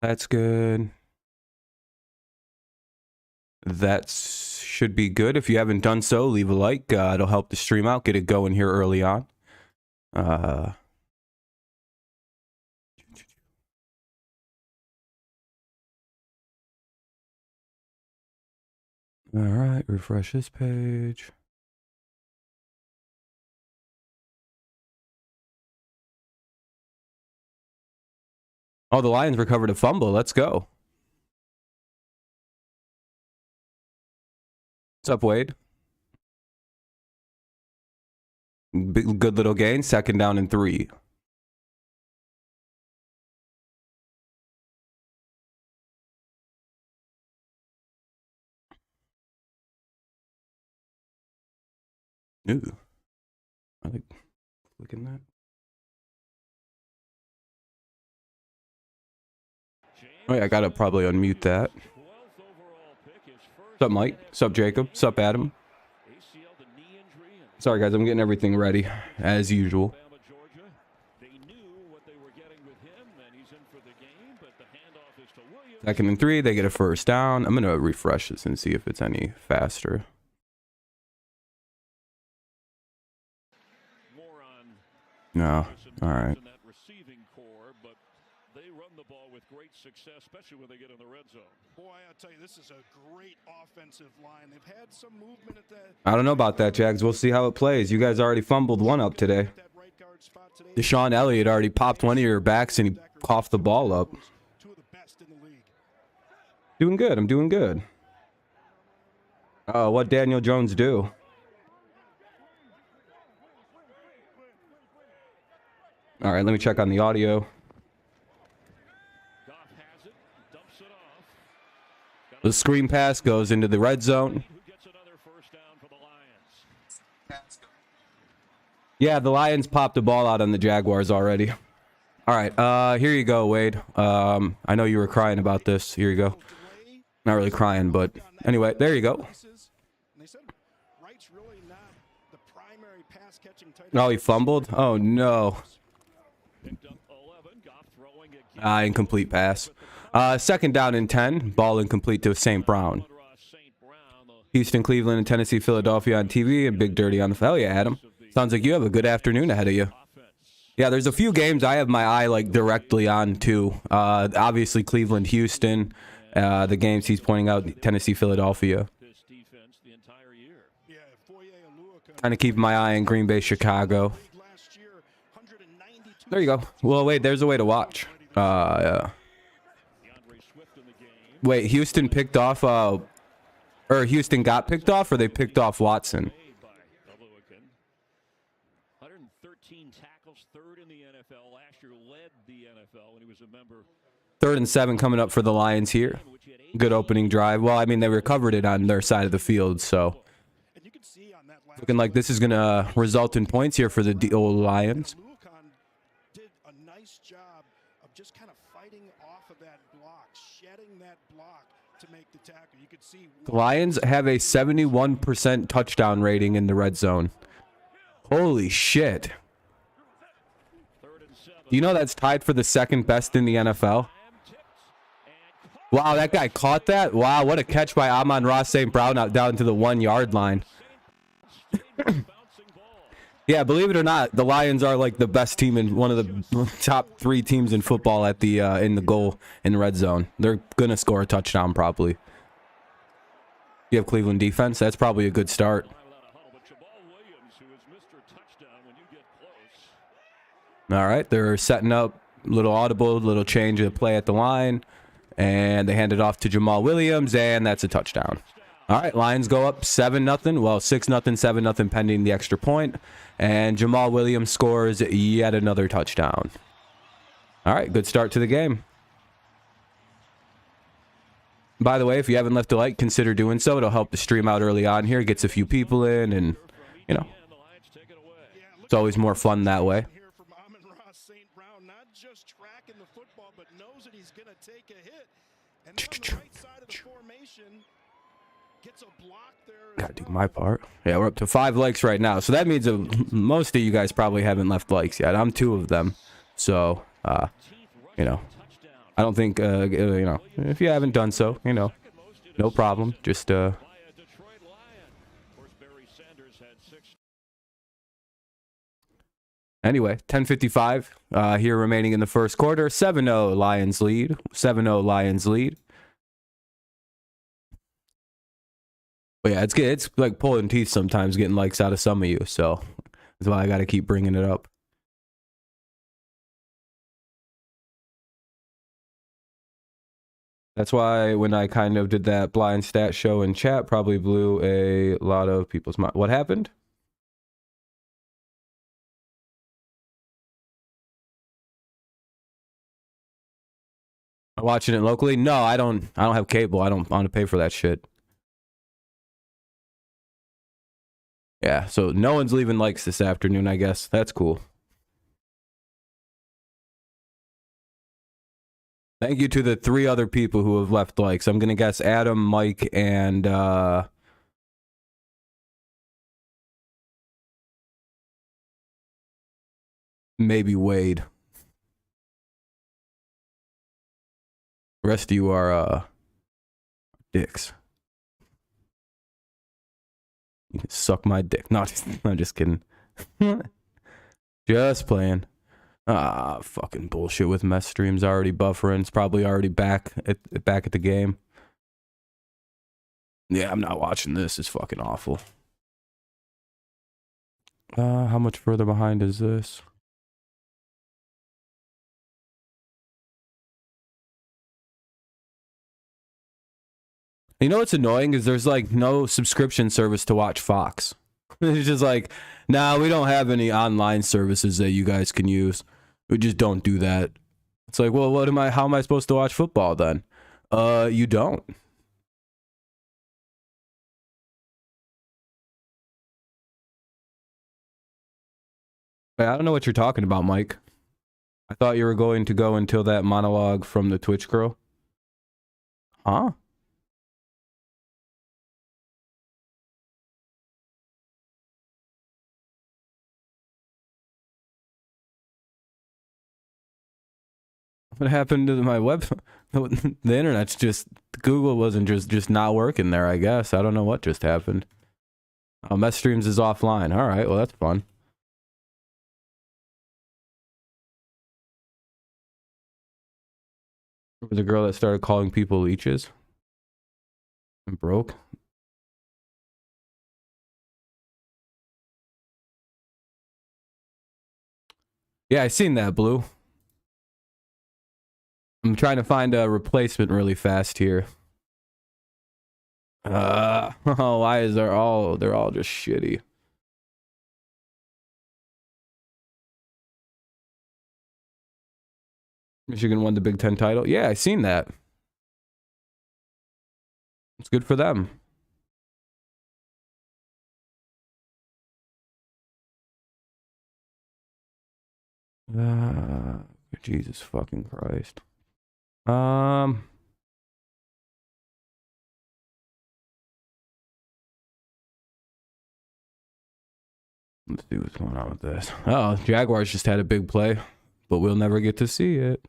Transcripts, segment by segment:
That's good. That should be good. If you haven't done so, leave a like. It'll help the stream out. Get it going here early on. All right, refresh this page. Oh, the Lions recovered a fumble. Let's go. What's up, Wade? Good little gain. 2nd down and 3. Ooh. I like clicking that. Oh yeah, I gotta probably unmute that. What's up, Mike? What's up, Jacob? What's up, Adam? Sorry, guys, I'm getting everything ready, as usual. 2nd and 3, they get a 1st down. I'm gonna refresh this and see if it's any faster. No. All right. Success, especially when they get in the red zone. Boy, I'll tell you, this is a great offensive line. They've had some movement at that. I don't know about that, Jags. We'll see how it plays. You guys already fumbled one up today. Deshaun Elliott already popped one of your backs and he coughed the ball up. Doing good. I'm doing good. Oh, what Daniel Jones do? All right, let me check on the audio. The screen pass goes into the red zone. Yeah, the Lions popped the ball out on the Jaguars already. All right, here you go, Wade. I know you were crying about this. Here you go. Not really crying, but anyway, there you go. Oh, he fumbled? Oh, no. Incomplete pass. 2nd down and 10. Ball incomplete to St. Brown. Houston, Cleveland, and Tennessee, Philadelphia on TV, and Big Dirty on the hell yeah, Adam. Sounds like you have a good afternoon ahead of you. Yeah, there's a few games I have my eye like directly on too. Obviously Cleveland, Houston, the games he's pointing out, Tennessee, Philadelphia. Kind of keep my eye on Green Bay, Chicago. There you go. Well, wait, there's a way to watch. Wait, Houston picked off, or Houston got picked off, or they picked off Watson? 113 tackles, 3rd in the NFL. Last year led the NFL when he was a member. 3rd and 7 coming up for the Lions here. Good opening drive. Well, I mean, they recovered it on their side of the field, so looking like this is going to result in points here for the old Lions. Did a nice job of just kind of fighting off of that block, shedding that block to make the tackle. You could see the Lions have a 71% touchdown rating in the red zone. Holy shit. Do you know that's tied for the 2nd best in the NFL? Wow, that guy caught that? Wow, what a catch by Amon-Ra St. Brown out down to the 1-yard line. Yeah, believe it or not, the Lions are like the best team in one of the top 3 teams in football at the in the goal in the red zone. They're gonna score a touchdown probably. You have Cleveland defense. That's probably a good start. All right, they're setting up little audible, little change of play at the line, and they hand it off to Jameson Williams, and that's a touchdown. All right, Lions go up 7-0. Well, 6-0, 7-0 pending the extra point. And Jameson Williams scores yet another touchdown. All right, good start to the game. By the way, if you haven't left a like, consider doing so. It'll help the stream out early on here. Gets a few people in, and, you know, it's always more fun that way. Gotta do my part. Yeah, we're up to 5 likes right now. So that means most of you guys probably haven't left likes yet. I'm 2 of them. So, you know, I don't think, you know, if you haven't done so, you know, no problem. Just, anyway, 10:55 here remaining in the first quarter. 7-0 Lions lead. 7-0 Lions lead. But yeah, it's like pulling teeth sometimes getting likes out of some of you. So that's why I got to keep bringing it up. That's why when I kind of did that blind stat show in chat, probably blew a lot of people's mind. What happened? Watching it locally? No, I don't have cable. I don't want to pay for that shit. Yeah, so no one's leaving likes this afternoon, I guess. That's cool. Thank you to the 3 other people who have left likes. I'm going to guess Adam, Mike, and maybe Wade. The rest of you are dicks. You can suck my dick. No, I'm just kidding. Just playing. Fucking bullshit with mess streams already buffering. It's probably already back at the game. Yeah, I'm not watching this. It's fucking awful. How much further behind is this? You know what's annoying is there's like no subscription service to watch Fox. It's just like, nah, we don't have any online services that you guys can use. We just don't do that. It's like, well, how am I supposed to watch football then? You don't. I don't know what you're talking about, Mike. I thought you were going to go until that monologue from the Twitch girl. Huh? What happened to my web? The internet's just, Google wasn't just not working there, I guess. I don't know what just happened. Oh, Mess Streams is offline. All right, well, that's fun. The girl that started calling people leeches and broke. Yeah, I seen that, Blue. I'm trying to find a replacement really fast here. Oh, why is they're all just shitty. Michigan won the Big Ten title. Yeah, I seen that. It's good for them. Jesus fucking Christ. Let's see what's going on with this. Oh, Jaguars just had a big play, but we'll never get to see it.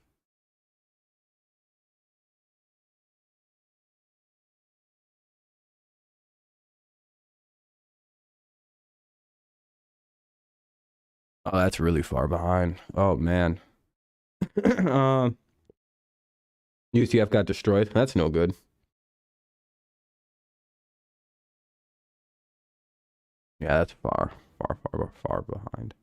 Oh, that's really far behind. Oh man. UCF got destroyed. That's no good. Yeah, that's far behind.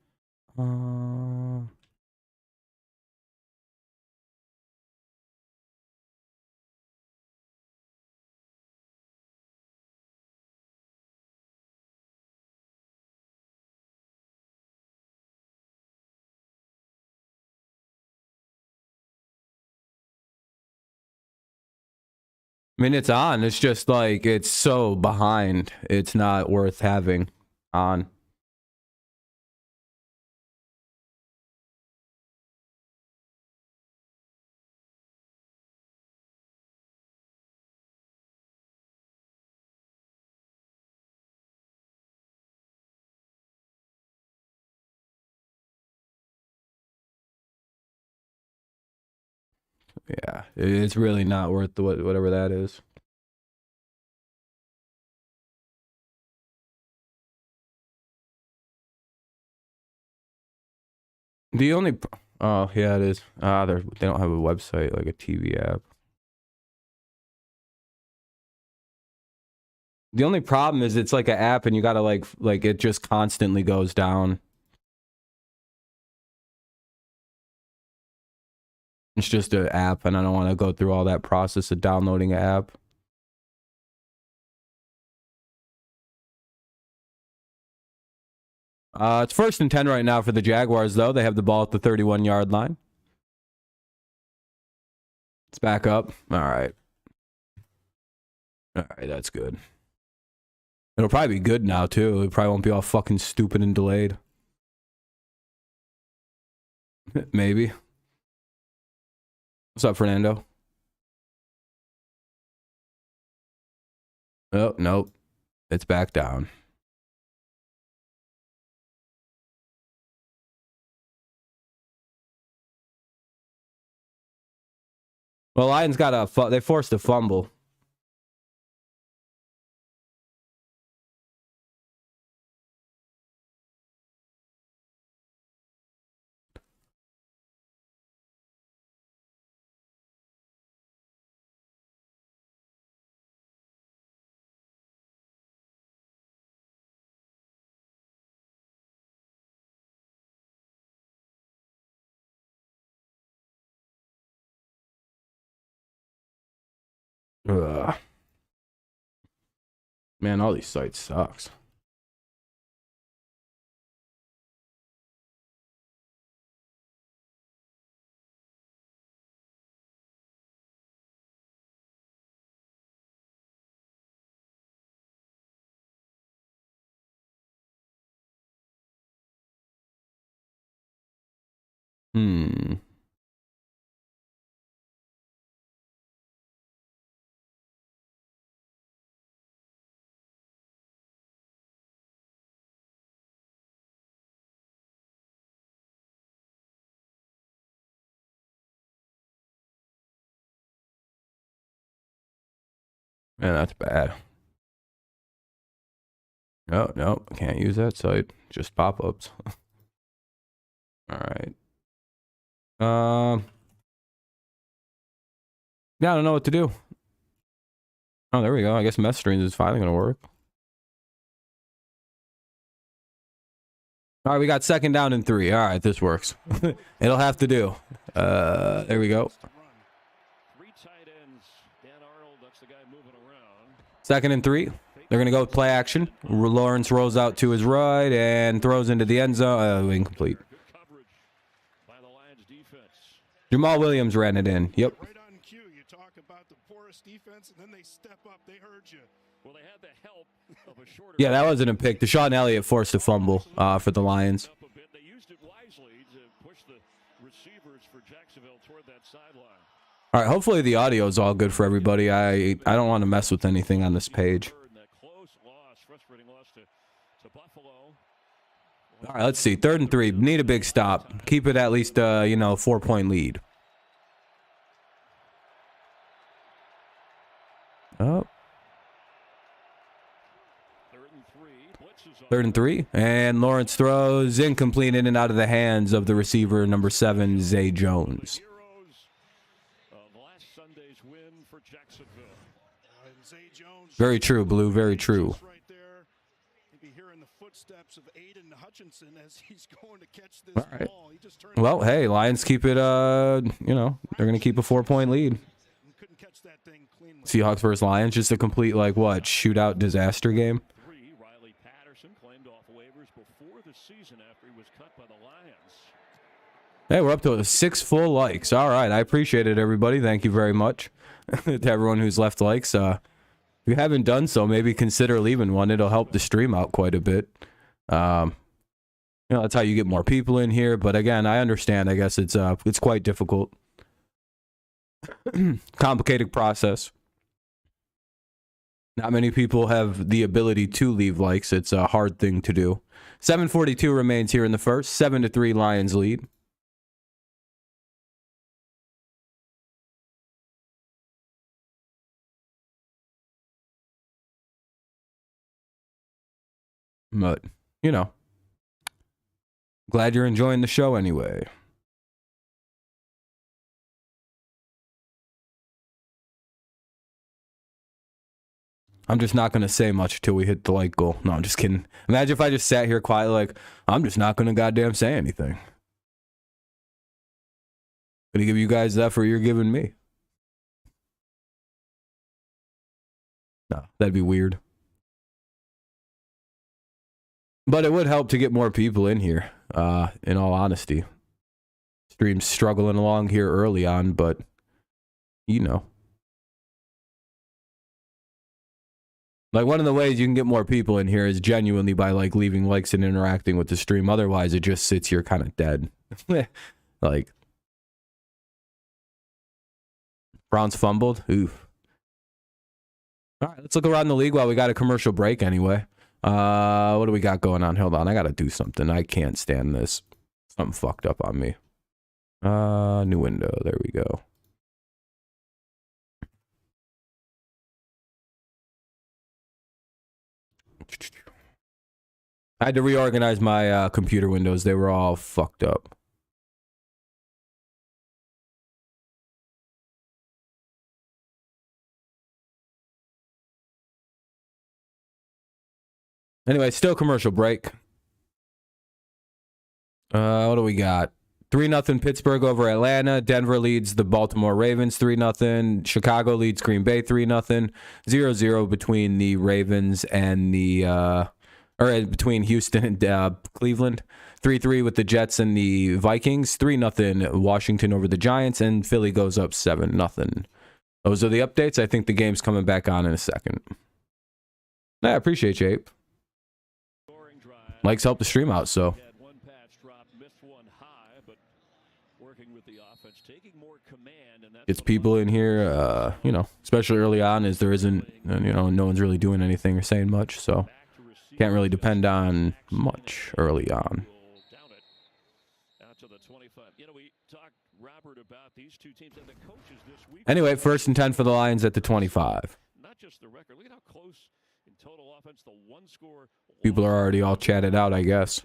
I mean, it's on. It's just like it's so behind. It's not worth having on. Yeah, it's really not worth whatever that is. The only, oh yeah, it is. They don't have a website like a TV app. The only problem is it's like an app, and you gotta like it just constantly goes down. It's just an app, and I don't want to go through all that process of downloading an app. It's 1st and 10 right now for the Jaguars, though. They have the ball at the 31-yard line. It's back up. All right. All right, that's good. It'll probably be good now, too. It probably won't be all fucking stupid and delayed. Maybe. What's up, Fernando? Oh, nope. It's back down. Well, Lions got they forced a fumble. Ugh. Man, all these sites sucks. Hmm. Man, that's bad. No, no, can't use that site. Just pop-ups. All right. Yeah, I don't know what to do. Oh, there we go. I guess mess streams is finally gonna work. All right, we got 2nd down and 3. All right, this works. It'll have to do. There we go. 2nd and 3. They're going to go with play action. Lawrence rolls out to his right and throws into the end zone. Incomplete. Jamal Williams ran it in. Yep. Right on cue, you talk about the porous defense, and then they step up. They heard you. Well, they had the help of a shorter. Yeah, that wasn't a pick. Deshaun Elliott forced a fumble for the Lions. They used it wisely to push the receivers for Jacksonville toward that sideline. All right, hopefully the audio is all good for everybody. I don't want to mess with anything on this page. All right, let's see. 3rd and 3. Need a big stop. Keep it at least, 4-point lead. Oh. 3rd and 3. And Lawrence throws incomplete in and out of the hands of the receiver, number 7, Zay Jones. Very true, Blue. Very true. All right. Well, hey, Lions keep it, they're going to keep a 4-point lead. Seahawks versus Lions, just a complete, shootout disaster game. Hey, we're up to 6 full likes. All right, I appreciate it, everybody. Thank you very much to everyone who's left likes. If you haven't done so, maybe consider leaving one. It'll help the stream out quite a bit. That's how you get more people in here. But again, I understand. I guess it's quite difficult, complicated process. Not many people have the ability to leave likes. It's a hard thing to do. 7:42 remains here in the first. 7-3 Lions lead. But, you know, glad you're enjoying the show anyway. I'm just not going to say much till we hit the like goal. No, I'm just kidding. Imagine if I just sat here quietly like, I'm just not going to goddamn say anything. Going to give you guys the effort you're giving me. No, that'd be weird. But it would help to get more people in here, in all honesty. Stream's struggling along here early on, but, you know. Like, one of the ways you can get more people in here is genuinely by, like, leaving likes and interacting with the stream. Otherwise, it just sits here kind of dead. Like, Browns fumbled. Oof. All right, let's look around the league while we got a commercial break anyway. What do we got going on? Hold on, I got to do something. I can't stand this. Something fucked up on me. New window. There we go. I had to reorganize my computer windows. They were all fucked up. Anyway, still commercial break. What do we got? 3-0 Pittsburgh over Atlanta. Denver leads the Baltimore Ravens 3-0. Chicago leads Green Bay 3-0. 0-0 between the Ravens and the between Houston and Cleveland. 3-3 with the Jets and the Vikings. 3-0 Washington over the Giants, and Philly goes up 7-0. Those are the updates. I think the game's coming back on in a second. I appreciate you, Ape. Likes help the stream out, so. It's people in here, you know, especially early on, as there isn't, you know, no one's really doing anything or saying much, so can't really depend on much early on. Anyway, 1st and 10 for the Lions at the 25. People are already all chatted out, I guess.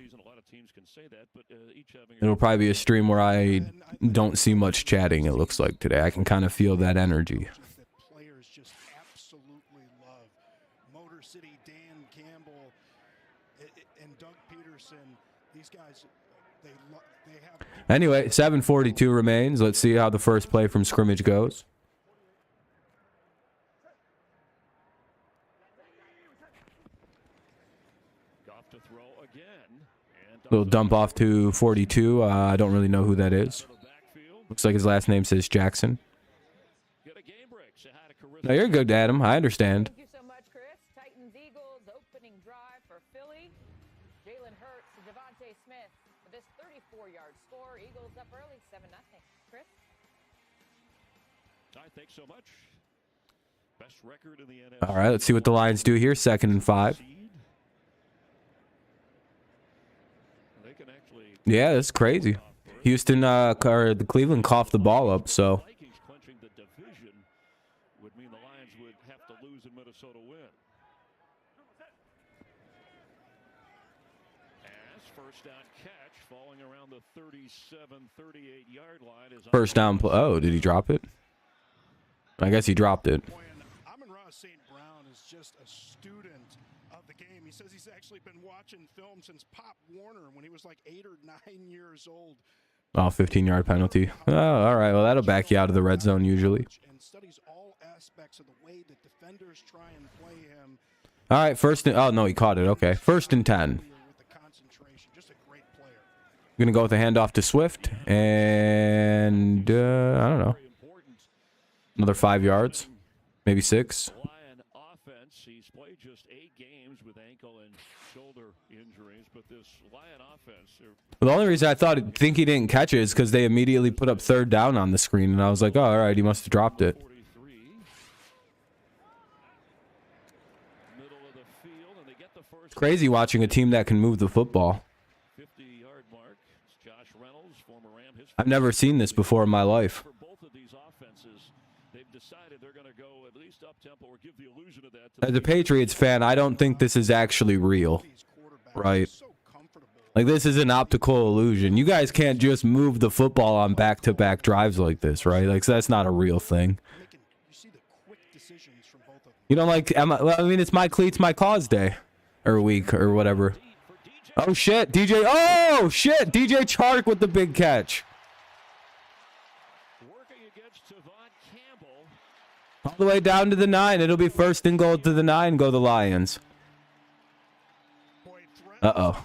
It'll probably be a stream where I don't see much chatting, it looks like today. I can kind of feel that energy. Players just absolutely love. Motor City, Dan Campbell, and Doug Peterson. These guys, they have. Anyway, 7:42 remains. Let's see how the first play from scrimmage goes. Little dump off to 42. I don't really know who that is. Looks like his last name says Jackson. No, you're good, Adam. I understand. Thank you so much, Chris. Titans Eagles opening drive for Philly. Jalen Hurts to Devontae Smith for this 34-yard score. Eagles up early, 7-0. Chris? All right, thanks so much. Best record in the NFL. All right, let's see what the Lions do here. 2nd and 5. Yeah, that's crazy. Houston, or the Cleveland coughed the ball up, so. Vikings clinching the division would mean the Lions would have to lose and Minnesota win. As first down catch falling around the 37-38-yard line is First down. Oh, did he drop it? I guess he dropped it. Amon-Ra St. Brown is just a student of the game. He says he's actually been watching film since Pop Warner when he was like 8 or 9 years old. Oh, 15-yard penalty. Oh, all right. Well, that'll back you out of the red zone usually. And studies all aspects of the way that defenders try and play him. All right, first and, oh, no, he caught it. Okay, 1st and 10. With the concentration, just a great player. We're going to go with a handoff to Swift, and I don't know. Another 5 yards, maybe 6. Lion offense. He's played just 8 games with ankle and shoulder injuries, but this Lion offense. Well, the only reason I think he didn't catch it is because they immediately put up 3rd down on the screen, and I was like, oh, all right, he must have dropped it. It's crazy watching a team that can move the football. 50-yard mark. Josh Reynolds, former Ram. I've never seen this before in my life. For both of these offenses, they've decided they're going to go at least up tempo or give the illusion of that. As a Patriots fan, I don't think this is actually real, right? Like, this is an optical illusion. You guys can't just move the football on back-to-back drives like this, right? Like, so that's not a real thing. You don't like, I mean, it's my cleats, my cause day, or week, or whatever. Oh, shit, DJ, oh, shit, DJ Chark with the big catch. All the way down to the 9. It'll be first and goal to the 9. Go the Lions. Uh-oh.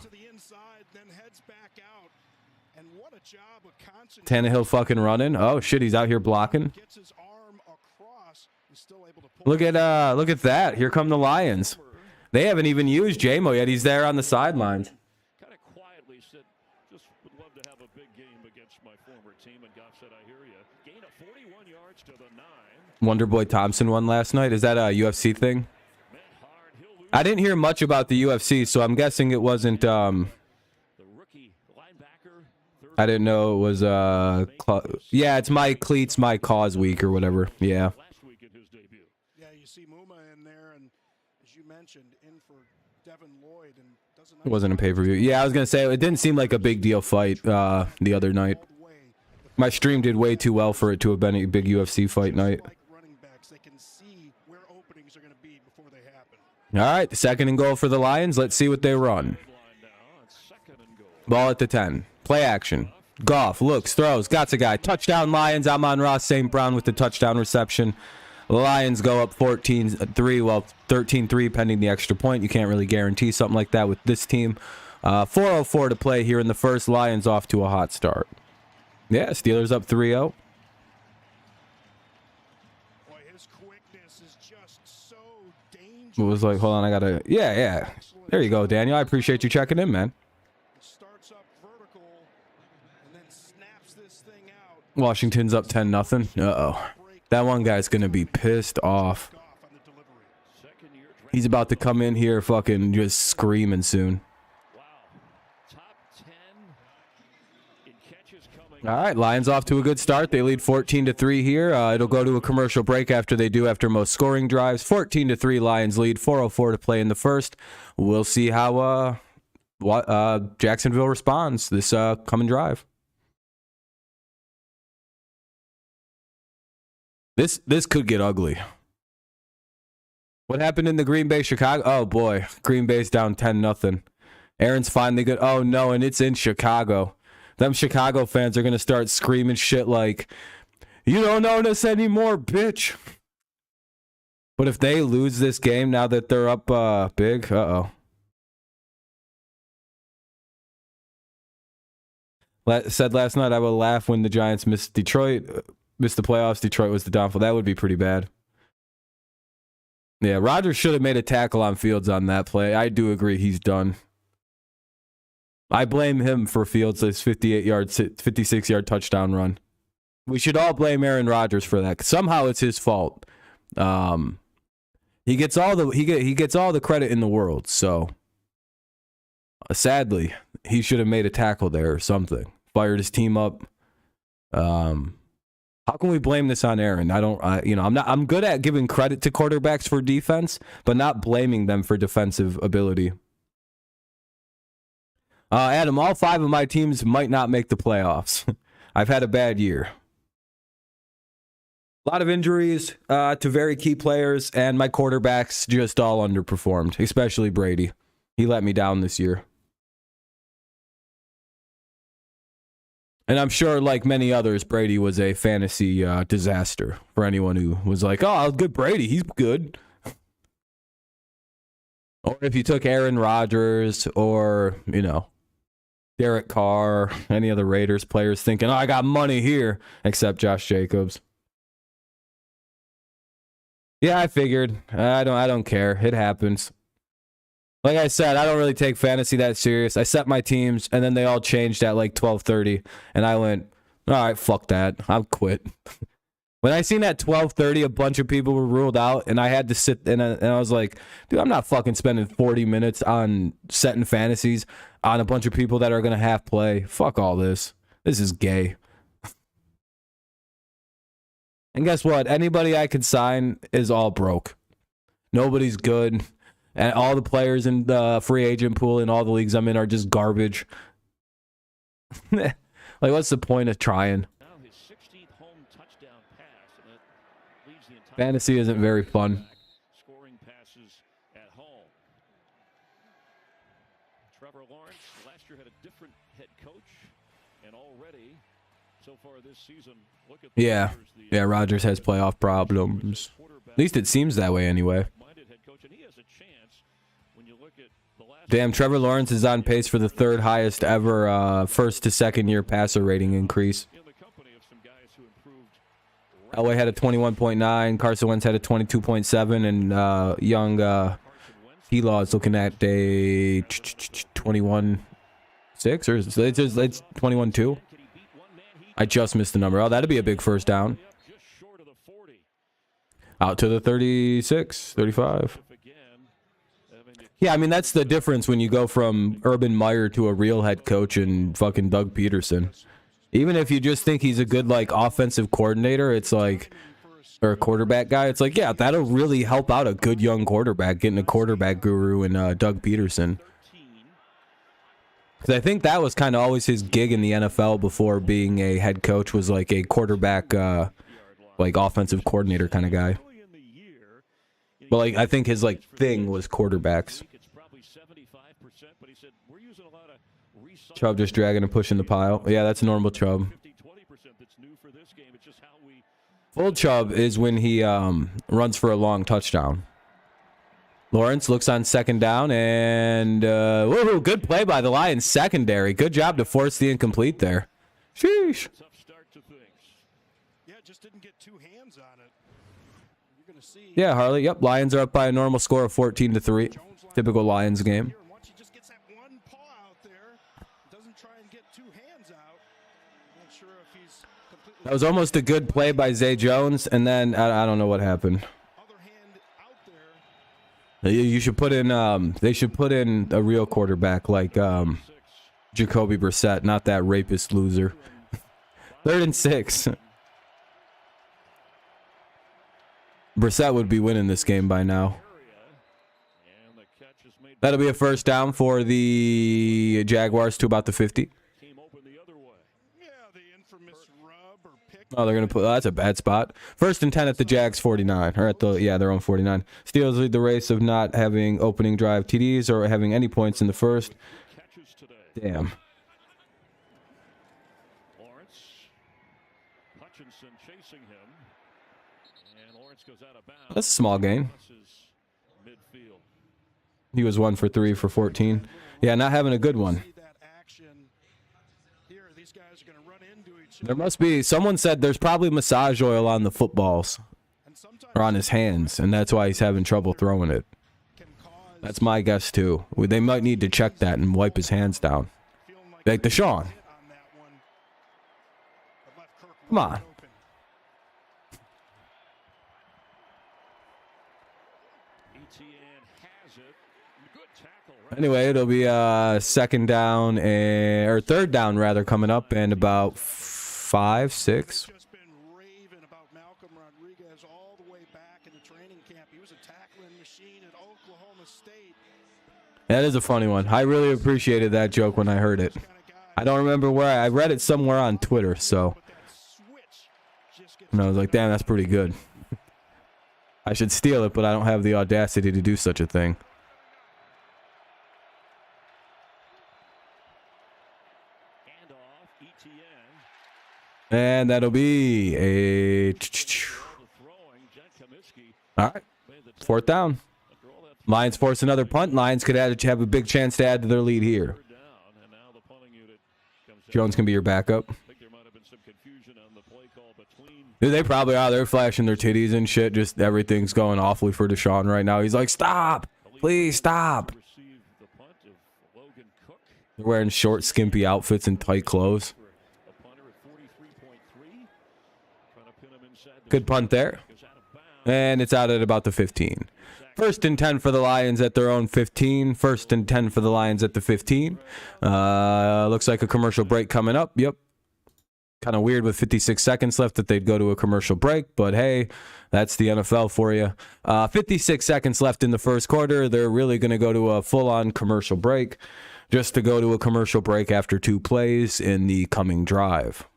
Tannehill fucking running. Oh, shit, he's out here blocking. Look at that. Here come the Lions. They haven't even used Jamo yet. He's there on the sidelines. Kind of quietly said, just would love to have a big game against my former team. And Goff said, I hear you. Gain of 41 yards to the 9. Wonderboy Thompson won last night. Is that a UFC thing? I didn't hear much about the UFC, so I'm guessing it wasn't. I didn't know it was. Yeah, it's my cleats, my cause week or whatever. Yeah. Yeah, you see Muma in there, and as you mentioned, in for Devin Lloyd, and doesn't. It wasn't a pay-per-view. Yeah, I was gonna say it didn't seem like a big deal fight the other night. My stream did way too well for it to have been a big UFC fight night. All right, second and goal for the Lions. Let's see what they run. Ball at the 10. Play action. Goff looks, throws, got a guy. Touchdown Lions. Amon-Ra St. Brown with the touchdown reception. Lions go up 14-3, well, 13-3 pending the extra point. You can't really guarantee something like that with this team. 4:04 to play here in the first. Lions off to a hot start. Yeah, Steelers up 3-0. It was like, hold on, I gotta, yeah. There you go, Daniel. I appreciate you checking in, man. Washington's up 10-0. Uh-oh. That one guy's gonna be pissed off. He's about to come in here fucking just screaming soon. All right, Lions off to a good start. They lead 14-3 here. It'll go to a commercial break after they do after most scoring drives. 14-3 Lions lead. 4:04 to play in the first. We'll see how Jacksonville responds this coming drive. This could get ugly. What happened in the Green Bay Chicago? Oh boy, Green Bay's down 10-0. Aaron's finally good. Oh no, and it's in Chicago. Them Chicago fans are going to start screaming shit like, you don't own us anymore, bitch. But if they lose this game now that they're up big, uh-oh. Said last night I would laugh when the Giants missed the playoffs. Detroit was the downfall. That would be pretty bad. Yeah, Rodgers should have made a tackle on Fields on that play. I do agree he's done. I blame him for Fields' 56-yard touchdown run. We should all blame Aaron Rodgers for that. Somehow it's his fault. He gets all the credit in the world. So sadly, he should have made a tackle there or something. Fired his team up. How can we blame this on Aaron? I'm good at giving credit to quarterbacks for defense, but not blaming them for defensive ability. Adam, all 5 of my teams might not make the playoffs. I've had a bad year. A lot of injuries to very key players, and my quarterbacks just all underperformed, especially Brady. He let me down this year. And I'm sure, like many others, Brady was a fantasy disaster for anyone who was like, oh, good Brady, he's good. Or if you took Aaron Rodgers or, Derek Carr, any other Raiders players thinking, oh, I got money here, except Josh Jacobs. Yeah, I figured. I don't care. It happens. Like I said, I don't really take fantasy that serious. I set my teams, and then they all changed at like 12:30, and I went, all right, fuck that. I'll quit. When I seen at 12:30 a bunch of people were ruled out, and I had to sit, and I was like, dude, I'm not fucking spending 40 minutes on setting fantasies on a bunch of people that are going to half play. Fuck all this. This is gay. And guess what? Anybody I could sign is all broke. Nobody's good. And all the players in the free agent pool in all the leagues I'm in are just garbage. Like, what's the point of trying? Fantasy isn't very fun. Scoring passes at home. Trevor Lawrence last year had a different head coach, and already so far this season, look at Yeah, Rodgers has playoff problems. At least it seems that way anyway. Damn, Trevor Lawrence is on pace for the third highest ever first to second year passer rating increase. Elway had a 21.9, Carson Wentz had a 22.7, and young T-Law is looking at a 21.6, or it's 21.2. I just missed the number. Oh, that'd be a big first down. Out to the 36, 35. Yeah, I mean, that's the difference when you go from Urban Meyer to a real head coach and fucking Doug Peterson. Even if you just think he's a good, like, offensive coordinator, it's like, or a quarterback guy, it's like, yeah, that'll really help out a good young quarterback, getting a quarterback guru in Doug Peterson. Because I think that was kind of always his gig in the NFL before being a head coach, was like a quarterback, like, offensive coordinator kind of guy. But, like, I think his, like, thing was quarterbacks. Chubb just dragging and pushing the pile. Yeah, that's normal Chubb. Full Chubb is when he runs for a long touchdown. Lawrence looks on second down, and woohoo, good play by the Lions secondary. Good job to force the incomplete there. Sheesh. Yeah, just didn't get two hands on it. You're gonna see. Yeah, Harley. Yep, Lions are up by a normal score of 14-3. Typical Lions game. Once he just gets that one paw out there, doesn't try and get two hands out. Not sure if he's completely. That was almost a good play by Zay Jones, and then I don't know what happened. Other hand out there. You should put in they should put in a real quarterback like Jacoby Brissett, not that rapist loser. 3rd and 6. Brissett would be winning this game by now. That'll be a first down for the Jaguars to about the 50. Oh, they're going to put... that's a bad spot. 1st and 10 at the Jags 49. Or at the... yeah, their own 49. Steelers lead the race of not having opening drive TDs or having any points in the first. Damn. That's a small gain. He was 1 for 3 for 14. Yeah, not having a good one. There must be, someone said there's probably massage oil on the footballs or on his hands, and that's why he's having trouble throwing it. That's my guess too. They might need to check that and wipe his hands down. Like Deshaun. Come on. Anyway, it'll be second down or third down rather coming up, and about 5, 6. That is a funny one. I really appreciated that joke when I heard it. I don't remember where I read it somewhere on Twitter, so and I was like, damn, that's pretty good. I should steal it, but I don't have the audacity to do such a thing. And that'll be a... all right. 4th down. Lions force another punt. Lions could have a big chance to add to their lead here. Jones can be your backup. Dude, they probably are. They're flashing their titties and shit. Just everything's going awfully for Deshaun right now. He's like, stop. Please stop. They're wearing short, skimpy outfits and tight clothes. Good punt there. And it's out at about the 15. 1st and 10 for the Lions at their own 15. 1st and 10 for the Lions at the 15. Looks like a commercial break coming up. Yep. Kind of weird with 56 seconds left that they'd go to a commercial break, but hey, that's the NFL for you. 56 seconds left in the first quarter. They're really going to go to a full-on commercial break just to go to a commercial break after 2 plays in the coming drive.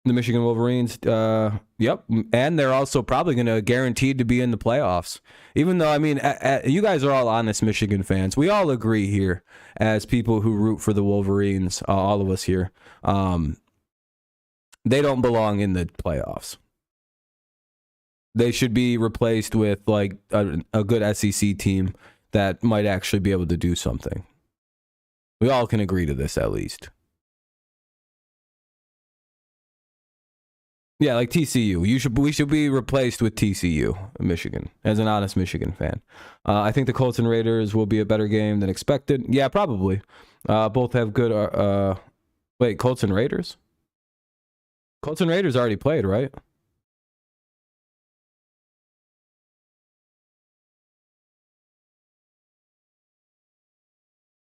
The Michigan Wolverines, yep, and they're also probably going to guaranteed to be in the playoffs. Even though, I mean, you guys are all honest Michigan fans. We all agree here as people who root for the Wolverines, all of us here. They don't belong in the playoffs. They should be replaced with like a good SEC team that might actually be able to do something. We all can agree to this at least. Yeah, like TCU. We should be replaced with TCU, Michigan, as an honest Michigan fan. I think the Colts and Raiders will be a better game than expected. Yeah, probably. Both have good. Wait, Colts and Raiders? Colts and Raiders already played, right?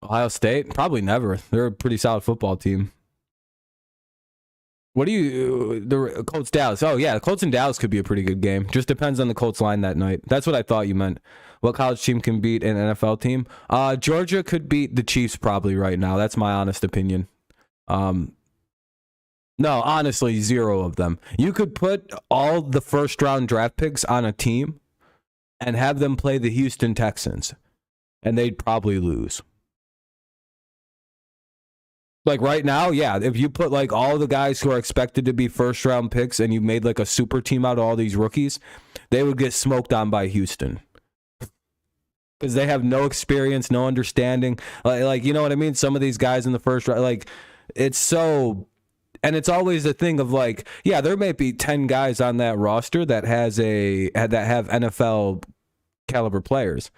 Ohio State? Probably never. They're a pretty solid football team. What do you, the Colts Dallas? Oh yeah, the Colts and Dallas could be a pretty good game. Just depends on the Colts line that night. That's what I thought you meant. What college team can beat an NFL team? Georgia could beat the Chiefs probably right now. That's my honest opinion. No, honestly, 0 of them. You could put all the first round draft picks on a team and have them play the Houston Texans, and they'd probably lose. Like right now, yeah, if you put like all the guys who are expected to be first round picks and you made like a super team out of all these rookies, they would get smoked on by Houston. Because they have no experience, no understanding. Like, you know what I mean? Some of these guys in the first round, like, it's so... And it's always a thing of like, yeah, there may be 10 guys on that roster that have NFL caliber players.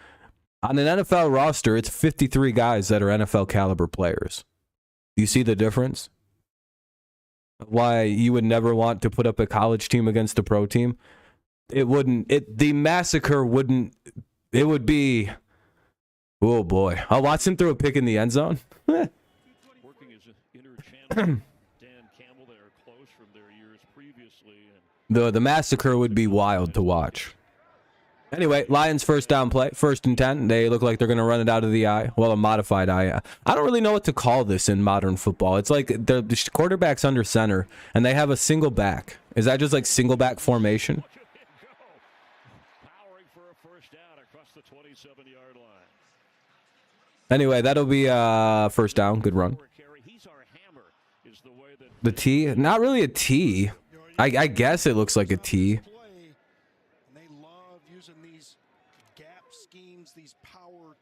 On an NFL roster, it's 53 guys that are NFL caliber players. You see the difference? Why you would never want to put up a college team against a pro team? The massacre wouldn't, it would be, oh boy. Oh, Watson threw a pick in the end zone? Working as an inner channel, Dan Campbell, they are close from their years previously. The massacre would be wild to watch. Anyway, Lions first down play, 1st and 10. They look like they're going to run it out of the eye. Well, a modified eye. I don't really know what to call this in modern football. It's like the quarterback's under center, and they have a single back. Is that just like single back formation? Powering for a first down across the 27-yard line. Anyway, that'll be first down. Good run. The T? Not really a T. I guess it looks like a T.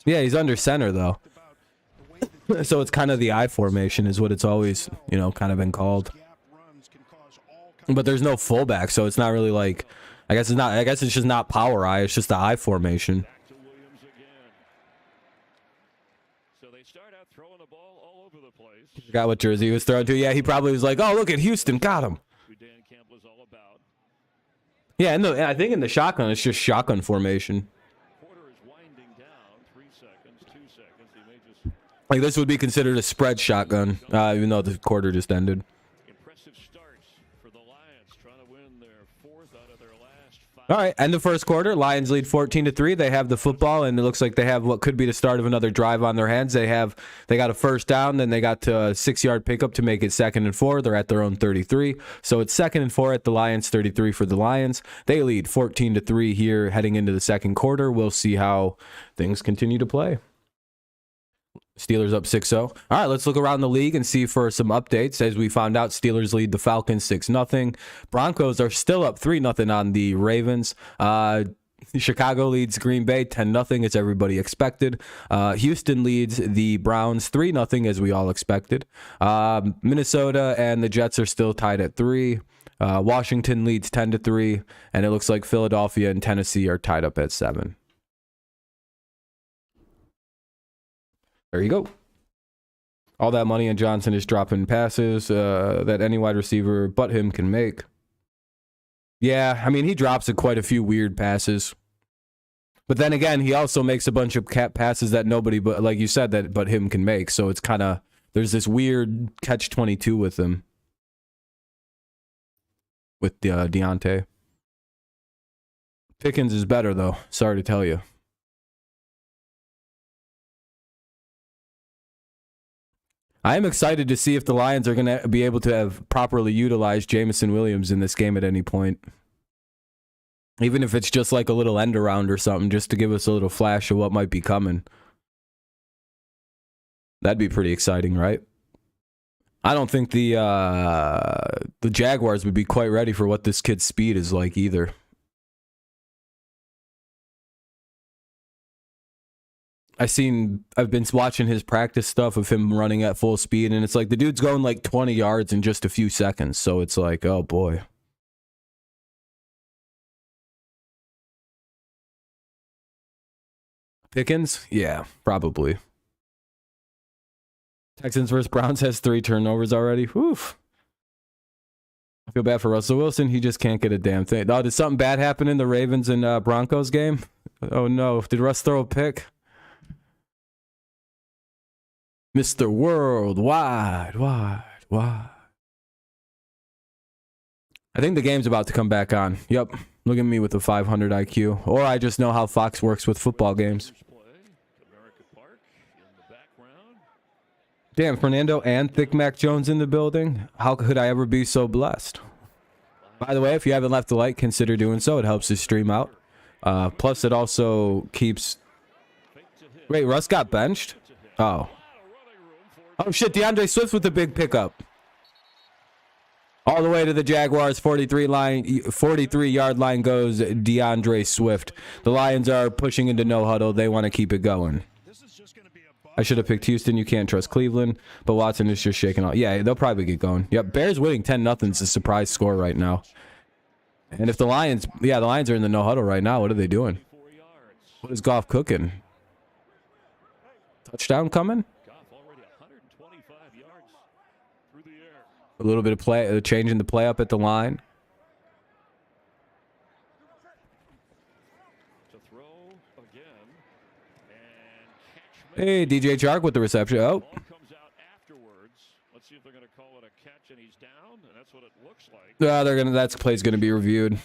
Yeah, he's under center, though. So it's kind of the I formation is what it's always, kind of been called. But there's no fullback, so it's not really like, I guess it's just not power I, it's just the I formation. Forgot what jersey he was throwing to. Yeah, he probably was like, oh, look at Houston, got him. Yeah, and I think in the shotgun, it's just shotgun formation. Like this would be considered a spread shotgun, even though the quarter just ended. Impressive starts for the Lions, trying to win their 4th out of their last 5. All right, end of first quarter. Lions lead 14-3. They have the football, and it looks like they have what could be the start of another drive on their hands. They got a first down, then they got to a 6-yard pickup to make it 2nd and 4. They're at their own 33, so it's 2nd and 4 at the Lions, 33 for the Lions. They lead 14-3 here heading into the second quarter. We'll see how things continue to play. Steelers up 6-0. All right, let's look around the league and see for some updates. As we found out, Steelers lead the Falcons 6-0. Broncos are still up 3-0 on the Ravens. Chicago leads Green Bay 10-0 as everybody expected. Houston leads the Browns 3-0 as we all expected. Minnesota and the Jets are still tied at 3. Washington leads 10-3, and it looks like Philadelphia and Tennessee are tied up at 7. There you go. All that money, and Johnson is dropping passes that any wide receiver but him can make. Yeah, I mean, he drops quite a few weird passes. But then again, he also makes a bunch of passes that nobody but, like you said, but him can make. So it's kind of There's this weird catch-22 with him. With Deontay. Pickens is better, though. Sorry to tell you. I am excited to see if the Lions are going to be able to have properly utilized Jameson Williams in this game at any point. Even if it's just like a little end around or something, just to give us a little flash of what might be coming. That'd be pretty exciting, right? I don't think the Jaguars would be quite ready for what this kid's speed is like either. I've been watching his practice stuff of him running at full speed, and it's like the dude's going like 20 yards in just a few seconds. So it's like, oh boy. Pickens? Yeah, probably. Texans versus Browns has 3 turnovers already. Oof. I feel bad for Russell Wilson. He just can't get a damn thing. Oh, did something bad happen in the Ravens and Broncos game? Oh no. Did Russ throw a pick? Mr. Worldwide. I think the game's about to come back on. Yep. Look at me with a 500 IQ. Or I just know how Fox works with football games. Damn, Fernando and Thick Mac Jones in the building. How could I ever be so blessed? By the way, if you haven't left a like, consider doing so. It helps the stream out. Plus, it also keeps... Wait, Russ got benched? Oh. Oh, shit, DeAndre Swift with the big pickup. All the way to the Jaguars 43-yard line goes DeAndre Swift. The Lions are pushing into no huddle. They want to keep it going. I should have picked Houston. You can't trust Cleveland, but Watson is just shaking off. Yeah, they'll probably get going. Yep, Bears winning 10-0 is a surprise score right now. And if the Lions, the Lions are in the no huddle right now. What are they doing? What is Goff cooking? Touchdown coming? A little bit of play, changing the play up at the line. Hey, DJ Chark with the reception. Oh. That play's gonna be reviewed.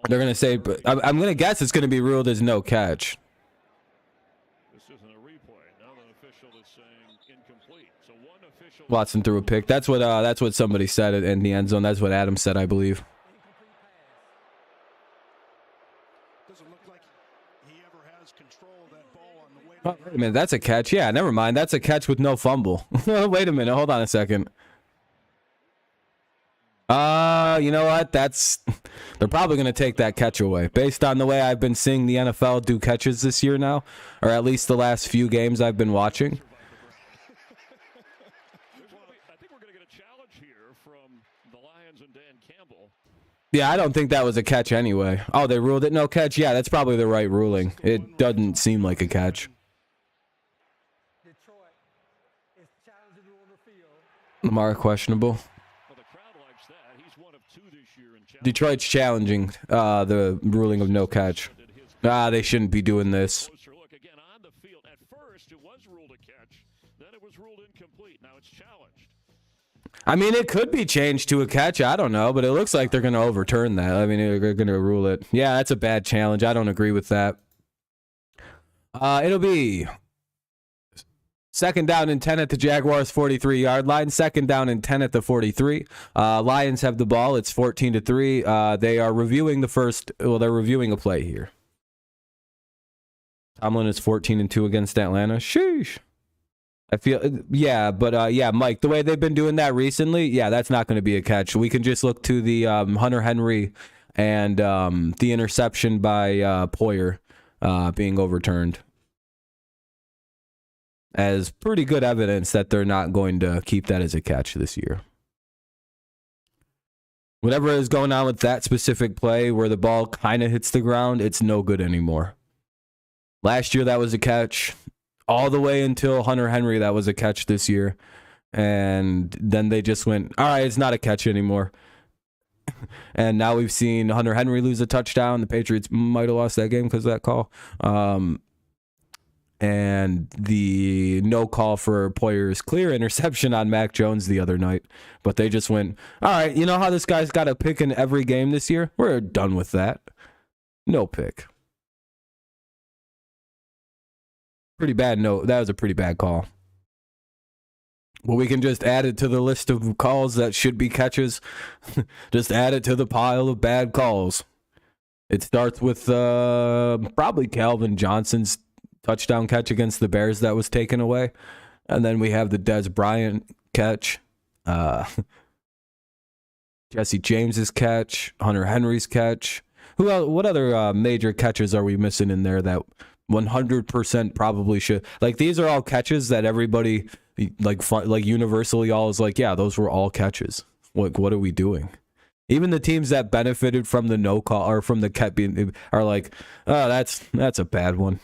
They're gonna say, but I'm gonna guess it's gonna be ruled as no catch. Watson threw a pick. That's what somebody said in the end zone. That's what Adam said, I believe. Oh, wait a minute, that's a catch. Yeah, never mind. That's a catch with no fumble. Wait a minute. Hold on a second. You know what? They're probably going to take that catch away. Based on the way I've been seeing the NFL do catches this year now, or at least the last few games I've been watching. I think we're going to get a challenge here from the Lions and Dan Campbell. Yeah, I don't think that was a catch anyway. Oh, they ruled it no catch? Yeah, that's probably the right ruling. It doesn't seem like a catch. Lamar questionable. Detroit's challenging the ruling of no catch. They shouldn't be doing this. I mean, it could be changed to a catch. I don't know, but it looks like they're going to overturn that. I mean, they're going to rule it. Yeah, that's a bad challenge. I don't agree with that. It'll be 2nd down and 10 at the Jaguars 43-yard line. 2nd down and 10 at the 43. Lions have the ball. It's 14-3. They are reviewing they're reviewing a play here. Tomlin is 14-2 against Atlanta. Sheesh. I feel, Mike, the way they've been doing that recently, that's not going to be a catch. We can just look to the Hunter Henry and the interception by Poyer being overturned as pretty good evidence that they're not going to keep that as a catch this year. Whatever is going on with that specific play where the ball kind of hits the ground, it's no good anymore. Last year, that was a catch. All the way until Hunter Henry, that was a catch this year. And then they just went, all right, it's not a catch anymore. And now we've seen Hunter Henry lose a touchdown. The Patriots might have lost that game because of that call. and the no call for players clear interception on Mac Jones the other night. But they just went, all right, you know how this guy's got a pick in every game this year? We're done with that. No pick. Pretty bad note. That was a pretty bad call. Well, we can just add it to the list of calls that should be catches. Just add it to the pile of bad calls. It starts with probably Calvin Johnson's touchdown catch against the Bears that was taken away. And then we have the Des Bryant catch. Jesse James's catch. Hunter Henry's catch. Who else, what other major catches are we missing in there that 100% probably should? Like, these are all catches that everybody, like universally all is like, yeah, those were all catches. What are we doing? Even the teams that benefited from the no call or from the catch are like, oh, that's a bad one.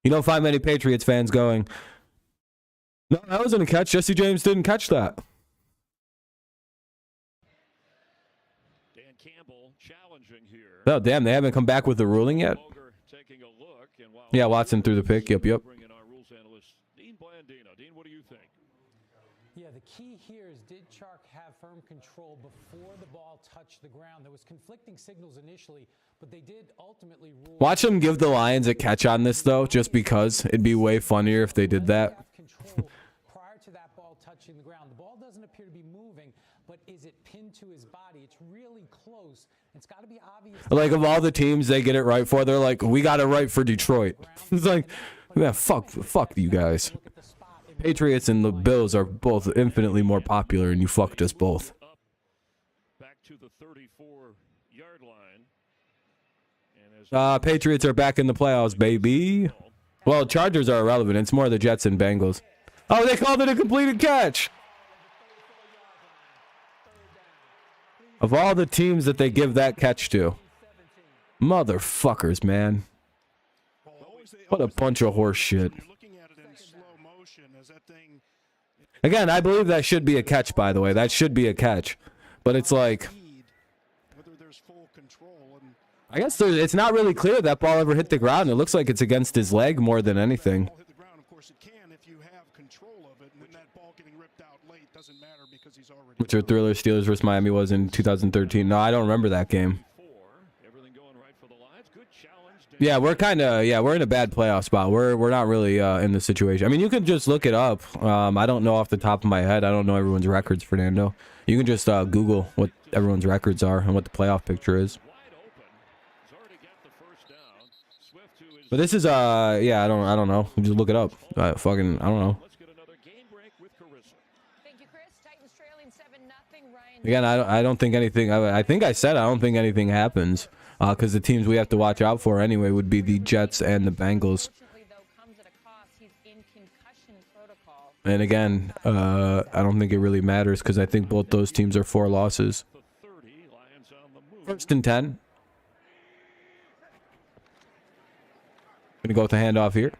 You don't find many Patriots fans going, no, that wasn't a catch. Jesse James didn't catch that. Dan Campbell challenging here. Oh, damn, they haven't come back with the ruling yet? Yeah, Watson threw the pick. Yep. Dean, what do you think? Yeah, the key here is, did Chark have firm control before the ball touched the ground? There was conflicting signals initially, but they did ultimately rule. Watch them give the Lions a catch on this, though, just because. It'd be way funnier if they did that. Prior to that ball touching the ground, the ball doesn't appear to be moving, but is it pinned to his body? It's really close. It's got to be obvious. Like, of all the teams they get it right for, they're like, we got it right for Detroit. It's like, yeah, fuck you guys. Patriots and the Bills are both infinitely more popular, and you fucked us both. Back to the 34-yard line. Patriots are back in the playoffs, baby. Well, Chargers are irrelevant. It's more the Jets and Bengals. Oh, they called it a completed catch. Of all the teams that they give that catch to, motherfuckers, man. What a bunch of horse shit. Again, I believe that should be a catch, by the way. That should be a catch. But it's like, I guess it's not really clear that ball ever hit the ground. It looks like it's against his leg more than anything. Which are Thriller Steelers versus Miami was in 2013. No, I don't remember that game. Yeah, we're in a bad playoff spot. We're not really in the situation. I mean, you can just look it up. I don't know off the top of my head. I don't know everyone's records, Fernando. You can just Google what everyone's records are and what the playoff picture is. But this is yeah, I don't know. Just look it up. I don't know. Again, I don't think anything. I think I said I don't think anything happens. Because the teams we have to watch out for anyway would be the Jets and the Bengals. And again, I don't think it really matters because I think both those teams are 4 losses. 1st and 10. Gonna go with the handoff here.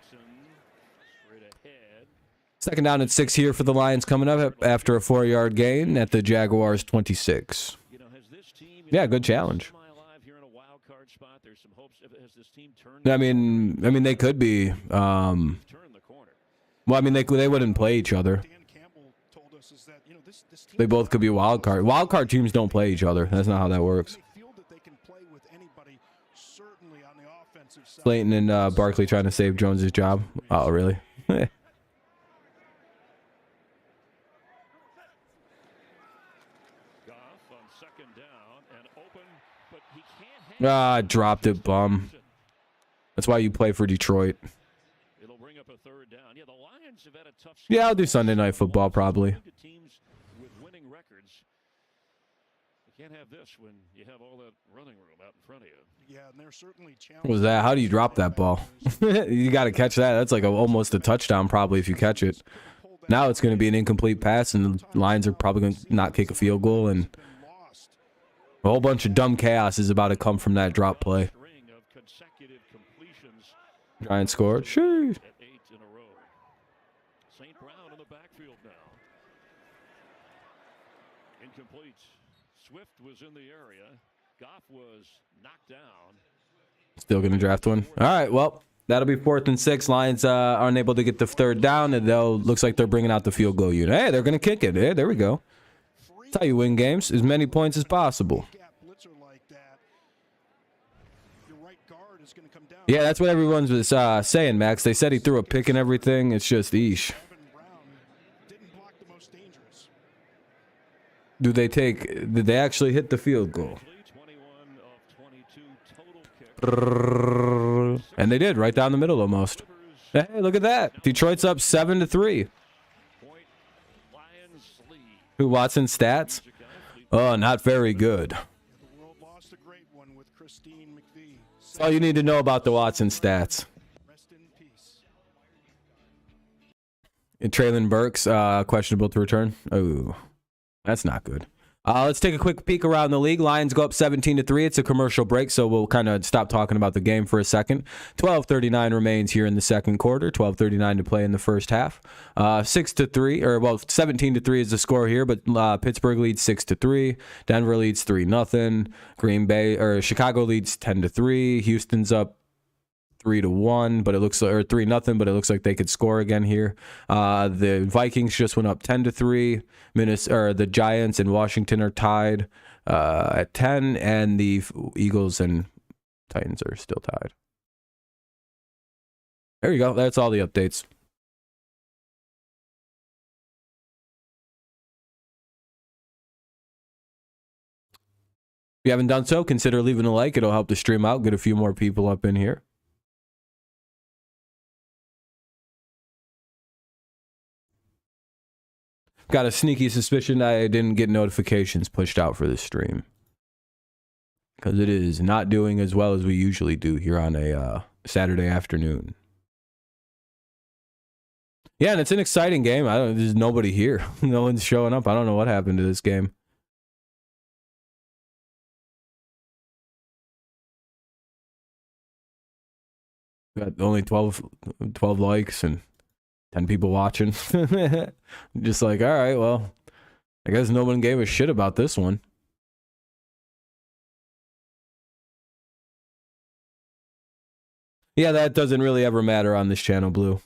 2nd down and 6 here for the Lions coming up after a 4-yard gain at the Jaguars 26. Yeah, good challenge. I mean, they could be. Well, I mean, they wouldn't play each other. They both could be wild card. Wild card teams don't play each other. That's not how that works. Slayton and Barkley trying to save Jones's job. Oh, really? Dropped it, bum. That's why you play for Detroit. It'll bring up a 3rd down. Yeah, the Lions have had a tough. Yeah, I'll do Sunday Night Football probably. Teams with winning records. You can't have this when you have all that running room out in front of you. Yeah, and they're certainly challenging. What was that? How do you drop that ball? You got to catch that. That's like almost a touchdown probably if you catch it. Now it's going to be an incomplete pass, and the Lions are probably going to not kick a field goal, and a whole bunch of dumb chaos is about to come from that drop play. Giants scored. Sheesh. St. Brown in the backfield now. Incomplete. Swift was in the area. Goff was knocked down. Still going to draft one. All right, well, that'll be 4th and 6. Lions aren't able to get the 3rd down, and looks like they're bringing out the field goal unit. Hey, they're going to kick it. Hey, there we go. That's how you win games. As many points as possible. Yeah, that's what everyone was saying, Max. They said he threw a pick and everything. It's just, eesh. Did they actually hit the field goal? And they did, right down the middle almost. Hey, look at that. Detroit's up 7-3. Who, Watson's stats? Oh, not very good. That's all you need to know about the Watson stats. And Traylon Burks, questionable to return. Oh, that's not good. Let's take a quick peek around the league. Lions go up 17-3. It's a commercial break, so we'll kind of stop talking about the game for a second. 12:39 remains here in the second quarter. 12:39 to play in the first half. 6-3, or well, 17-3 is the score here, but Pittsburgh leads 6-3. Denver leads 3-0. Green Bay or Chicago leads 10-3. Houston's up 3-1, but it looks like, or 3-0, but it looks like they could score again here. The Vikings just went up 10-3. The Giants and Washington are tied at 10, and the Eagles and Titans are still tied. There you go. That's all the updates. If you haven't done so, consider leaving a like. It'll help the stream out, get a few more people up in here. Got a sneaky suspicion I didn't get notifications pushed out for this stream, because it is not doing as well as we usually do here on a Saturday afternoon. Yeah, and it's an exciting game. There's nobody here. No one's showing up. I don't know what happened to this game. Got only 12 likes and 10 people watching. Just like, all right, well, I guess no one gave a shit about this one. Yeah, that doesn't really ever matter on this channel, Blue.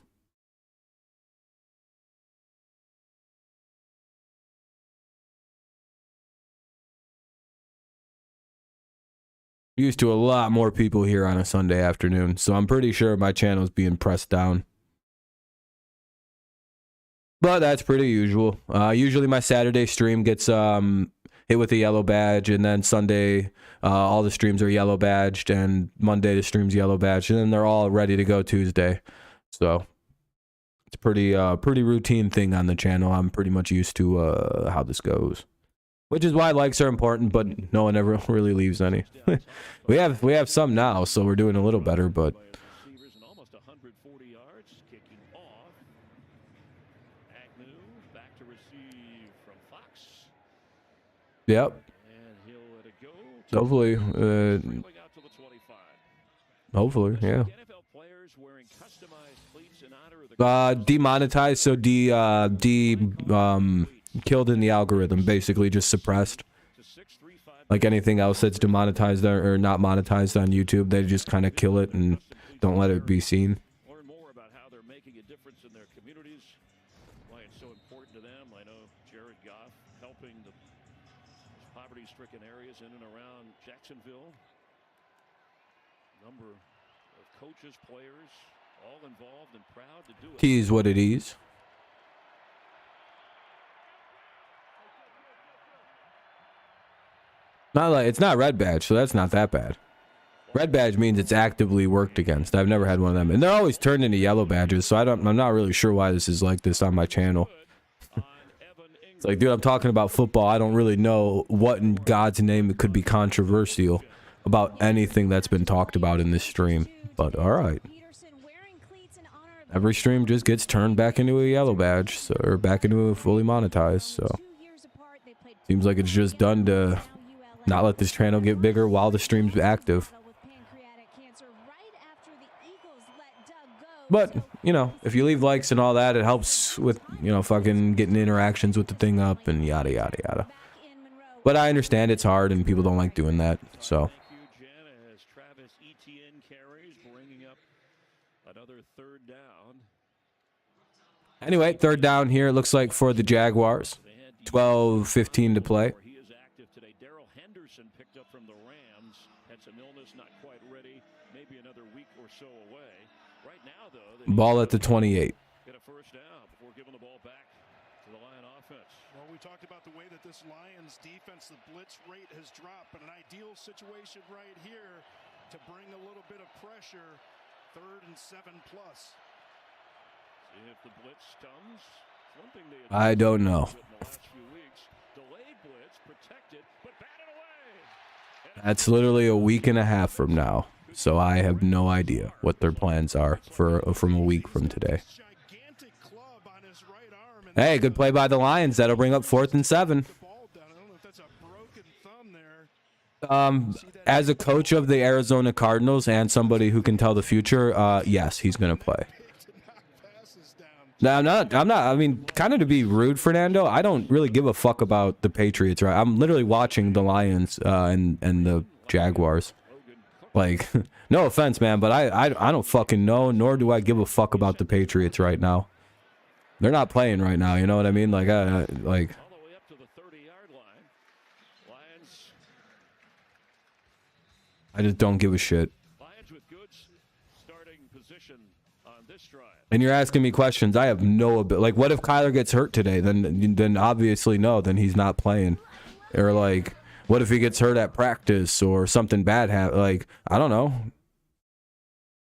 Used to a lot more people here on a Sunday afternoon, so I'm pretty sure my channel's being pressed down. But that's pretty usual. Usually my Saturday stream gets hit with a yellow badge, and then Sunday all the streams are yellow badged, and Monday the stream's yellow badged, and then they're all ready to go Tuesday. So it's a pretty routine thing on the channel. I'm pretty much used to how this goes, which is why likes are important, but no one ever really leaves any. we have some now, so we're doing a little better, but. Yep. Hopefully, yeah. Demonetized, so killed in the algorithm, basically just suppressed. Like anything else that's demonetized or not monetized on YouTube, they just kind of kill it and don't let it be seen. Learn more about how they're making a difference in their communities, why it's so important to them. I know Jared Goff helping the poverty-stricken areas in and around Jacksonville. Number of coaches, players, all involved and proud to do it. Tease what it is. It's not red badge, so that's not that bad. Red badge means it's actively worked against. I've never had one of them, and they're always turned into yellow badges. So I'm not really sure why this is like this on my channel. It's like, dude, I'm talking about football. I don't really know what in God's name it could be controversial about anything that's been talked about in this stream. But all right, every stream just gets turned back into a yellow badge, so, or back into a fully monetized. So seems like it's just done to not let this channel get bigger while the stream's active. But, you know, if you leave likes and all that, it helps with, you know, fucking getting interactions with the thing up and yada, yada, yada. But I understand it's hard and people don't like doing that, so. Anyway, third down here, it looks like for the Jaguars. 12:15 to play. He is active today. Darrell Henderson picked up from the Rams. Had some illness, not quite ready. Maybe another week or so away. Right now, though, Ball at the 28. get a first down before giving the ball back to the Lion offense. Well, we talked about the way that this Lions defense, the blitz rate has dropped, but an ideal situation right here to bring a little bit of pressure. 3rd and 7+. See if the blitz comes. One thing they I don't know. in the last few weeks, delayed blitz, protected, but batted away. That's literally a week and a half from now. So I have no idea what their plans are from a week from today. Gigantic club on his right arm, and Hey, good play by the Lions. That'll bring up 4th and 7. the ball down. I don't know if that's a broken thumb there. As a coach of the Arizona Cardinals and somebody who can tell the future, yes, he's going to play. To knock passes down. No, I'm not. I mean, kind of to be rude, Fernando, I don't really give a fuck about the Patriots, right? I'm literally watching the Lions and the Jaguars. Like, no offense, man, but I don't fucking know, nor do I give a fuck about the Patriots right now. They're not playing right now, you know what I mean? Like, All the way up to the 30-yard line. Lions I just don't give a shit. with good starting position on this drive. And you're asking me questions. I have no ability. Like, what if Kyler gets hurt today? Then obviously no. Then he's not playing. Or like, what if he gets hurt at practice or something bad happens? Like, I don't know.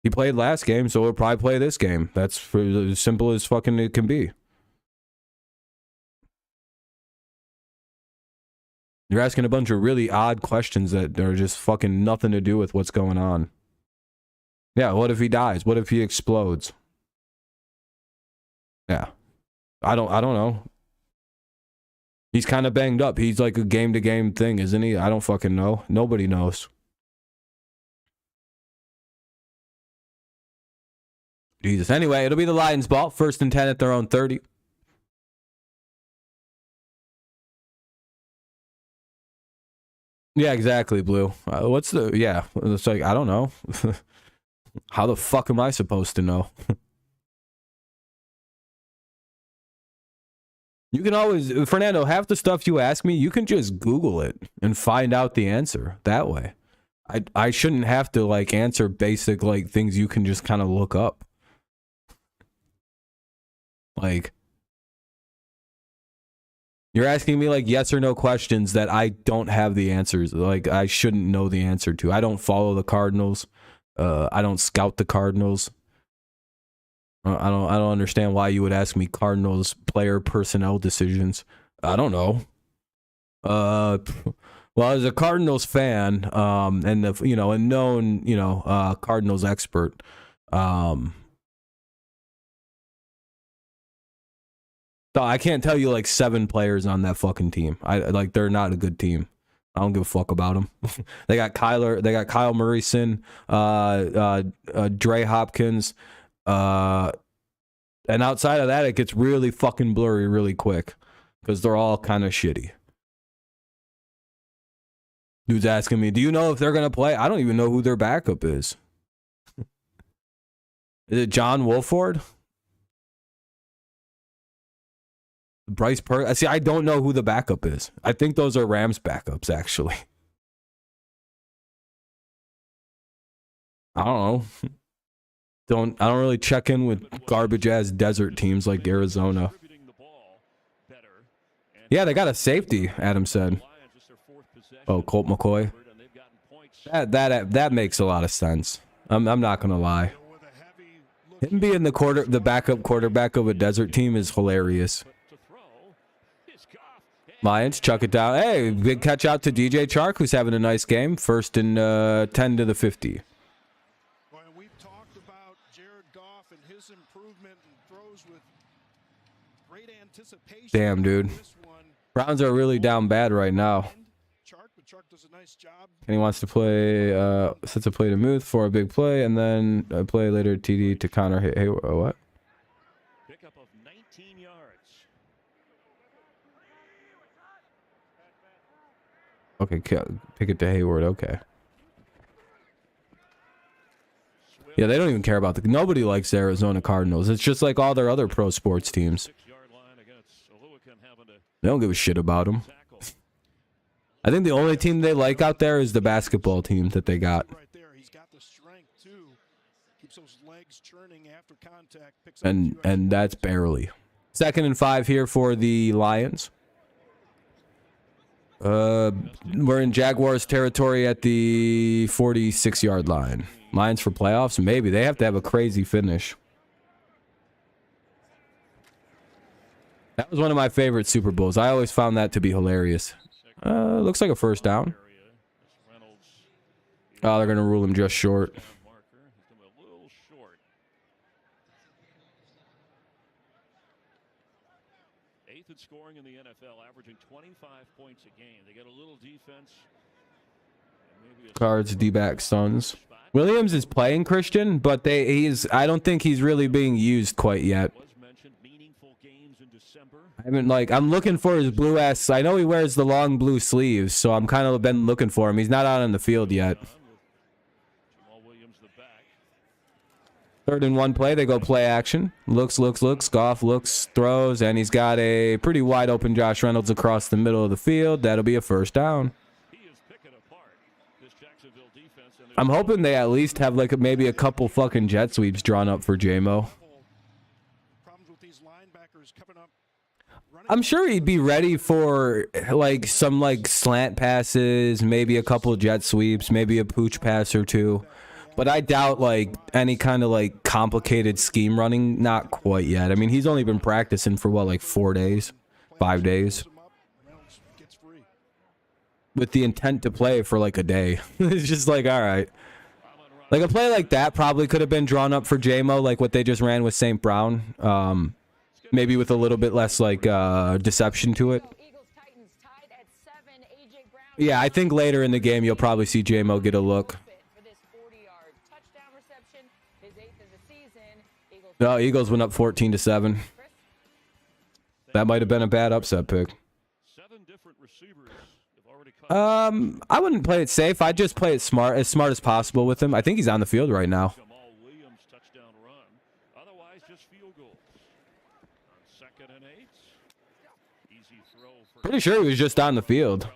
He played last game, so he'll probably play this game. That's for as simple as fucking it can be. You're asking a bunch of really odd questions that are just fucking nothing to do with what's going on. Yeah, what if he dies? What if he explodes? Yeah. I don't know. He's kind of banged up. He's like a game-to-game thing, isn't he? I don't fucking know. Nobody knows. Jesus. Anyway, it'll be the Lions' ball. 1st and 10 at their own 30. Yeah, exactly, Blue. What's the... Yeah, it's like, I don't know. How the fuck am I supposed to know? You can always... Fernando, half the stuff you ask me, you can just Google it and find out the answer that way. I shouldn't have to, like, answer basic, like, things you can just kind of look up. Like... You're asking me like yes or no questions that I don't have the answers. Like I shouldn't know the answer to. I don't follow the Cardinals. I don't scout the Cardinals. I don't understand why you would ask me Cardinals player personnel decisions. I don't know. Well, as a Cardinals fan, and a known Cardinals expert, so I can't tell you like 7 players on that fucking team. They're not a good team. I don't give a fuck about them. They got Kyler. They got Kyle Murrayson, Dre Hopkins, and outside of that, it gets really fucking blurry really quick because they're all kind of shitty. Dude's asking me, "Do you know if they're gonna play?" I don't even know who their backup is. Is it John Wolford? Bryce Perkins. See, I don't know who the backup is. I think those are Rams backups, actually. I don't know. I don't really check in with garbage ass desert teams like Arizona. Yeah, they got a safety, Adam said. Oh, Colt McCoy. That makes a lot of sense. I'm not gonna lie. Him being the backup quarterback of a desert team is hilarious. Lions chuck it down. Hey, big catch out to DJ Chark, who's having a nice game. 1st and 10 to the 50. Well, we've talked about Jared Goff and his improvement and throws with great anticipation. Damn, dude. Browns are really down bad right now. Chark does a nice job. And he wants to play, sets a play to Muth for a big play, and then a play later TD to Connor. Hey, what? Pickup of 19 yards. Okay, pick it to Hayward. Okay. Yeah, they don't even care about nobody likes the Arizona Cardinals. It's just like all their other pro sports teams. They don't give a shit about them. I think the only team they like out there is the basketball team that they got. Right there, he's got the strength too. Keeps those legs churning after contact. Picks up a few And that's barely. 2nd and 5 here for the Lions. We're in Jaguars territory at the 46-yard line. Lions for playoffs? Maybe. They have to have a crazy finish. That was one of my favorite Super Bowls. I always found that to be hilarious. Looks like a first down. Oh, they're going to rule him just short. Eighth in scoring in the NFL, averaging 25 points a game. They get a little defense. Cards, D-back, Suns. Williams is playing, Christian, but I don't think he's really being used quite yet. I'm looking for his blue ass. I know he wears the long blue sleeves, so I'm kind of been looking for him. He's not out on the field yet. 3rd and 1 play. They go play action. Looks. Goff looks, throws, and he's got a pretty wide open Josh Reynolds across the middle of the field. That'll be a first down. I'm hoping they at least have maybe a couple fucking jet sweeps drawn up for J-Mo. I'm sure he'd be ready for some slant passes, maybe a couple jet sweeps, maybe a pooch pass or two. But I doubt any kind of complicated scheme running. Not quite yet. I mean, he's only been practicing for what, 4 days, 5 days, with the intent to play for a day. It's just all right. A play like that probably could have been drawn up for J-Mo, like what they just ran with St. Brown. Maybe with a little bit less deception to it. Yeah, I think later in the game you'll probably see J-Mo get a look. No, Eagles went up 14-7. That might have been a bad upset pick. I wouldn't play it safe. I'd just play it smart as possible with him. I think he's on the field right now. Pretty sure he was just on the field.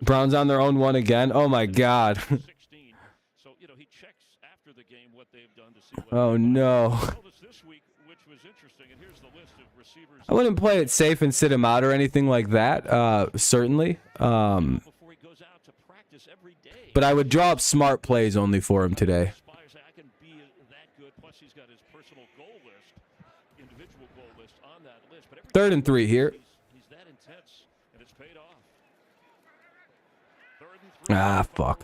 Browns on their own one again. Oh my God. Oh no. I wouldn't play it safe and sit him out or anything like that. Certainly. But I would draw up smart plays only for him today. 3rd and 3 here. Ah, fuck.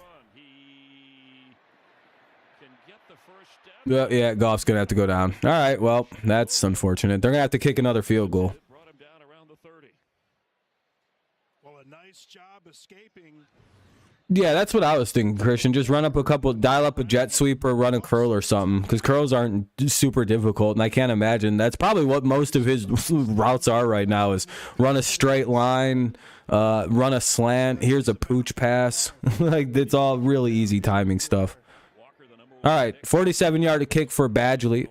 Yeah, Goff's going to have to go down. All right, well, that's unfortunate. They're going to have to kick another field goal. Well, a nice job escaping. Yeah, that's what I was thinking, Christian. Just run up dial up a jet sweep or run a curl or something, because curls aren't super difficult, and I can't imagine. That's probably what most of his routes are right now, is run a straight line, run a slant, here's a pooch pass. It's all really easy timing stuff. All right, 47-yard kick for Badgley.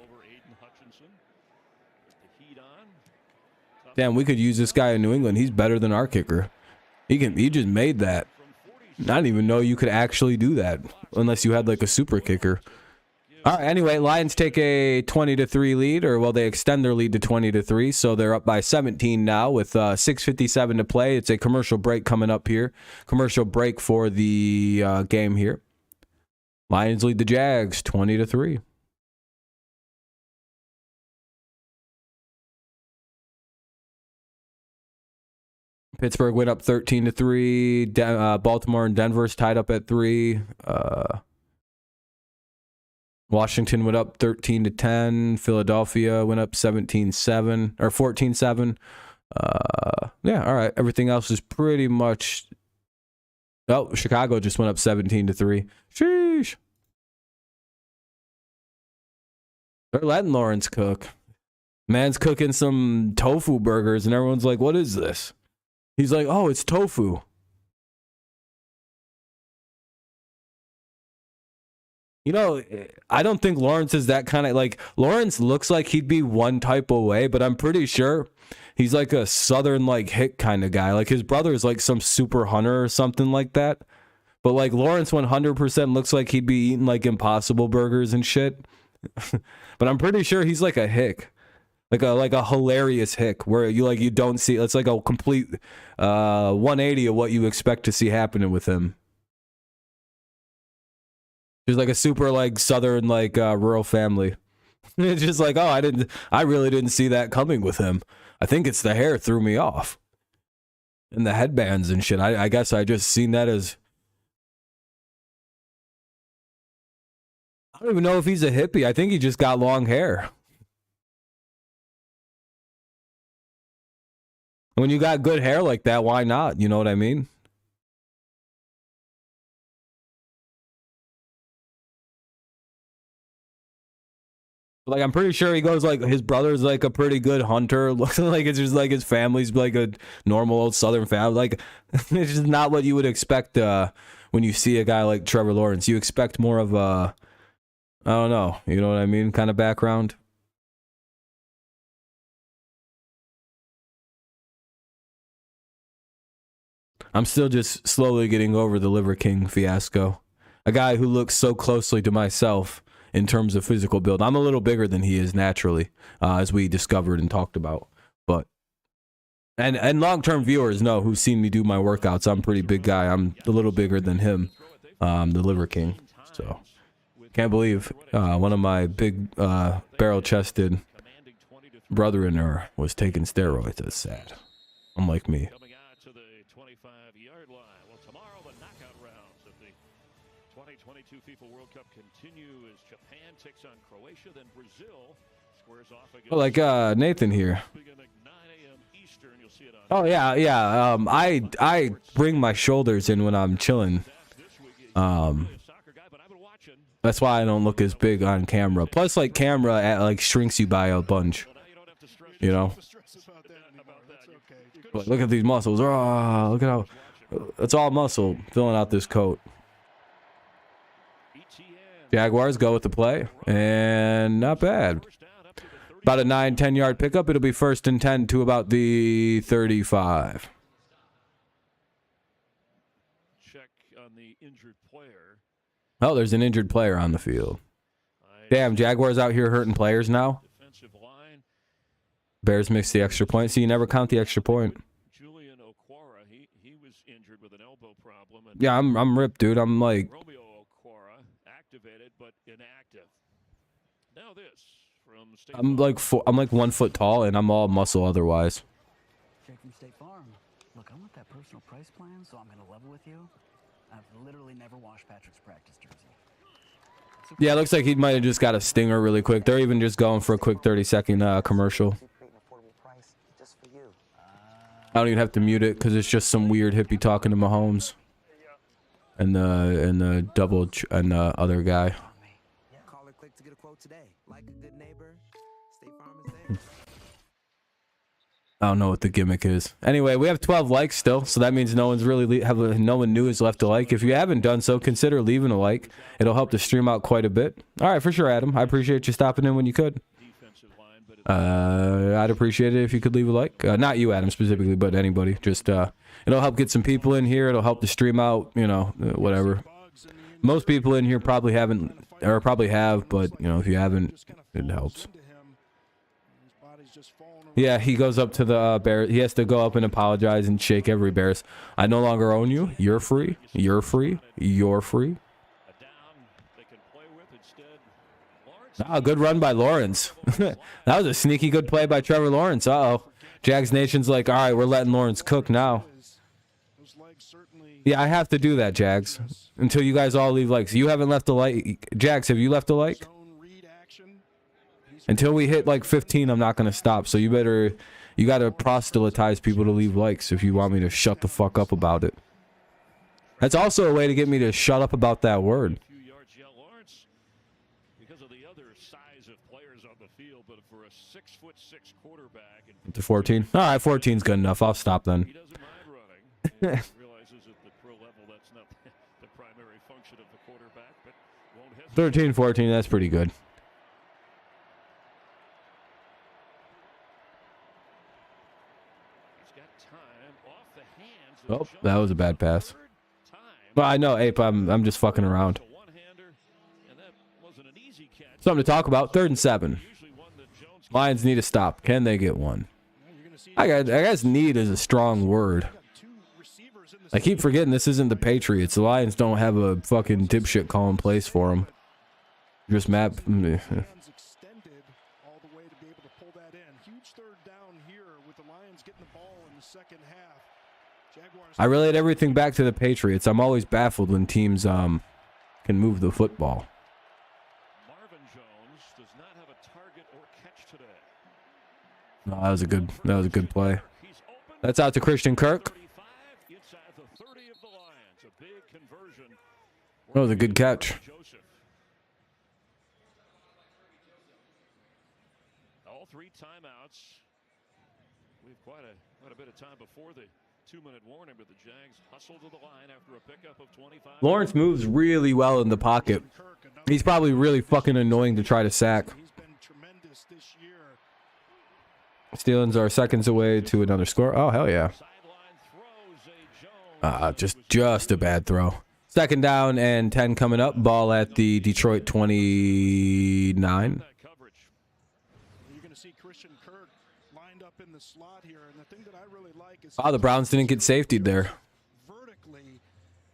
Damn, we could use this guy in New England. He's better than our kicker. He just made that. I didn't even know you could actually do that unless you had a super kicker. All right, anyway, Lions take a 20-3 lead, they extend their lead to 20-3, so they're up by 17 now with 6:57 to play. It's a commercial break coming up here. Commercial break for the game here. Lions lead the Jags 20-3. Pittsburgh went up 13-3. Baltimore and Denver's tied up at 3. Washington went up 13-10. Philadelphia went up 17-7 or 14-7. Yeah, all right. Everything else is pretty much. Oh, Chicago just went up 17-3. Sheesh. They're letting Lawrence cook. Man's cooking some tofu burgers, and everyone's like, "What is this?" He's like, "Oh, it's tofu." You know, I don't think Lawrence is that kind of like Lawrence looks like he'd be one type of way, but I'm pretty sure he's like a southern like hick kind of guy. Like his brother is like some super hunter or something like that. But like Lawrence 100% looks like he'd be eating like Impossible burgers and shit. But I'm pretty sure he's like a hick. Like a hilarious hick where you don't see it's like a complete 180 of what you expect to see happening with him. He's like a super like southern like rural family. It's just like, oh, I really didn't see that coming with him. I think it's the hair threw me off. And the headbands and shit. I guess I just seen that as I don't even know if he's a hippie. I think he just got long hair. When you got good hair like that, why not? You know what I mean? Like, I'm pretty sure he goes like his brother's like a pretty good hunter. Looks like it's just like his family's like a normal old Southern family. Like, it's just not what you would expect when you see a guy like Trevor Lawrence. You expect more of a, I don't know, you know what I mean, kind of background. I'm still just slowly getting over the Liver King fiasco. A guy who looks so closely to myself in terms of physical build. I'm a little bigger than he is naturally, as we discovered and talked about. But and long-term viewers know who've seen me do my workouts. I'm a pretty big guy. I'm a little bigger than him, the Liver King. So can't believe one of my big barrel-chested brother-in-law was taking steroids. That's sad. Unlike me. 2022 FIFA World Cup continue as Japan takes on Croatia, then Brazil squares off against Like Nathan here. Oh yeah, yeah. I bring my shoulders in when I'm chilling. That's why I don't look as big on camera. Plus, like camera like shrinks you by a bunch. You know. But look at these muscles. Oh, look at how it's all muscle filling out this coat. Jaguars go with the play, and not bad. About a 9-10 yard pickup. It'll be 1st and 10 to about the 35. Check on the injured player. Oh, there's an injured player on the field. Damn, Jaguars out here hurting players now. Bears missed the extra point. So you never count the extra point. Julian Okwara, he was injured with an elbow problem. And yeah, I'm ripped, dude. I'm like activated but inactive. Now this from State I'm like 1 foot tall and I'm all muscle otherwise. Jake from State Farm. Look, I want that personal price plan, so I'm gonna level with you. I've literally never washed Patrick's practice jersey. Yeah, it looks like he might have just got a stinger really quick. They're even just going for a quick 30-second commercial. I don't even have to mute it because it's just some weird hippie talking to Mahomes. And the double and the other guy. Call or click to get a quote today. Like a good neighbor, State Farm is there. I don't know what the gimmick is. Anyway, we have 12 likes still, so that means no one's really no one new has left a like. If you haven't done so, consider leaving a like. It'll help the stream out quite a bit. All right, for sure, Adam. I appreciate you stopping in when you could. I'd appreciate it if you could leave a like. Not you, Adam, specifically, but anybody. Just it'll help get some people in here. It'll help the stream out. You know, whatever. Most people in here probably haven't, or probably have, but you know, if you haven't, it helps. Yeah, he goes up to the bear. He has to go up and apologize and shake every Bears. I no longer own you. You're free. You're free. You're free. Ah, good run by Lawrence. That was a sneaky good play by Trevor Lawrence. Uh-oh. Jags Nation's like, all right, we're letting Lawrence cook now. Yeah, I have to do that, Jags. Until you guys all leave likes. You haven't left a like. Jags, have you left a like? Until we hit like 15, I'm not going to stop. So you got to proselytize people to leave likes if you want me to shut the fuck up about it. That's also a way to get me to shut up about that word. To 14. All right, 14's good enough. I'll stop then. He doesn't mind running. He realizes at the pro level that's not the primary function of the quarterback, but 13-14, that's pretty good. Oh, that was a bad pass. Well, I know, Ape. I'm just fucking around. Something to talk about. 3rd and 7. Lions need to stop. Can they get one? I guess need is a strong word. I keep forgetting this isn't the Patriots. The Lions don't have a fucking dipshit calling plays for them. Just map. I relate everything back to the Patriots. I'm always baffled when teams can move the football. No, that was a good play. That's out to Christian Kirk. That was a good catch. All 3 timeouts. We've quite a bit of time before the 2-minute warning, but the Jags hustle to the line after a pickup of 25. Lawrence moves really well in the pocket. He's probably really fucking annoying to try to sack. Steelers are seconds away to another score. Oh, hell yeah. Just a bad throw. 2nd down and 10 coming up. Ball at the Detroit 29. You're going to see Christian Kirk lined up in the slot here, and the thing that I really like is the Browns didn't get safetied there. Vertically,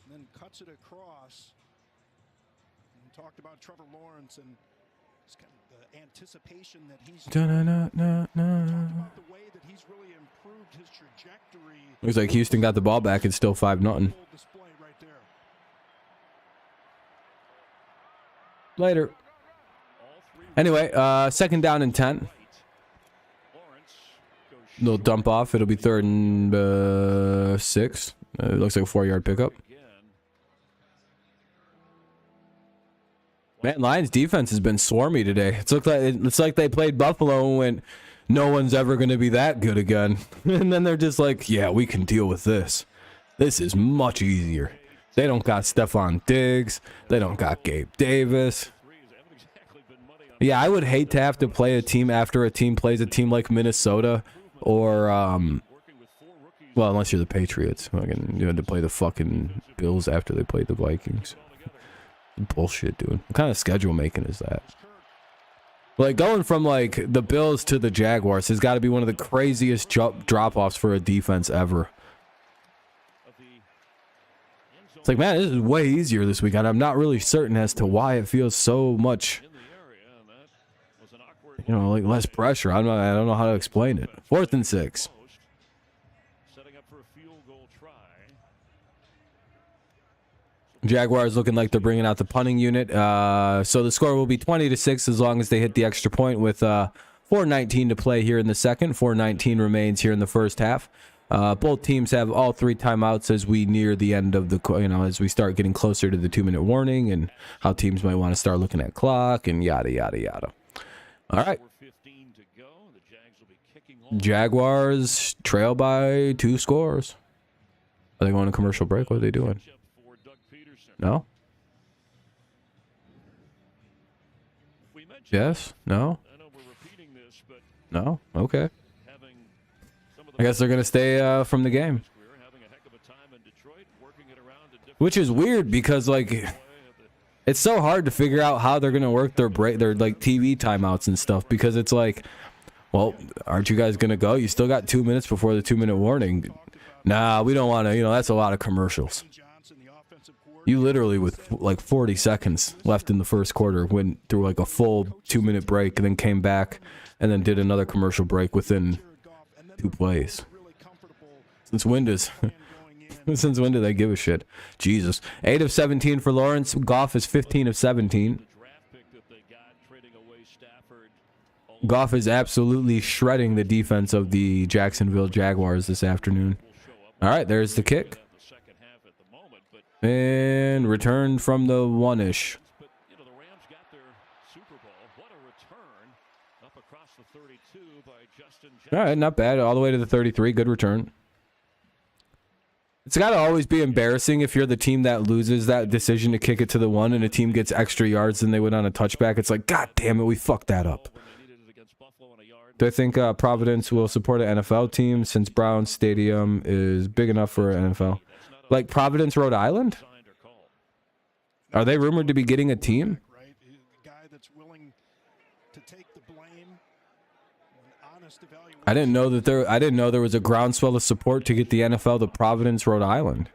and then cuts it across. And talked about Trevor Lawrence and kind of the anticipation that he's talked about the way that he's really improved his trajectory. Looks like Houston got the ball back. It's still 5-0. Later. Anyway, 2nd down and 10. Little dump off. It'll be 3rd and 6. It looks like a 4-yard pickup. Man, Lions defense has been swarmy today. It's like they played Buffalo and went, no one's ever going to be that good again. And then they're just like, yeah, we can deal with this. This is much easier. They don't got Stephon Diggs. They don't got Gabe Davis. Yeah, I would hate to have to play a team after a team plays a team like Minnesota or, well, unless you're the Patriots. You had to play the fucking Bills after they played the Vikings. Bullshit, dude. What kind of schedule making is that? Like, going from, like, the Bills to the Jaguars has got to be one of the craziest drop-offs for a defense ever. It's like, man, this is way easier this weekend. I'm not really certain as to why it feels so much, you know, like less pressure. I don't know how to explain it. 4th and 6. Jaguars looking like they're bringing out the punting unit. So the score will be 20-6 as long as they hit the extra point with 4:19 to play here in the second. 4:19 remains here in the first half. Both teams have all 3 timeouts as we near the end of the, as we start getting closer to the 2-minute warning and how teams might want to start looking at clock and yada, yada, yada. All right. Jaguars trail by 2 scores. Are they going to commercial break? What are they doing? No? Yes? No? No? Okay. I guess they're going to stay from the game. Which is weird because, like, it's so hard to figure out how they're going to work their like, TV timeouts and stuff because it's like, well, aren't you guys going to go? You still got 2 minutes before the 2-minute warning. Nah, we don't want to, that's a lot of commercials. You literally, with like 40 seconds left in the first quarter, went through like a full 2-minute break and then came back and then did another commercial break within 2 plays. Since when do they give a shit? Jesus. 8 of 17 for Lawrence. Goff is 15 of 17. Goff is absolutely shredding the defense of the Jacksonville Jaguars this afternoon. All right, there's the kick. And return from the 1-ish. All right, not bad. All the way to the 33. Good return. It's got to always be embarrassing if you're the team that loses that decision to kick it to the one and a team gets extra yards than they would on a touchback. It's like, God damn it, we fucked that up. Do I think Providence will support an NFL team since Brown Stadium is big enough for an NFL? Like Providence, Rhode Island? Are they rumored to be getting a team? Right, the guy that's willing to take the blame. An honest evaluation. I didn't know there was a groundswell of support to get the NFL to Providence, Rhode Island.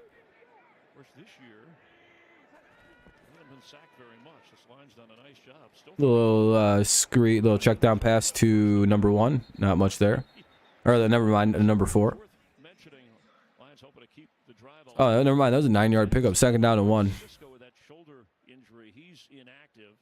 This year, they haven't been sacked very much. This line's done a nice job. Still Little check down pass to number 1. Not much there. Or never mind, number 4. mentioning Lions hoping to keep the drive alive. Oh, never mind. That was a 9-yard pickup. 2nd down and 1. With that shoulder injury, he's inactive.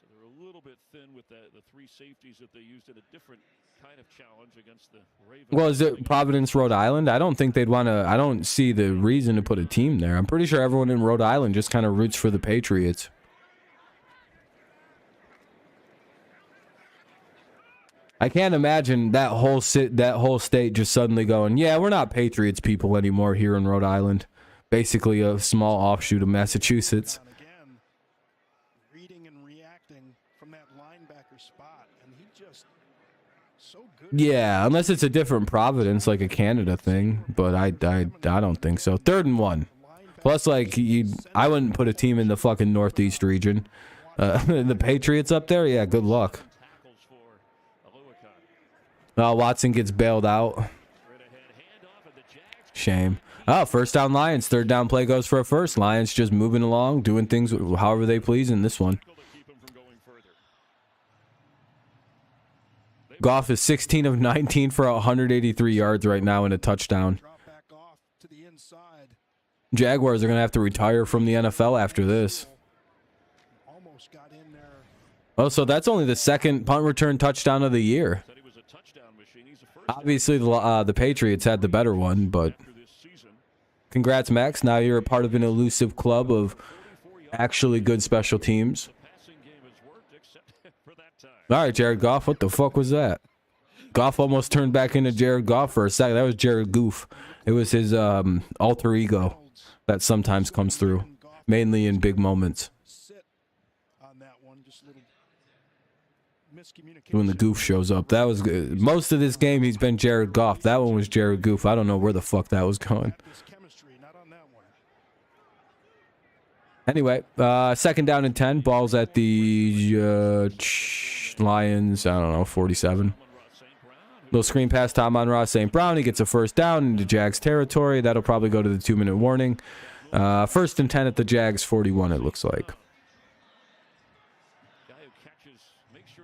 So they're a little bit thin with the 3 safeties that they used in a different kind of challenge against the Ravens. Well, is it Providence, Rhode Island? I don't think they'd want to. I don't see the reason to put a team there. I'm pretty sure everyone in Rhode Island just kind of roots for the Patriots. I can't imagine that whole state just suddenly going, yeah, we're not Patriots people anymore here in Rhode Island. Basically a small offshoot of Massachusetts. Again, reading and reacting from that linebacker spot, and he just so good. Yeah, unless it's a different Providence, like a Canada thing, but I don't think so. 3rd and 1. Plus, like, I wouldn't put a team in the fucking Northeast region. The Patriots up there, yeah, good luck. Watson gets bailed out. Shame. Oh, 1st down Lions. 3rd down play goes for a first. Lions just moving along, doing things however they please in this one. Goff is 16 of 19 for 183 yards right now and a touchdown. Jaguars are going to have to retire from the NFL after this. Oh, so that's only the 2nd punt return touchdown of the year. Obviously, the Patriots had the better one, but congrats, Max. Now you're a part of an elusive club of actually good special teams. All right, Jared Goff. What the fuck was that? Goff almost turned back into Jared Goff for a second. That was Jared Goof. It was his alter ego that sometimes comes through, mainly in big moments. When the goof shows up. That was good. Most of this game he's been Jared Goff. That one was Jared Goof. I don't know where the fuck that was going. Anyway, 2nd down and 10. Ball's at the Lions, I don't know, 47. Little screen pass to Amon-Ra St. Brown. He gets a 1st down into Jags territory. That'll probably go to the 2-minute warning. 1st and 10 at the Jags 41, it looks like.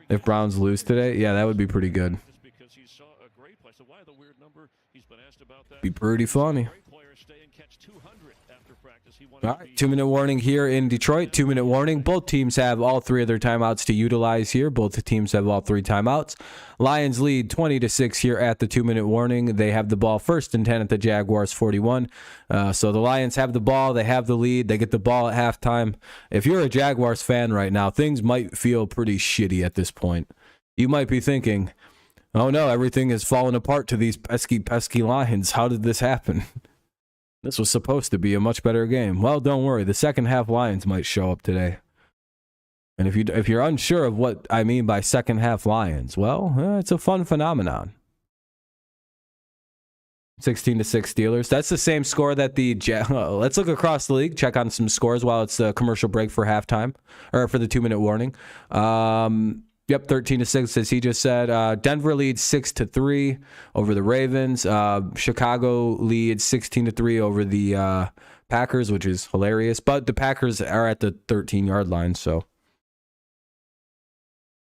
If Browns lose today, yeah, that would be pretty good. Be pretty funny. All right, 2-minute warning here in Detroit. 2-minute warning. Both teams have all 3 of their timeouts to utilize here. Both teams have all 3 timeouts. Lions lead 20-6 here at the 2-minute warning. They have the ball 1st and 10 at the Jaguars 41. So the Lions have the ball. They have the lead. They get the ball at halftime. If you're a Jaguars fan right now, things might feel pretty shitty at this point. You might be thinking, oh no, everything is falling apart to these pesky Lions. How did this happen? This was supposed to be a much better game. Well, don't worry. The 2nd half Lions might show up today. And if you're unsure of what I mean by 2nd half Lions, well, it's a fun phenomenon. 16-6 Steelers. That's the same score that the let's look across the league, check on some scores while it's the commercial break for halftime or for the 2-minute warning. Yep, 13-6, as he just said. Denver leads 6-3 over the Ravens. Chicago leads 16-3 over the Packers, which is hilarious. But the Packers are at the 13-yard line, so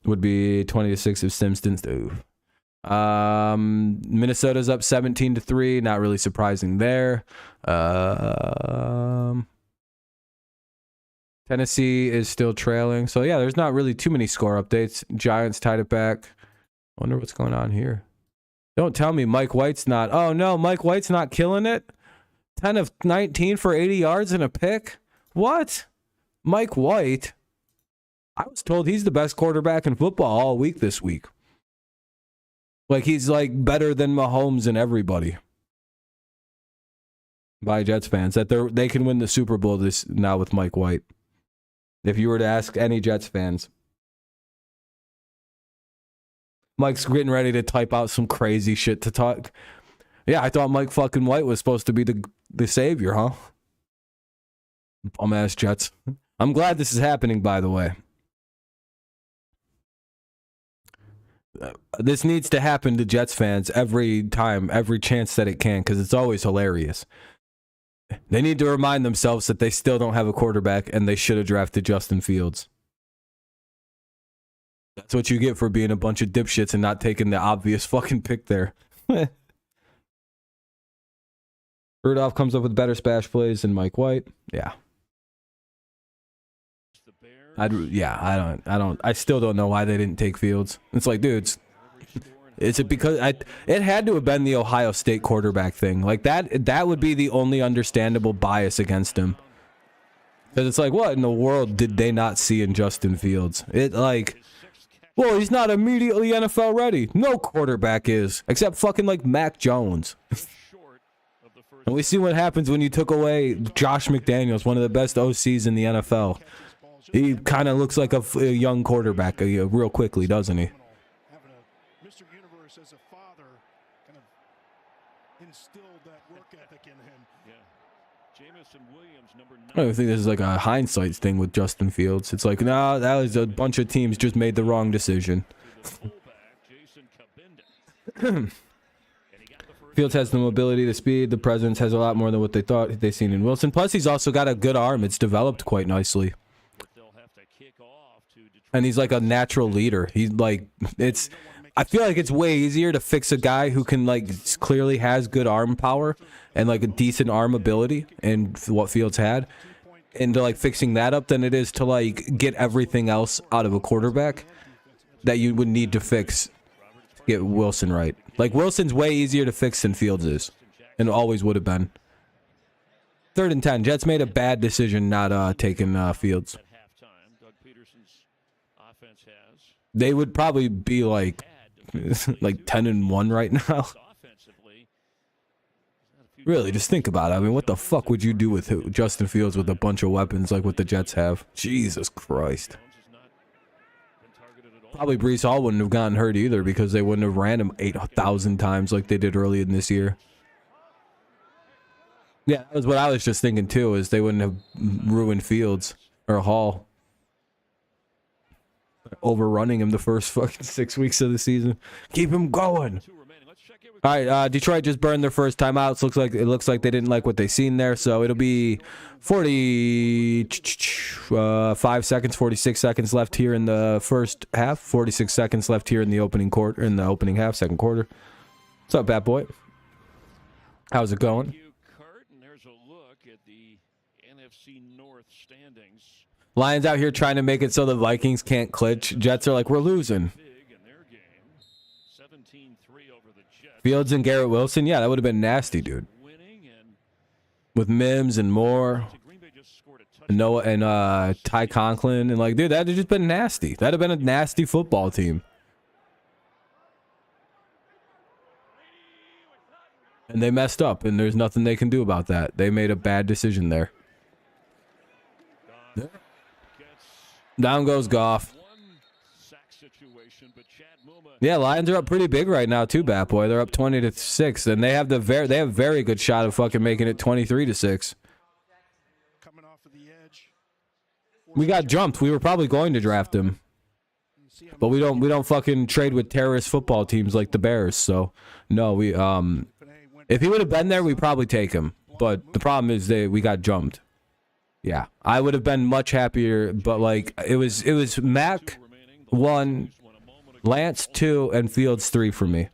would be 20-6 if Simpsons do. Minnesota's up 17-3. Not really surprising there. Tennessee is still trailing. So, yeah, there's not really too many score updates. Giants tied it back. Wonder what's going on here. Don't tell me Mike White's not. Oh, no, Mike White's not killing it. 10 of 19 for 80 yards and a pick. What? Mike White? I was told he's the best quarterback in football all week this week. Like, he's, like, better than Mahomes and everybody. by Jets fans that they can win the Super Bowl this now with Mike White. If you were to ask any Jets fans. Mike's getting ready to type out some crazy shit to talk. Yeah, I thought Mike fucking White was supposed to be the savior, huh? Bum-ass Jets. I'm glad this is happening, by the way. This needs to happen to Jets fans every time, every chance that it can, because it's always hilarious. They need to remind themselves that they still don't have a quarterback, and they should have drafted Justin Fields. That's what you get for being a bunch of dipshits and not taking the obvious fucking pick there. Rudolph comes up with better splash plays than Mike White. Yeah. I still don't know why they didn't take Fields. It's like, dudes, is it because it had to have been the Ohio State quarterback thing. Like that would be the only understandable bias against him. Because it's like, what in the world did they not see in Justin Fields? Well, he's not immediately NFL ready. No quarterback is, except fucking like Mac Jones. And we see what happens when you took away Josh McDaniels, one of the best OCs in the NFL. He kind of looks like a young quarterback real quickly, doesn't he? Having a Mr. Universe as a father kind of instilled that work ethic in him. Yeah. Jameson Williams, number 9. I don't think this is like a hindsight thing with Justin Fields. It's like, no, that was a bunch of teams just made the wrong decision. Fields has the mobility, the speed, the presence, has a lot more than what they thought they'd seen in Wilson. Plus, he's also got a good arm. It's developed quite nicely. And he's like a natural leader. He's like, I feel like it's way easier to fix a guy who can clearly has good arm power and like a decent arm ability, and what Fields had, into fixing that up than it is to get everything else out of a quarterback that you would need to fix to get Wilson right. Like, Wilson's way easier to fix than Fields is, and always would have been. 3rd and 10. Jets made a bad decision not taking Fields. They would probably be like 10-1 right now. Really, just think about it. I mean, what the fuck would you do with Justin Fields with a bunch of weapons like what the Jets have? Jesus Christ. Probably Breece Hall wouldn't have gotten hurt either, because they wouldn't have ran him 8,000 times like they did early in this year. Yeah, that was what I was just thinking too, is they wouldn't have ruined Fields or Hall. Overrunning him the first fucking 6 weeks of the season. Keep him going. All right, Detroit just burned their first timeouts. It looks like they didn't like what they seen there, so it'll be 45 seconds, 46 seconds left here in the first half. 46 seconds left here in the opening quarter, in the opening half, second quarter. What's up, Bat Boy? How's it going? There's a look at the NFC North standings. Lions out here trying to make it so the Vikings can't clinch. Jets are like, we're losing. Fields and Garrett Wilson, yeah, that would have been nasty, dude. With Mims and Moore, and Noah and Ty Conklin, and dude, that'd have just been nasty. That'd have been a nasty football team. And they messed up, and there's nothing they can do about that. They made a bad decision there. Down goes Goff. Yeah, Lions are up pretty big right now too, Bat Boy. They're up 20-6, and they have very good shot of fucking making it 23-6. We got jumped. We were probably going to draft him, but we don't fucking trade with terrorist football teams like the Bears. So no, if he would have been there, we probably take him. But the problem is we got jumped. Yeah, I would have been much happier, but it was Mac 1, Lance 2, and Fields 3 for me.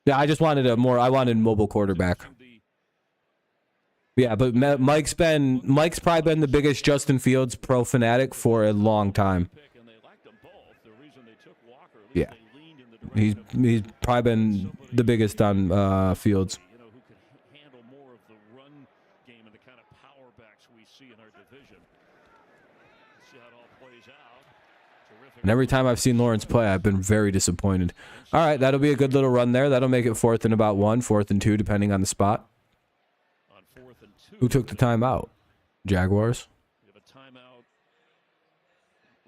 Yeah, I just wanted I wanted mobile quarterback. Yeah, but Mike's probably been the biggest Justin Fields pro fanatic for a long time. Yeah, he's probably been the biggest on Fields. And every time I've seen Lawrence play, I've been very disappointed. All right, that'll be a good little run there. That'll make it 4th and about 1, 4th and 2, depending on the spot. Who took the timeout? Jaguars. We have a timeout.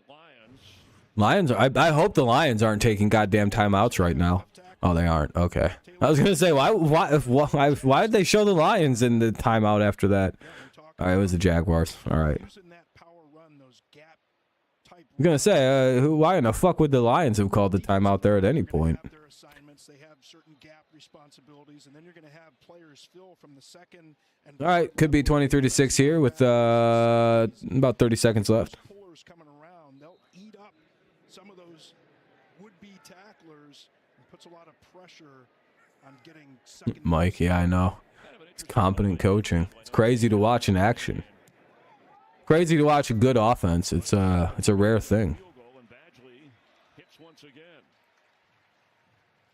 Lions. Lions. I hope the Lions aren't taking goddamn timeouts right now. Oh, they aren't. Okay. I was gonna say why did they show the Lions in the timeout after that? All right, it was the Jaguars. All right. I'm gonna say why in the fuck would the Lions have called the timeout there at any point? All right, could be 23-6 here with about 30 seconds left. Some of those would-be tacklers and puts a lot of pressure on getting second. Mike, yeah, I know. It's competent coaching. It's crazy to watch in action. Crazy to watch a good offense. It's a rare thing.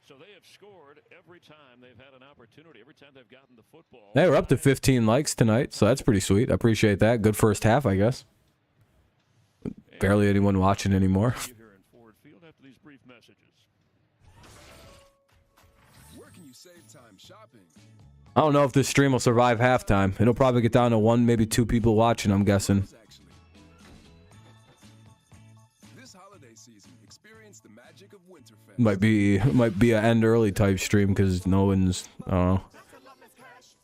So they have scored every time they've had an opportunity. Every time they've gotten the football. Hey, we're up to 15 likes tonight, so that's pretty sweet. I appreciate that. Good first half, I guess. Barely anyone watching anymore. After these brief messages. Where can you save time shopping? I don't know if this stream will survive halftime. It'll probably get down to 1, maybe 2 people watching, I'm guessing. This holiday season, experience the magic of Winterfest. Might be an end early type stream because no one's. I don't know.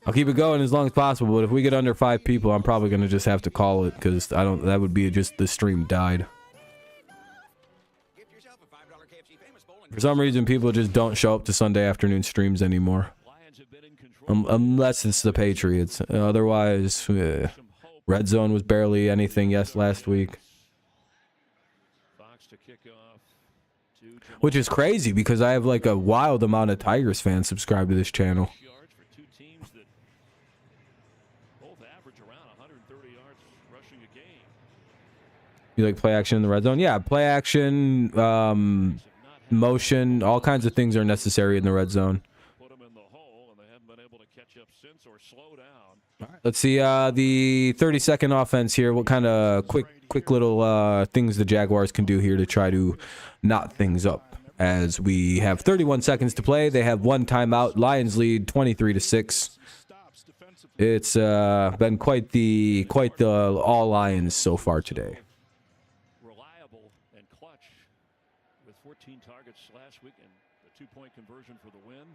I'll keep it going as long as possible, but if we get under 5 people, I'm probably gonna just have to call it because I don't. That would be just the stream died. For some reason, people just don't show up to Sunday afternoon streams anymore. Unless it's the Patriots. Otherwise, Red Zone was barely anything last week. Which is crazy because I have like a wild amount of Tigers fans subscribed to this channel. You like play action in the red zone? Yeah, play action, motion, all kinds of things are necessary in the red zone. All right, let's see the 30-second offense here. What kind of quick little things the Jaguars can do here to try to knot things up? As we have 31 seconds to play, they have 1 timeout. Lions lead 23-6. It's been quite the all Lions so far today. Reliable and clutch with 14 targets last week and the 2-point conversion for the win.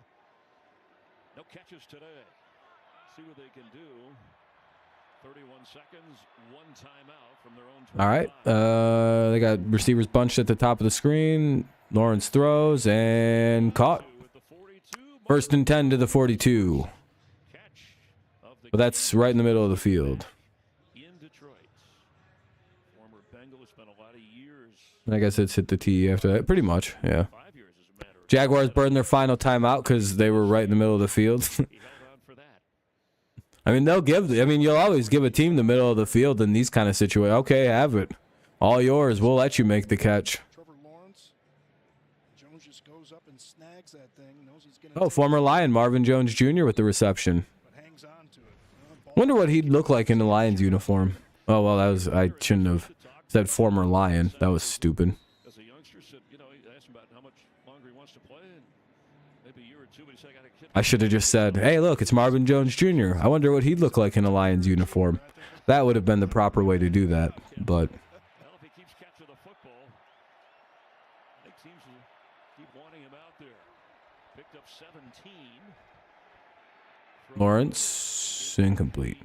No catches today. See what they can do. 31 seconds, 1 timeout from their own. All right. They got receivers bunched at the top of the screen. Lawrence throws and caught. 1st and 10 to the 42. But that's right in the middle of the field. In Detroit. Former Bengal has spent a lot of years. I guess it's hit the tee after that. Pretty much, yeah. Jaguars burned their final timeout because they were right in the middle of the field. I mean, you'll always give a team the middle of the field in these kind of situations. Okay, have it. All yours. We'll let you make the catch. Oh, former Lion Marvin Jones Jr. with the reception. Wonder what he'd look like in the Lions uniform. Oh, well, I shouldn't have said former Lion. That was stupid. As a youngster, said, he asked him about how much longer he wants to play, and maybe a year or 2, but he said, I got a kid. I should have just said, hey, look, it's Marvin Jones Jr. I wonder what he'd look like in a Lions uniform. That would have been the proper way to do that, but... Well, if he keeps catching the football, I think teams will keep wanting him out there. Picked up 17. Lawrence, incomplete.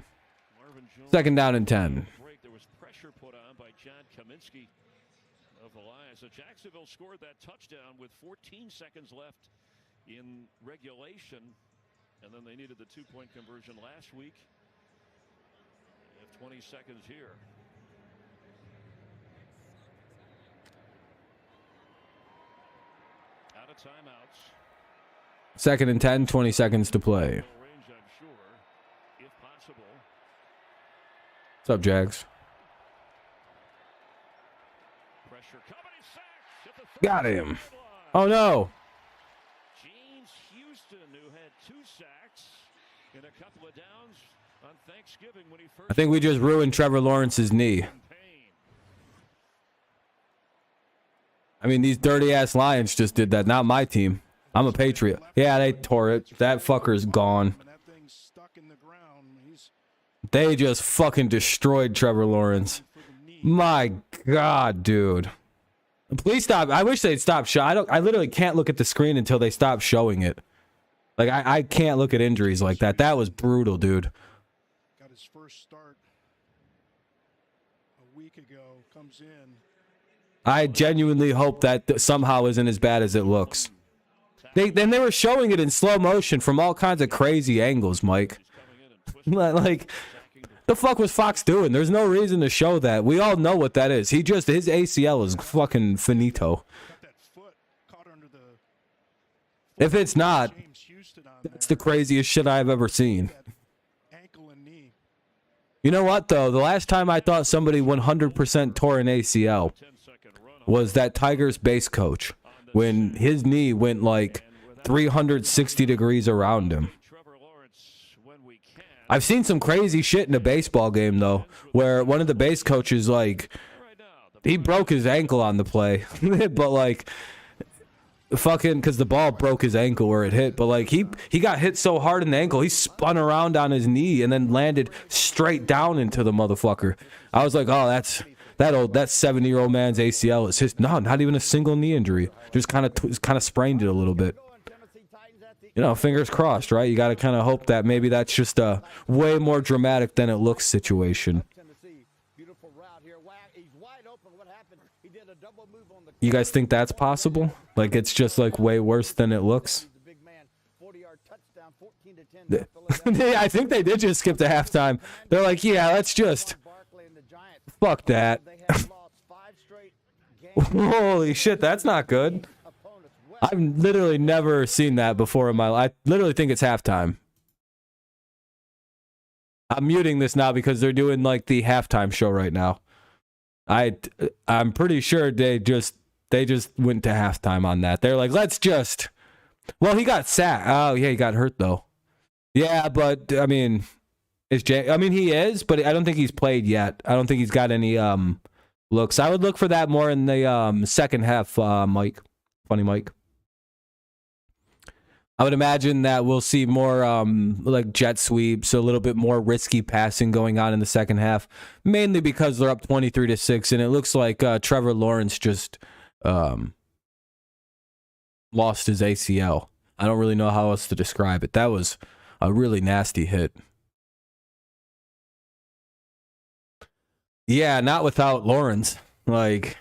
2nd down and 10. There was pressure put on by John Kaminsky of the Lions. So Jacksonville scored that touchdown with 14 seconds left in regulation, and then they needed the 2-point conversion last week. They have 20 seconds here. Out of timeouts. 2nd and 10, 20 seconds to play. Range, I'm sure, if possible. What's up, Jags? Pressure coming, sacked at the Got him. Oh, no. James Houston, who had 2 sacks in a couple of downs on Thanksgiving when he first. I think we just ruined Trevor Lawrence's knee. I mean, these dirty-ass Lions just did that. Not my team. I'm a Patriot. Yeah, they tore it. That fucker's gone. They just fucking destroyed Trevor Lawrence. My God, dude. Please stop. I wish they'd stop. I literally can't look at the screen until they stop showing it. Like, I can't look at injuries like that. That was brutal, dude. Got his first start a week ago. Comes in. I genuinely hope that somehow isn't as bad as it looks. They were showing it in slow motion from all kinds of crazy angles, Mike. Like, the fuck was Fox doing? There's no reason to show that. We all know what that is. His ACL is fucking finito. If it's not, that's the craziest shit I've ever seen. You know what, though? The last time I thought somebody 100% tore an ACL was that Tigers base coach when his knee went like 360 degrees around him. I've seen some crazy shit in a baseball game, though, where one of the base coaches, like, he broke his ankle on the play. But, like, fucking, because the ball broke his ankle where it hit. But, like, he got hit so hard in the ankle, he spun around on his knee and then landed straight down into the motherfucker. I was like, oh, that 70-year-old man's ACL is his. No, not even a single knee injury. Just kind of sprained it a little bit. You know, fingers crossed, right? You got to kind of hope that maybe that's just a way more dramatic than it looks situation. You guys think that's possible? Like, it's just like way worse than it looks? I think they did just skip to halftime. They're like, yeah, let's just... Fuck that. Holy shit, that's not good. I've literally never seen that before in my life. I literally think it's halftime. I'm muting this now because they're doing like the halftime show right now. I'm pretty sure they just went to halftime on that. They're like, let's just. Well, he got sacked. Oh yeah, he got hurt though. Yeah, but I mean, he is, but I don't think he's played yet. I don't think he's got any looks. I would look for that more in the second half, Mike. Funny Mike. I would imagine that we'll see more like jet sweeps, a little bit more risky passing going on in the second half, mainly because they're up 23-6, and it looks like Trevor Lawrence just lost his ACL. I don't really know how else to describe it. That was a really nasty hit. Yeah, not without Lawrence. Like,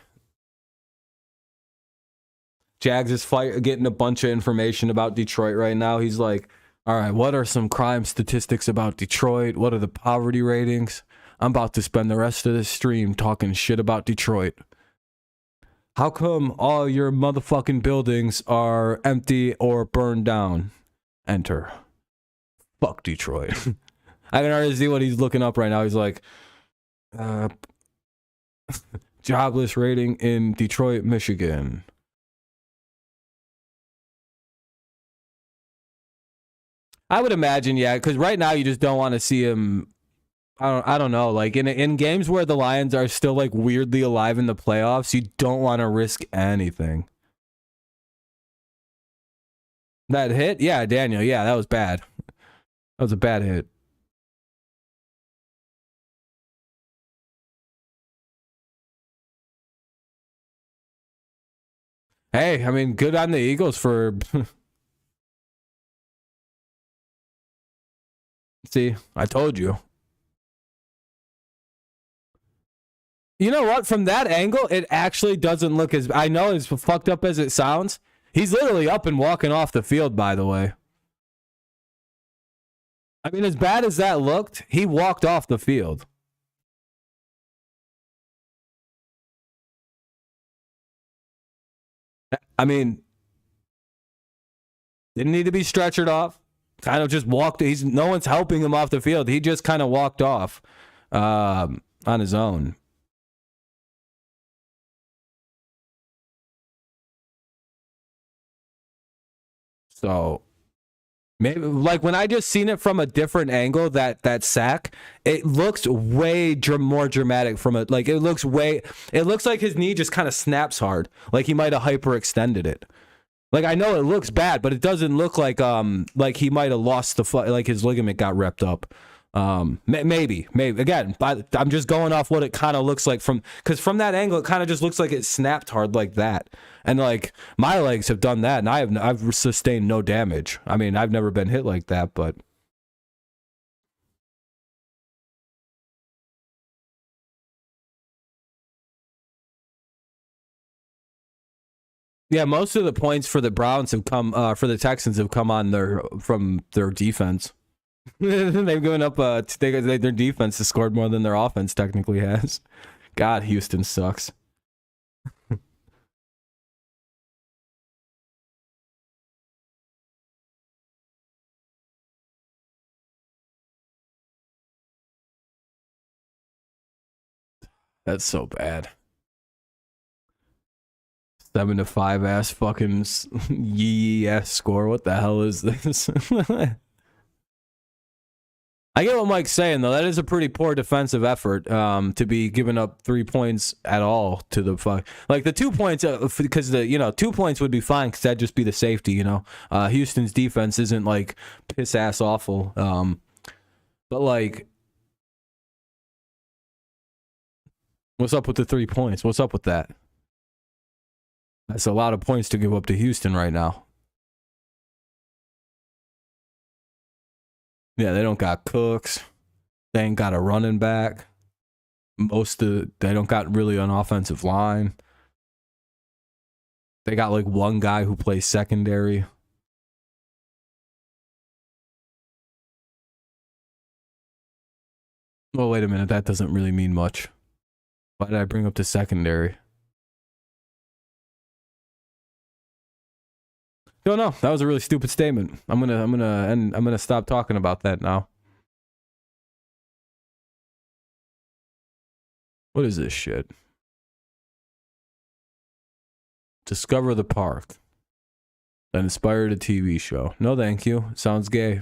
Jags is getting a bunch of information about Detroit right now. He's like, all right, what are some crime statistics about Detroit? What are the poverty ratings? I'm about to spend the rest of this stream talking shit about Detroit. How come all your motherfucking buildings are empty or burned down? Enter. Fuck Detroit. I can already see what he's looking up right now. He's like, jobless rating in Detroit, Michigan. I would imagine, yeah, because right now you just don't want to see him. I don't know. Like in games where the Lions are still like weirdly alive in the playoffs, you don't want to risk anything. That hit, yeah, Daniel, yeah, that was bad. That was a bad hit. Hey, I mean, good on the Eagles for. See, I told you. You know what? From that angle, it actually doesn't look as... I know as fucked up as it sounds. He's literally up and walking off the field, by the way. I mean, as bad as that looked, he walked off the field. I mean, didn't need to be stretchered off. Kind of just walked. No one's helping him off the field. He just kind of walked off on his own. So maybe like when I just seen it from a different angle, that sack, it looks way more dramatic from it. Like it looks like his knee just kind of snaps hard. Like he might have hyperextended it. Like I know it looks bad, but it doesn't look like he might have lost like his ligament got ripped up. Maybe again, I'm just going off what it kind of looks like because from that angle, it kind of just looks like it snapped hard like that. And like my legs have done that, and I've sustained no damage. I mean, I've never been hit like that, but. Yeah, most of the points for the Browns have come for the Texans have come on from their defense. They've given up their defense has scored more than their offense technically has. God, Houston sucks. That's so bad. 7-5 ass fucking yee ass score. What the hell is this? I get what Mike's saying though. That is a pretty poor defensive effort to be giving up 3 points at all to the fuck. Like the 2 points because 2 points would be fine because that'd just be the safety. Houston's defense isn't like piss ass awful. But like, what's up with the 3 points? What's up with that? That's a lot of points to give up to Houston right now. Yeah, they don't got Cooks. They ain't got a running back. They don't got really an offensive line. They got like one guy who plays secondary. Well, wait a minute. That doesn't really mean much. Why did I bring up the secondary? Don't know. That was a really stupid statement. I'm gonna stop talking about that now. What is this shit? Discover the Park. That inspired a TV show. No, thank you. Sounds gay.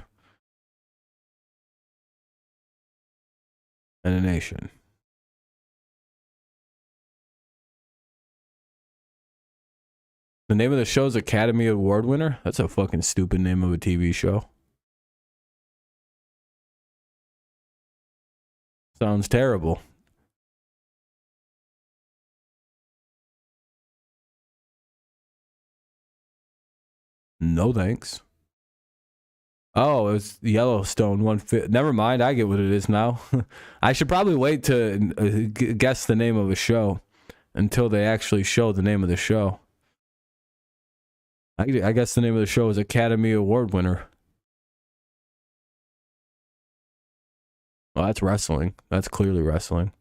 And a nation. The name of the show is Academy Award winner? That's a fucking stupid name of a TV show. Sounds terrible. No thanks. Oh, it was Yellowstone 150. Never mind, I get what it is now. I should probably wait to guess the name of a show until they actually show the name of the show. I guess the name of the show is Academy Award winner. Well, that's wrestling. That's clearly wrestling.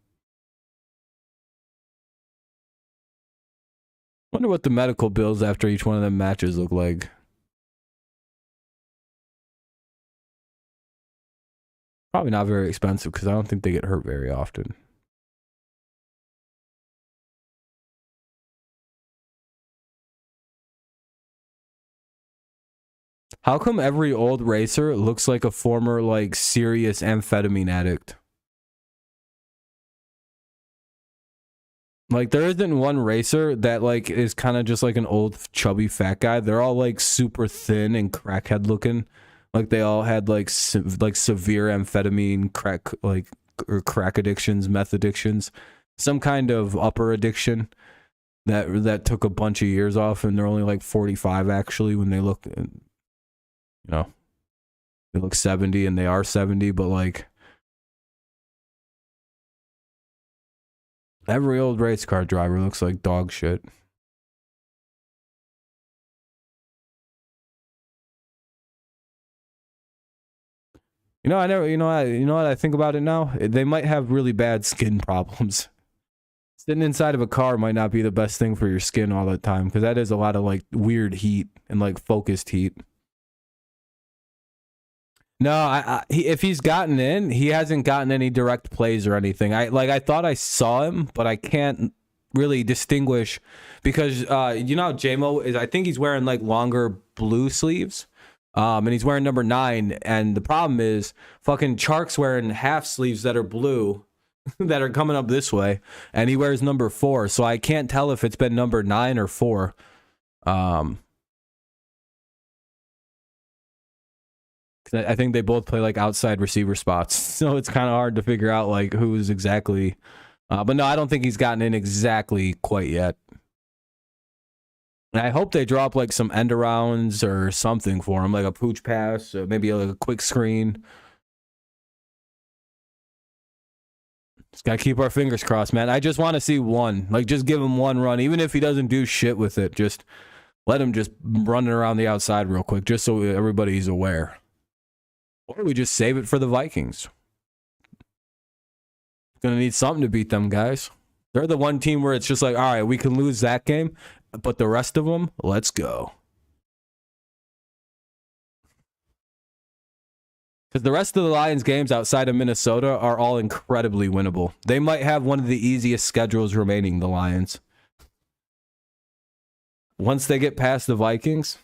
Wonder what the medical bills after each one of them matches look like. Probably not very expensive because I don't think they get hurt very often. How come every old racer looks like a former, like, serious amphetamine addict? Like, there isn't one racer that, like, is kind of just like an old, chubby, fat guy. They're all, like, super thin and crackhead looking. Like, they all had, like, severe amphetamine, crack addictions, meth addictions. Some kind of upper addiction that took a bunch of years off, and they're only, like, 45, actually, when they look... they look 70 and they are 70, but like every old race car driver looks like dog shit. You know what I think about it now? They might have really bad skin problems. Sitting inside of a car might not be the best thing for your skin all the time, because that is a lot of like weird heat and like focused heat. No, if he's gotten in, he hasn't gotten any direct plays or anything. I thought I saw him, but I can't really distinguish because J-Mo is. I think he's wearing like longer blue sleeves, and he's wearing number 9. And the problem is, fucking Chark's wearing half sleeves that are blue, that are coming up this way, and he wears number 4. So I can't tell if it's been number 9 or 4. I think they both play like outside receiver spots, so it's kind of hard to figure out like who's exactly. But no, I don't think he's gotten in exactly quite yet. And I hope they drop like some end arounds or something for him, like a pooch pass, or maybe like a quick screen. Just gotta keep our fingers crossed, man. I just want to see one. Like, just give him one run, even if he doesn't do shit with it. Just let him just run it around the outside real quick, just so everybody's aware. Or we just save it for the Vikings. Gonna need something to beat them, guys. They're the one team where it's just like, all right, we can lose that game, but the rest of them, let's go. Because the rest of the Lions games outside of Minnesota are all incredibly winnable. They might have one of the easiest schedules remaining, the Lions. Once they get past the Vikings,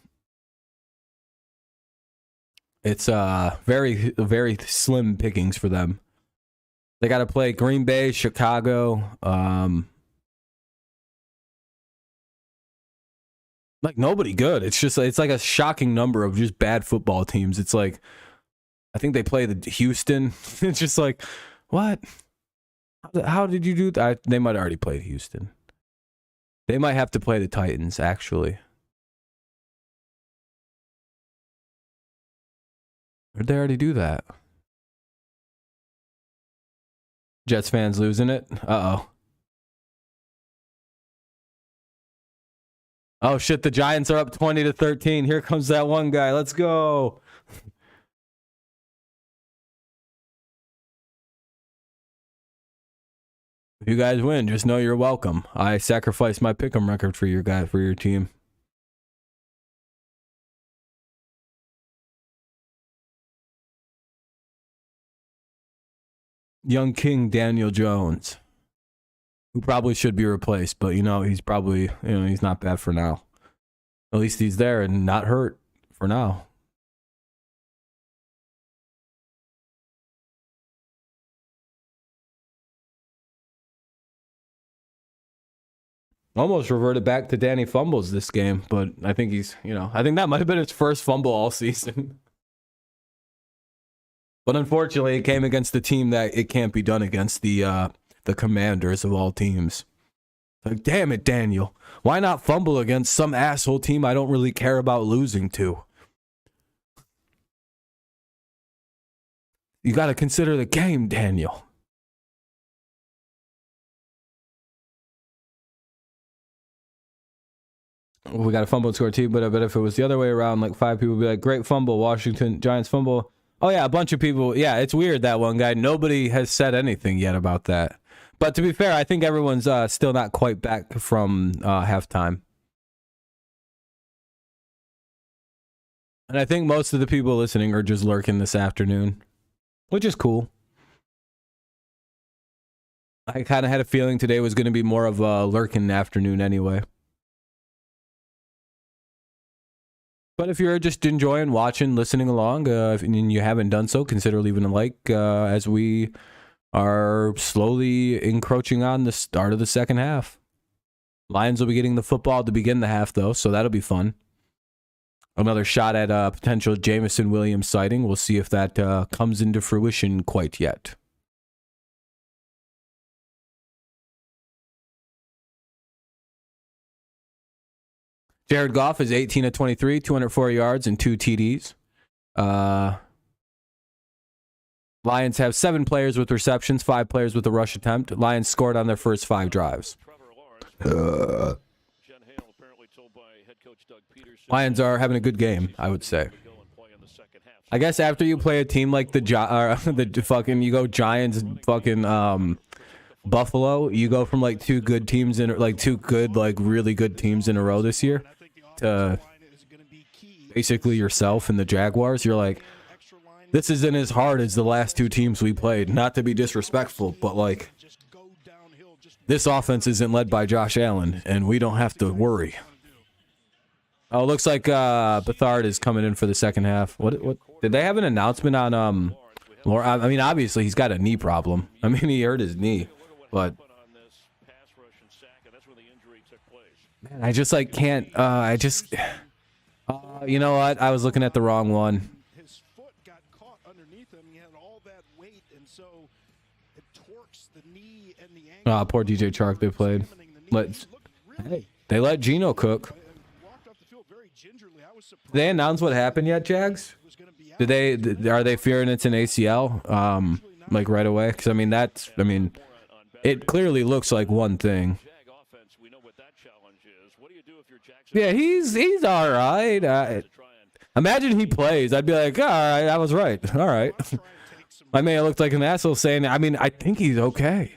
it's very, very slim pickings for them. They got to play Green Bay, Chicago, like nobody good. It's like a shocking number of just bad football teams. It's like, I think they play the Houston. It's just like, what? How did you do that? They might have already played Houston. They might have to play the Titans, actually. Or did they already do that? Jets fans losing it? Uh-oh. Oh, shit, the Giants are up 20-13. Here comes that one guy. Let's go. If you guys win, just know you're welcome. I sacrificed my pick'em record for your guy, for your team. Young King Daniel Jones, who probably should be replaced, but he's probably, he's not bad for now. At least he's there and not hurt for now. Almost reverted back to Danny fumbles this game, but I think he's, I think that might have been his first fumble all season. But unfortunately, it came against the team that it can't be done against, the Commanders of all teams. Like, damn it, Daniel. Why not fumble against some asshole team I don't really care about losing to? You got to consider the game, Daniel. We got a fumble to our team, but I bet if it was the other way around, like 5 people would be like, great fumble, Washington Giants fumble. Oh, yeah, a bunch of people. Yeah, it's weird, that one guy. Nobody has said anything yet about that. But to be fair, I think everyone's still not quite back from halftime. And I think most of the people listening are just lurking this afternoon, which is cool. I kind of had a feeling today was going to be more of a lurking afternoon anyway. But if you're just enjoying watching, listening along, if you haven't done so, consider leaving a like as we are slowly encroaching on the start of the second half. Lions will be getting the football to begin the half, though, so that'll be fun. Another shot at a potential Jameson Williams sighting. We'll see if that comes into fruition quite yet. Jared Goff is 18 of 23, 204 yards and 2 TDs. Lions have 7 players with receptions, 5 players with a rush attempt. Lions scored on their first 5 drives. Lions are having a good game, I would say. I guess after you play a team like the fucking, you go Giants, fucking Buffalo, you go from like 2 good teams in, like 2 good, like really good teams in a row this year to basically yourself and the Jaguars. You're like, this isn't as hard as the last 2 teams we played. Not to be disrespectful, but like, this offense isn't led by Josh Allen, and we don't have to worry. Oh, it looks like Bethard is coming in for the second half. What did they have an announcement on I mean, obviously he's got a knee problem. I mean, he hurt his knee, but man, I just like can't. You know what? I was looking at the wrong one. so it torques the knee and the ankle. Ah, poor DJ Chark. They played. They let Geno cook. Walked off the field very gingerly. I was surprised. Did they announce what happened yet, Jags? Are they fearing it's an ACL? Like right away? Because it clearly looks like one thing. Yeah, he's all right. Imagine he plays. I'd be like, all right, I was right. All right. I may have looked like an asshole saying, I think he's okay.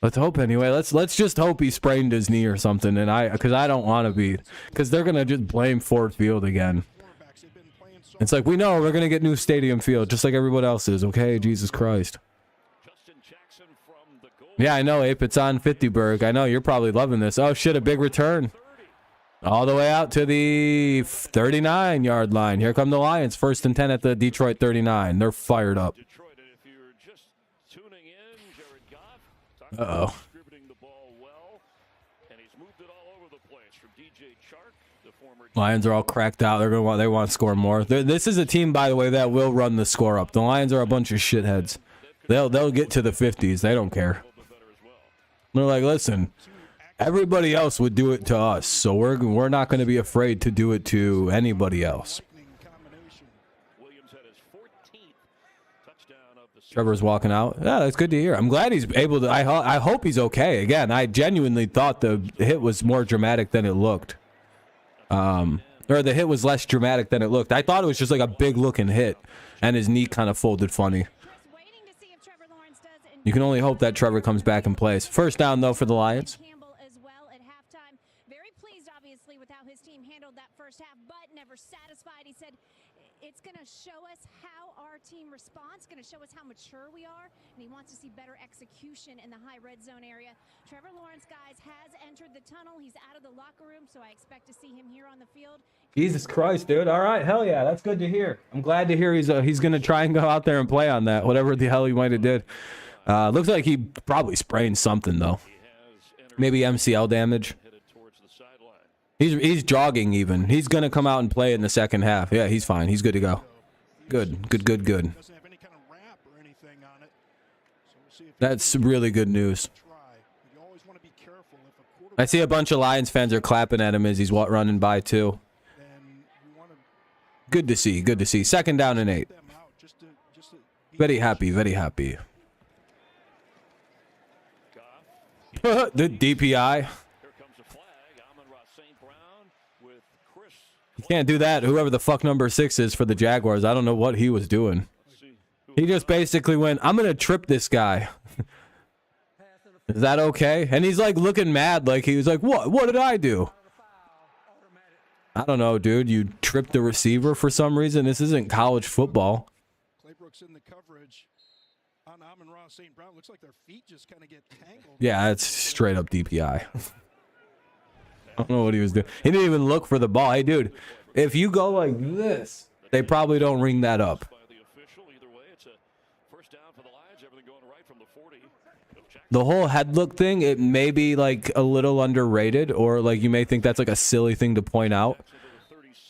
Let's hope anyway. Let's just hope he sprained his knee or something. And because I don't want to be, because they're gonna just blame Ford Field again. It's like, we know we're gonna get new stadium field, just like everyone else is. Okay, Jesus Christ. Yeah, I know, Ape. It's on 50berg. I know you're probably loving this. Oh shit, a big return. All the way out to the 39-yard line. Here come the Lions. 1st and 10 at the Detroit 39. They're fired up. Uh-oh. Lions are all cracked out. They want to score more. This is a team, by the way, that will run the score up. The Lions are a bunch of shitheads. They'll get to the 50s. They don't care. They're like, listen, everybody else would do it to us, so we're not going to be afraid to do it to anybody else. Trevor's walking out. Yeah, that's good to hear. I'm glad he's able to. I hope he's okay. Again, I genuinely thought the hit was more dramatic than it looked. Or the hit was less dramatic than it looked. I thought it was just like a big looking hit, and his knee kind of folded funny. You can only hope that Trevor comes back and plays. 1st down, though, for the Lions. Very pleased, obviously, with how his team handled that first half, but never satisfied. He said, it's going to show us how our team responds, going to show us how mature we are, and he wants to see better execution in the high red zone area. Trevor Lawrence, guys, has entered the tunnel. He's out of the locker room, so I expect to see him here on the field. Jesus Christ, dude. All right, hell yeah, that's good to hear. I'm glad to hear he's going to try and go out there and play on that, whatever the hell he might have did. Looks like he probably sprained something, though. Maybe MCL damage. He's jogging even. He's going to come out and play in the second half. Yeah, he's fine. He's good to go. Good. That's really good news. I see a bunch of Lions fans are clapping at him as he's running by, too. Good to see. 2nd down and 8. Very happy. The DPI. You can't do that. Whoever the fuck number 6 is for the Jaguars, I don't know what he was doing. He just basically went, I'm going to trip this guy. Is that okay? And he's like looking mad, like he was like, what did I do? I don't know, dude. You tripped the receiver for some reason. This isn't college football. Claybrooks in the coverage on Amon-Ra St. Brown. Looks like their feet just kind of get tangled. Yeah, it's straight up DPI. I don't know what he was doing. He didn't even look for the ball. Hey, dude, if you go like this, they probably don't ring that up. The whole head look thing, it may be like a little underrated, or like you may think that's like a silly thing to point out.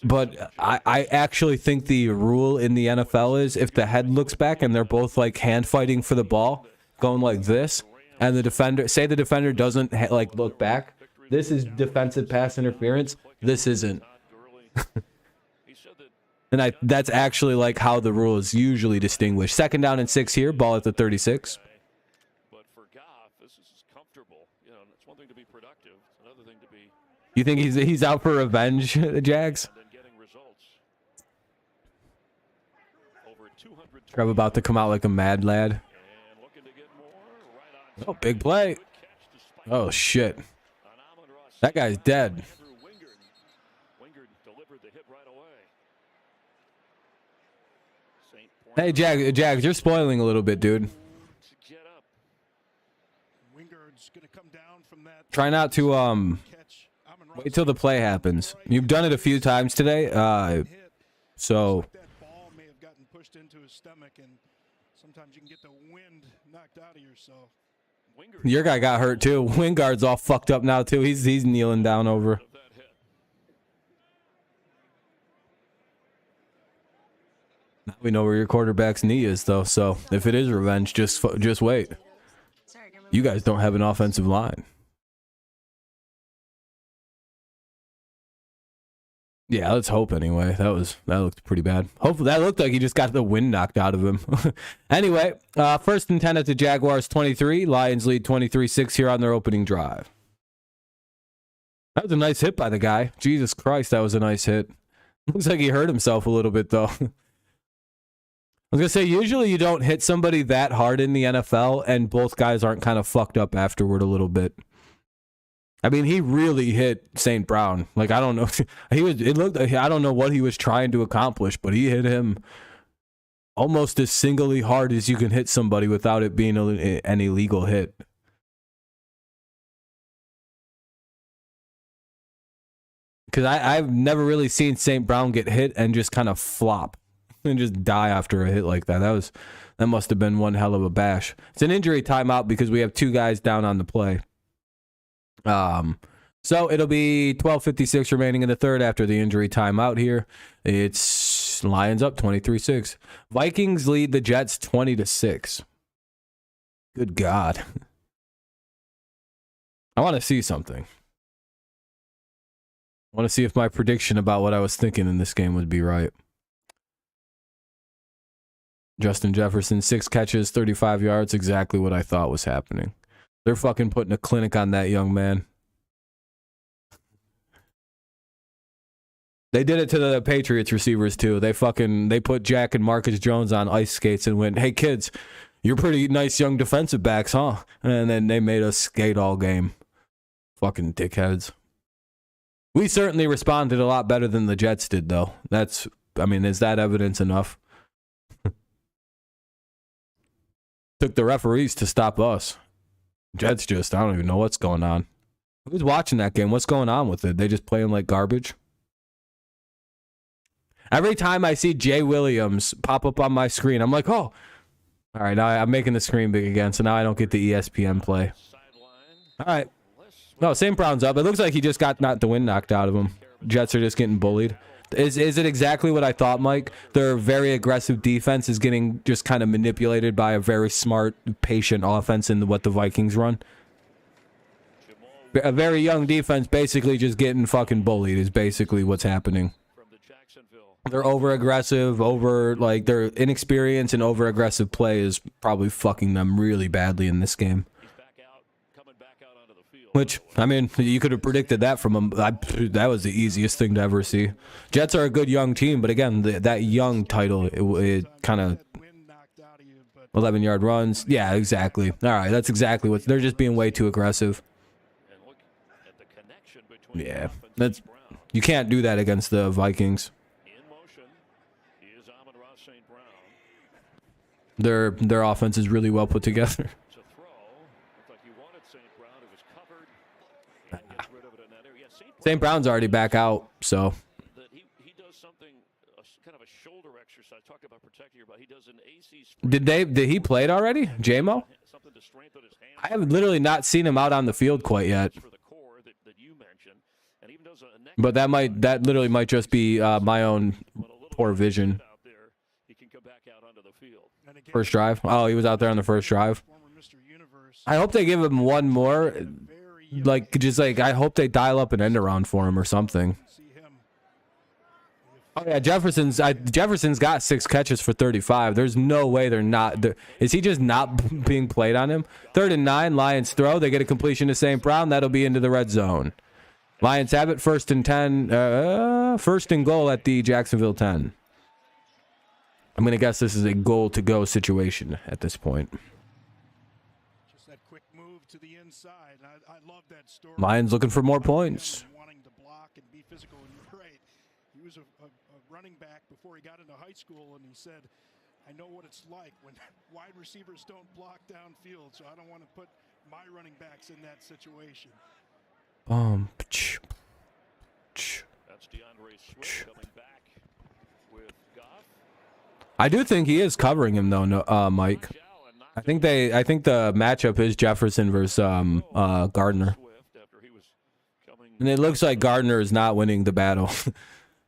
But I actually think the rule in the NFL is if the head looks back and they're both like hand fighting for the ball, going like this, and the defender doesn't like look back. This is defensive pass interference. This isn't. And that's actually like how the rule is usually distinguished. 2nd down and 6 here. Ball at the 36. But for Goff, this is comfortable. You know, it's one thing to be productive. It's another thing to be. You think he's out for revenge, the Jags? Trev about to come out like a mad lad. Oh, big play. Oh, shit. That guy's dead. Hey, Jags, you're spoiling a little bit, dude. Try not to wait till the play happens. You've done it a few times today, so your guy got hurt too. Wingard's all fucked up now too. He's kneeling down over. Now we know where your quarterback's knee is, though. So if it is revenge, just wait. You guys don't have an offensive line. Yeah, let's hope anyway. That looked pretty bad. Hopefully, that looked like he just got the wind knocked out of him. Anyway, 1st and 10 at the Jaguars 23. Lions lead 23-6 here on their opening drive. That was a nice hit by the guy. Jesus Christ, that was a nice hit. Looks like he hurt himself a little bit, though. I was going to say, usually you don't hit somebody that hard in the NFL, and both guys aren't kind of fucked up afterward a little bit. I mean, he really hit St. Brown. Like, I don't know. It looked like, I don't know what he was trying to accomplish, but he hit him almost as singly hard as you can hit somebody without it being an illegal hit. Because I've never really seen St. Brown get hit and just kind of flop and just die after a hit like that. That must have been one hell of a bash. It's an injury timeout because we have 2 guys down on the play. So it'll be 12:56 remaining in the third after the injury timeout here. It's Lions up 23-6. Vikings lead the Jets 20-6. Good God. I want to see something. I want to see if my prediction about what I was thinking in this game would be right. Justin Jefferson, 6 catches, 35 yards, exactly what I thought was happening. They're fucking putting a clinic on that young man. They did it to the Patriots receivers too. They put Jack and Marcus Jones on ice skates and went, "Hey kids, you're pretty nice young defensive backs, huh?" And then they made us skate all game. Fucking dickheads. We certainly responded a lot better than the Jets did, though. Is that evidence enough? Took the referees to stop us. Jets I don't even know what's going on. Who's watching that game? What's going on with it? They just playing like garbage? Every time I see Jay Williams pop up on my screen, I'm like, oh. All right, now I'm making the screen big again, so now I don't get the ESPN play. All right. No, St. Brown's up. It looks like he just got the wind knocked out of him. Jets are just getting bullied. Is it exactly what I thought, Mike? Their very aggressive defense is getting just kind of manipulated by a very smart, patient offense in what the Vikings run? A very young defense basically just getting fucking bullied is basically what's happening. They're over-aggressive, their inexperience and over-aggressive play is probably fucking them really badly in this game. Which, I mean, you could have predicted that from them. That was the easiest thing to ever see. Jets are a good young team, but again, that young title, it kind of 11-yard runs. Yeah, exactly. All right, that's exactly what they're just being way too aggressive. Yeah, you can't do that against the Vikings. Their offense is really well put together. St. Brown's already back out, so. He does something, kind of a shoulder exercise. Talk about protecting your body. He does an AC sprint. Did he play it already, JMO? I have literally not seen him out on the field quite yet. But that literally might just be my own poor vision. First drive. Oh, he was out there on the first drive. I hope they give him one more. I hope they dial up an end around for him or something. Oh yeah, Jefferson's got 6 catches for 35. There's no way they're not. Is he just not being played on him? 3rd and 9, Lions throw. They get a completion to St. Brown. That'll be into the red zone. Lions have it. 1st and 10. 1st and goal at the Jacksonville 10. I'm going to guess this is a goal-to-go situation at this point. Just that quick move to the inside. I love that story. Lions looking for more points. Wanting to block and be physical, and you're right. He was a running back before he got into high school, and he said, I know what it's like when wide receivers don't block downfield, so I don't want to put my running backs in that situation. That's DeAndre Swift coming back with Goff. I do think he is covering him though, Mike. I think the matchup is Jefferson versus Gardner. And it looks like Gardner is not winning the battle.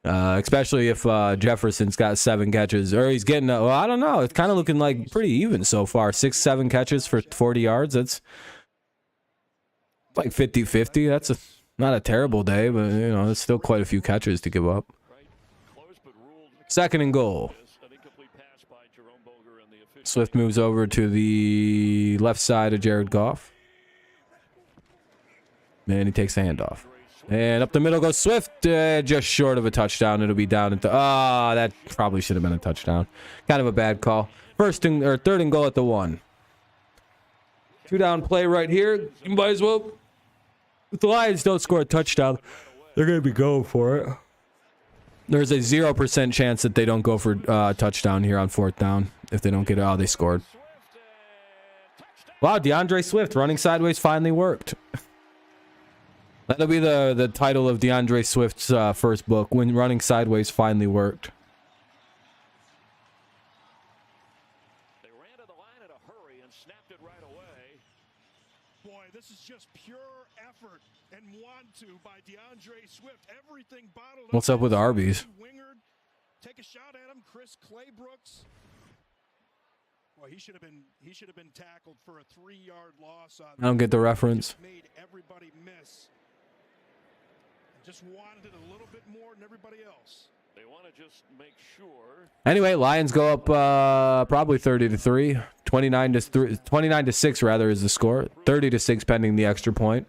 Especially if Jefferson's got 7 catches, or he's getting. Well, I don't know. It's kind of looking like pretty even so far. 6-7 catches for 40 yards. That's like 50-50. That's not a terrible day, but you know, it's still quite a few catches to give up. 2nd and goal. Swift moves over to the left side of Jared Goff. And he takes the handoff. And up the middle goes Swift. Just short of a touchdown. It'll be down at the... that probably should have been a touchdown. Kind of a bad call. 3rd and goal at the 1. 2-down play right here. You might as well... If the Lions don't score a touchdown, they're going to be going for it. There's a 0% chance that they don't go for touchdown here on 4th down. If they don't get it, oh, they scored. Wow, DeAndre Swift running sideways finally worked. That'll be the title of DeAndre Swift's first book, when running sideways finally worked. They ran to the line in a hurry and snapped it right away. Boy, this is just pure effort and want to by DeAndre Swift. Everything bottled up. What's up with Arby's? Wingard. Take a shot at him, Chris Claybrooks. Well, he should have been tackled for a 3-yard loss on. I don't get the reference. Made everybody miss. Just wanted it a little bit more than everybody else. They want to just make sure. Anyway, Lions go up probably 30-3. 29-6 rather is the score. 30-6 pending the extra point.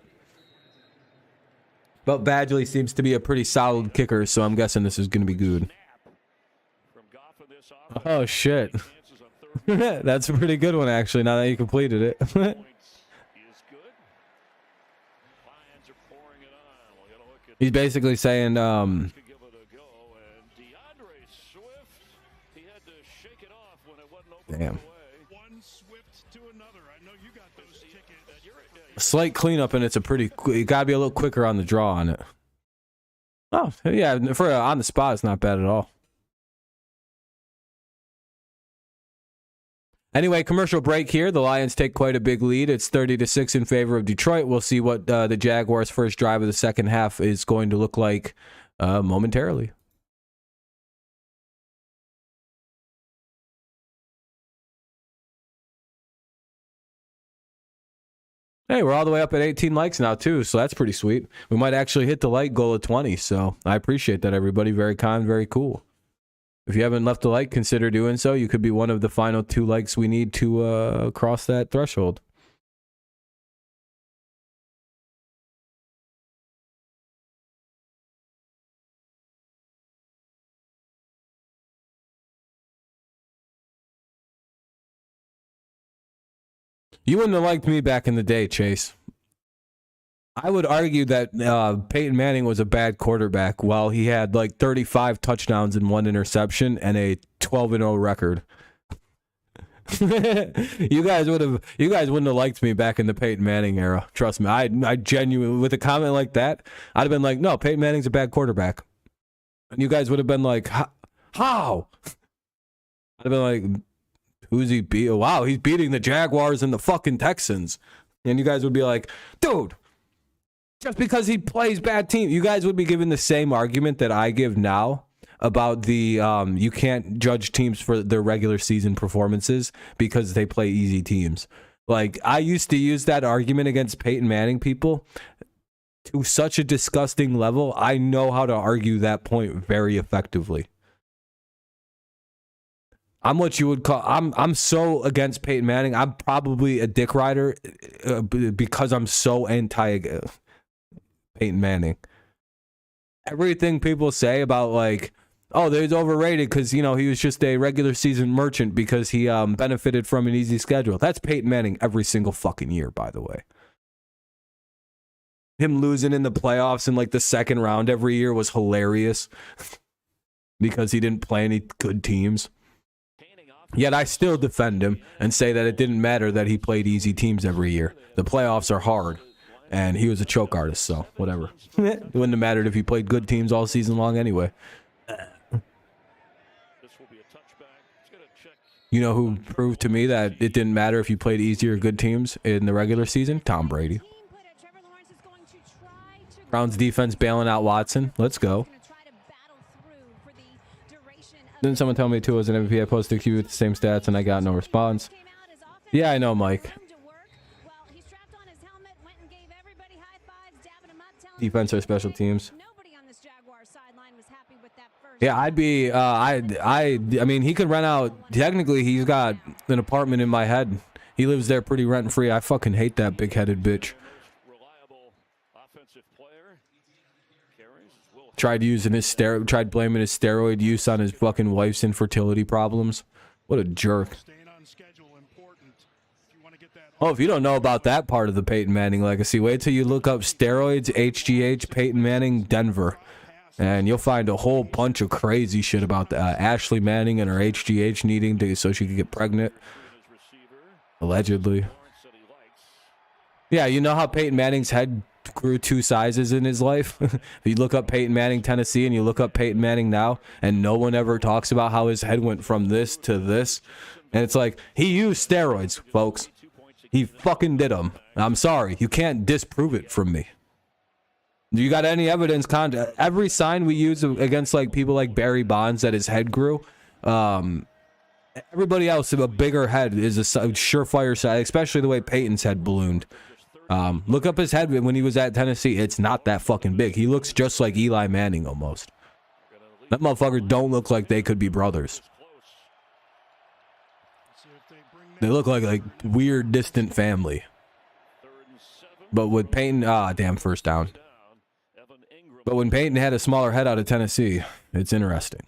But Badgley seems to be a pretty solid kicker, so I'm guessing this is going to be good. Oh, shit. That's a pretty good one, actually, now that you completed it. He's basically saying, damn. A slight cleanup, and it's a pretty. You gotta be a little quicker on the draw on it. Oh yeah, for on the spot, it's not bad at all. Anyway, commercial break here. The Lions take quite a big lead. It's 30-6 in favor of Detroit. We'll see what the Jaguars' first drive of the second half is going to look like momentarily. Hey, we're all the way up at 18 likes now, too, so that's pretty sweet. We might actually hit the like goal of 20, so I appreciate that, everybody. Very kind, very cool. If you haven't left a like, consider doing so. You could be one of the final 2 likes we need to cross that threshold. You wouldn't have liked me back in the day, Chase. I would argue that Peyton Manning was a bad quarterback while he had like 35 touchdowns and 1 interception and a 12-0 record. You guys wouldn't have liked me back in the Peyton Manning era. Trust me. I genuinely, with a comment like that, I'd have been like, no, Peyton Manning's a bad quarterback. And you guys would have been like, how? I'd have been like, who's he beat? Wow, he's beating the Jaguars and the fucking Texans. And you guys would be like, dude, just because he plays bad teams. You guys would be giving the same argument that I give now about the you can't judge teams for their regular season performances because they play easy teams. Like, I used to use that argument against Peyton Manning people to such a disgusting level. I know how to argue that point very effectively. I'm what you would call, I'm so against Peyton Manning. I'm probably a dick rider because I'm so anti Peyton Manning. Everything people say about like, oh, he's overrated because, you know, he was just a regular season merchant because he benefited from an easy schedule. That's Peyton Manning every single fucking year, by the way. Him losing in the playoffs in like the second round every year was hilarious because he didn't play any good teams. Yet I still defend him and say that it didn't matter that he played easy teams every year. The playoffs are hard, and he was a choke artist, so whatever. It wouldn't have mattered if he played good teams all season long anyway. You know who proved to me that it didn't matter if you played easy or good teams in the regular season? Tom Brady. Browns defense bailing out Watson. Let's go. Didn't someone tell me Tua was an MVP? I posted a Q with the same stats and I got no response. Yeah, I know, Mike. Defense or special teams. Yeah, I'd be. I mean, he could rent out. Technically, he's got an apartment in my head. He lives there pretty rent free. I fucking hate that big-headed bitch. Tried using his tried blaming his steroid use on his fucking wife's infertility problems. What a jerk. Oh, if you don't know about that part of the Peyton Manning legacy, wait till you look up steroids, HGH, Peyton Manning, Denver. And you'll find a whole bunch of crazy shit about Ashley Manning and her HGH needing to so she could get pregnant. Allegedly. Yeah, you know how Peyton Manning's head grew 2 sizes in his life? If you look up Peyton Manning, Tennessee, and you look up Peyton Manning now, and no one ever talks about how his head went from this to this. And it's like, he used steroids, folks. He fucking did them. I'm sorry. You can't disprove it from me. You got any evidence? Every sign we use against like people like Barry Bonds that his head grew. Everybody else with a bigger head is a surefire side, especially the way Peyton's head ballooned. Look up his head when he was at Tennessee. It's not that fucking big. He looks just like Eli Manning almost. That motherfucker don't look like they could be brothers. They look like weird distant family. But with Peyton, damn, first down. But when Peyton had a smaller head out of Tennessee, it's interesting.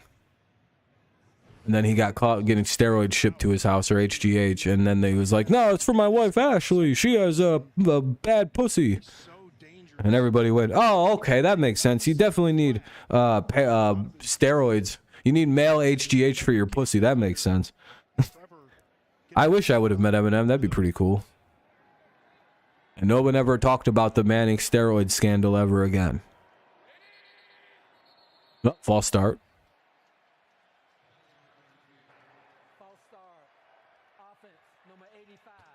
And then he got caught getting steroids shipped to his house, or HGH, and then they was like, no, it's for my wife Ashley. She has a bad pussy. And everybody went, oh, okay, that makes sense. You definitely need steroids. You need male HGH for your pussy. That makes sense. I wish I would have met Eminem. That'd be pretty cool. And no one ever talked about the Manning steroid scandal ever again. Oh, false start.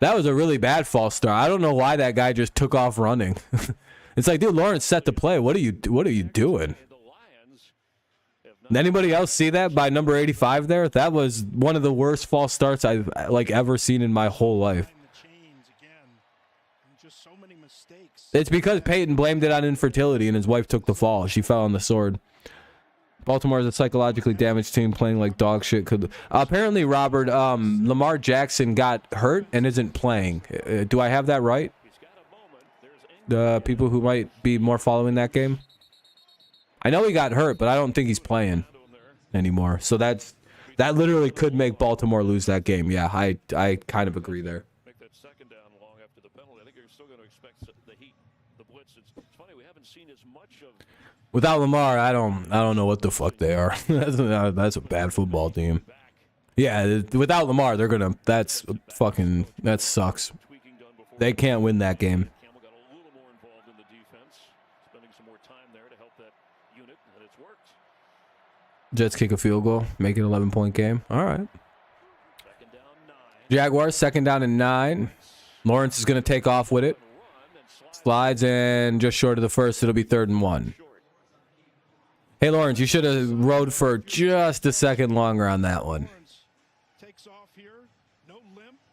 That was a really bad false start. I don't know why that guy just took off running. It's like, dude, Lawrence set the play. What are you doing? Anybody else see that by number 85 there? That was one of the worst false starts I've ever seen in my whole life. It's because Peyton blamed it on infertility and his wife took the fall. She fell on the sword. Baltimore is a psychologically damaged team playing like dog shit. Apparently, Robert, Lamar Jackson got hurt and isn't playing. Do I have that right? The people who might be more following that game. I know he got hurt, but I don't think he's playing anymore. So that literally could make Baltimore lose that game. Yeah, I kind of agree there. Make that second down long after the penalty. I think you're still going to expect the heat, the blitz. It's funny we haven't seen as much of. Without Lamar, I don't know what the fuck they are. That's a bad football team. Yeah, without Lamar, that sucks. They can't win that game. Campbell got a little more involved in the defense, spending some more time there to help that unit, and it's worked. Jets kick a field goal, make it an 11-point game. All right. Jaguars, 2nd down and 9. Lawrence is going to take off with it. Slides, and just short of the first, it'll be 3rd and 1. Hey, Lawrence, you should have rode for just a second longer on that one.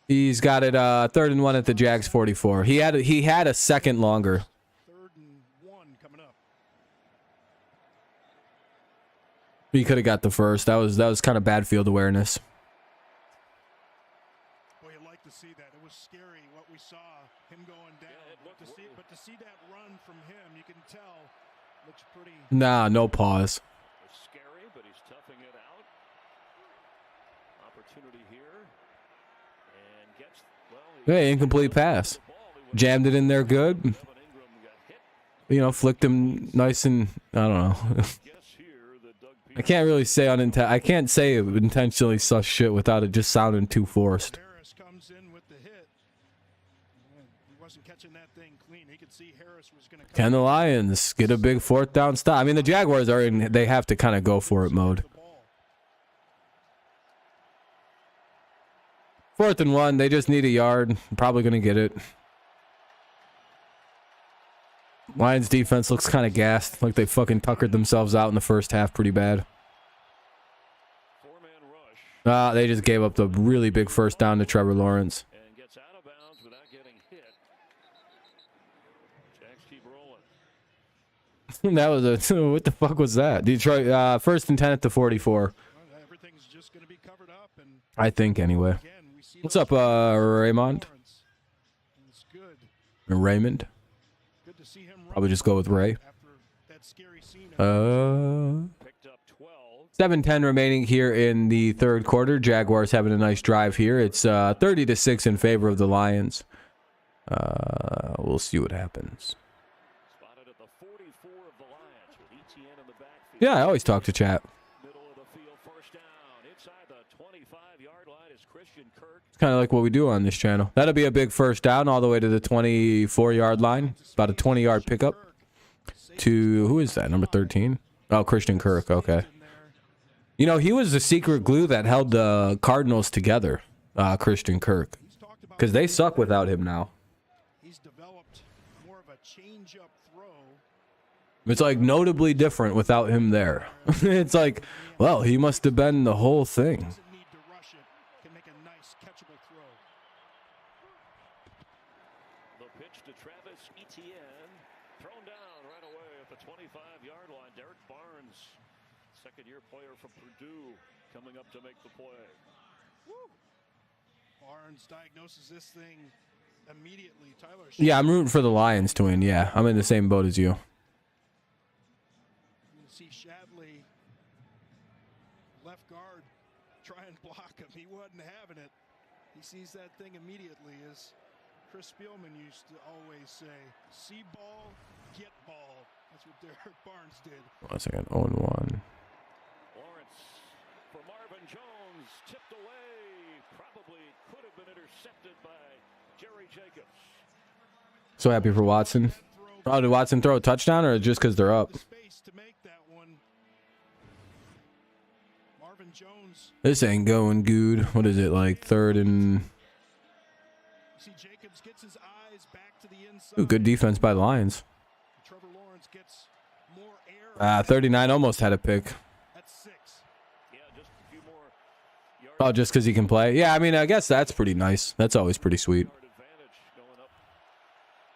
He's got it 3rd and 1 at the Jags 44. He had a second longer. 3rd and 1 coming up. He could have got the first. That was kind of bad field awareness. Boy, you'd like to see that. It was scary what we saw, him going down. But to see that run from him, you can tell, looks pretty. Nah, no pause. It's scary, but he's toughing it out. Opportunity here. And gets, well, Hey, incomplete pass. Jammed it in there good. You know, flicked him nice and, I don't know. I can't really say I can't say it intentionally such shit without it just sounding too forced. Harris comes in with the hit. He wasn't catching that thing clean. He could see Harris was going to. Can the Lions get a big 4th down stop? I mean, the Jaguars are in. They have to kind of go for it mode. 4th and 1. They just need a yard. Probably going to get it. Lions defense looks kind of gassed, like they fucking tuckered themselves out in the first half pretty bad. They just gave up the really big first down to Trevor Lawrence. And gets out of bounds without getting hit. Jags keep rolling. That was a what the fuck was that? Detroit first and 10 at the 44. Everything's just going to be covered up, and I think anyway. again, we see What's those up, Raymond? Lawrence. It's good. Raymond? Good to see him Probably just go with Ray. after that scary scene. Picked up 12. 7:10 remaining here in the third quarter. Jaguars having a nice drive here. It's 30-6 in favor of the Lions. We'll see what happens. Spotted at the 44 of the Lions with ETN in the backfield. Yeah, I always talk to chat. Middle of the field, first down. Inside the 25-yard line is Christian Kirk. It's kind of like what we do on this channel. That'll be a big first down all the way to the 24-yard line. About a 20-yard pickup to, who is that, number 13? Oh, Christian Kirk, okay. You know, he was the secret glue that held the Cardinals together, Christian Kirk. Because they suck without him now. He's developed more of a change-up throw. It's like notably different without him there. It's like, well, he must have been the whole thing. Doesn't need to rush it. Can make a nice catchable throw. The pitch to Travis Etienne. Thrown down right away at the 25-yard line. Derek Barnes, second-year player from Purdue, coming up to make the play. Barnes diagnoses this thing immediately. Tyler. Yeah, I'm rooting for the Lions to win. Yeah, I'm in the same boat as you. You see Shadley, left guard, try and block him. He wasn't having it. He sees that thing immediately, as Chris Spielman used to always say, see ball, get ball. That's what Derek Barnes did. 1 second, 0-1. Lawrence for Marvin Jones, tipped away. Probably could have been intercepted by Jerry Jacobs. So happy for Watson. Oh, did Watson throw a touchdown or just because they're up? The space to make that one. Marvin Jones. This ain't going good. What is it, like third and... You see Jacobs gets his eyes back to the inside. Ooh, good defense by the Lions. Trevor Lawrence gets more air. 39 almost had a pick. That's 6. Yeah, just a few more yards. Oh, just because he can play? Yeah, I mean, I guess that's pretty nice. That's always pretty sweet. Yard advantage going up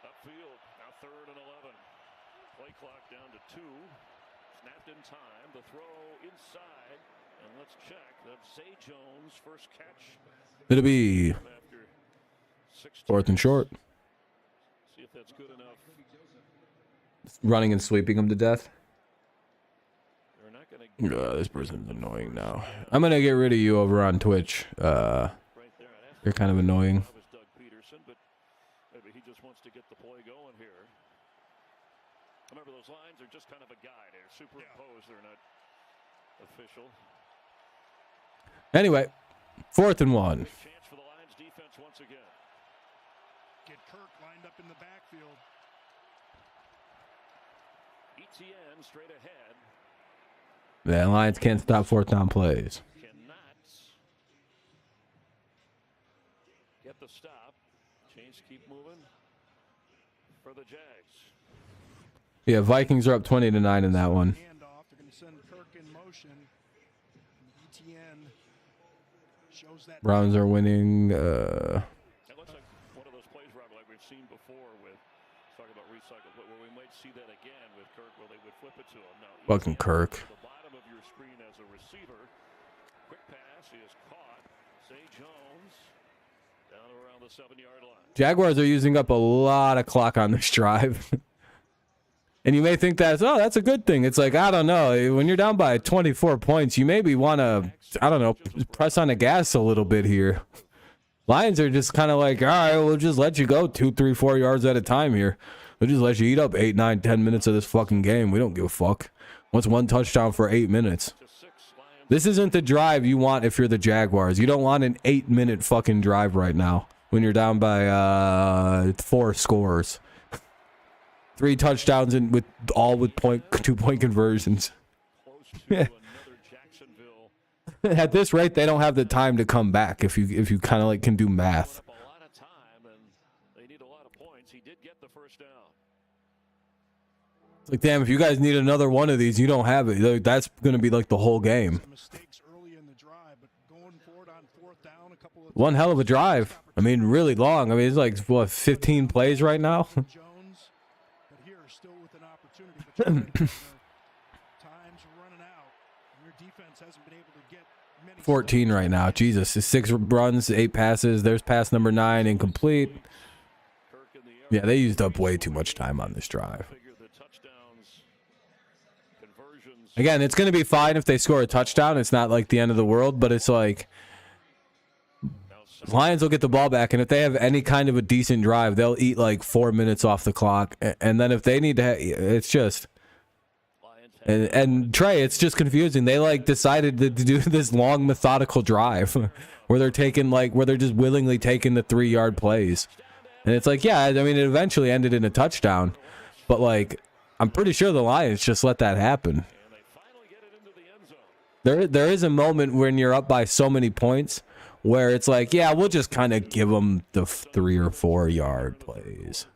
upfield. Now 3rd and 11. Play clock down to 2. Snapped in time. The throw inside. And let's check. That's Zay Jones' first catch. It'll be After 6 4th and short. See if that's good enough. Running and sweeping him to death. They're not going to This person's annoying now. I'm going to get rid of you over on Twitch. right there. You're kind of annoying. That was Doug Peterson, but maybe he just wants to get the play going here. Remember, those lines are just kind of a guide. They're superimposed. They're not official. Anyway, 4th and 1. Big chance for the Lions defense once again. Get Kirk lined up in the backfield. ETN straight ahead. The Lions can't stop 4th down plays. Cannot get the stop. Chains keep moving for the Jags. Yeah, Vikings are up 20-9 in that one. Handoff. They're going to send Kirk in motion. ETN shows that. Browns are winning. It looks like one of those plays, Rob, like we've seen before with talking about recycle, but where we might see that again with Kirk, where they would flip it to him. Now, Fucking Kirk. to the bottom of your screen as a receiver. Quick pass. He is caught. Zay Jones down around the 7-yard line. Jaguars are using up a lot of clock on this drive. And you may think that's a good thing. It's like, I don't know. When you're down by 24 points, you maybe want to, I don't know, press on the gas a little bit here. Lions are just kind of like, all right, we'll just let you go 2, 3, 4 yards at a time here. We'll just let you eat up 8, 9, 10 minutes of this fucking game. We don't give a fuck. What's one touchdown for 8 minutes? This isn't the drive you want if you're the Jaguars. You don't want an 8-minute fucking drive right now when you're down by 4 scores. 3 touchdowns and with 2-point conversions. Close to another Jacksonville. At this rate, they don't have the time to come back if you kind of like can do math. A lot of time, and they need a lot of points. He did get the first down. It's like, damn, if you guys need another one of these, you don't have it. Like, that's going to be like the whole game. Mistakes early in the drive, but going couple of One hell of a drive. I mean, really long. I mean, it's like, what, 15 plays right now? Jones, but here still with an opportunity. But you're right, Gardner. Time's running out. Your defense hasn't been able to get many 14 right now. Jesus. It's 6 runs, 8 passes. There's pass number 9, incomplete. Yeah, they used up way too much time on this drive. Again, it's going to be fine if they score a touchdown. It's not like the end of the world, but it's like Lions will get the ball back, and if they have any kind of a decent drive, they'll eat like 4 minutes off the clock. And then if they need to, it's just... And Trey, it's just confusing. They like decided to do this long methodical drive where they're taking where they're just willingly taking the 3-yard plays. And it's like, yeah, I mean, it eventually ended in a touchdown, but like, I'm pretty sure the Lions just let that happen. There is a moment when you're up by so many points where it's like, yeah, we'll just kind of give them the 3 or 4 yard plays.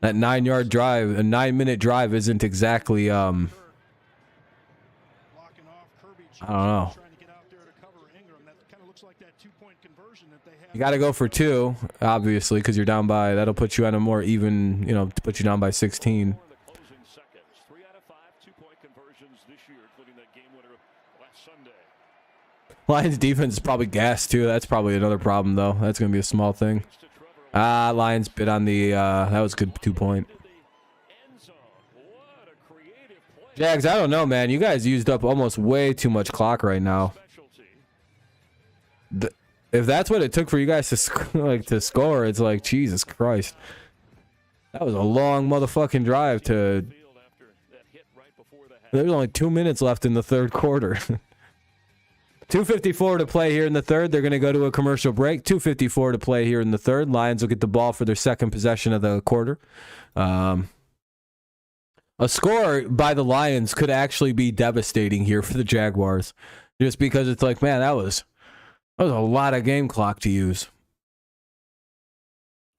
That 9-yard drive, a 9-minute drive isn't exactly, I don't know. You got to go for 2, obviously, because you're down by, that'll put you on a more even, put you down by 16. Lions defense is probably gassed too. That's probably another problem though. That's going to be a small thing. Lions bit on the, that was a good 2-point. Jags, I don't know, man. You guys used up almost way too much clock right now. If that's what it took for you guys to score, it's like, Jesus Christ. That was a long motherfucking drive to... There's only 2 minutes left in the third quarter. 2:54 to play here in the third. They're going to go to a commercial break. 2:54 to play here in the third. Lions will get the ball for their second possession of the quarter. A score by the Lions could actually be devastating here for the Jaguars. Just because it's like, man, that was a lot of game clock to use.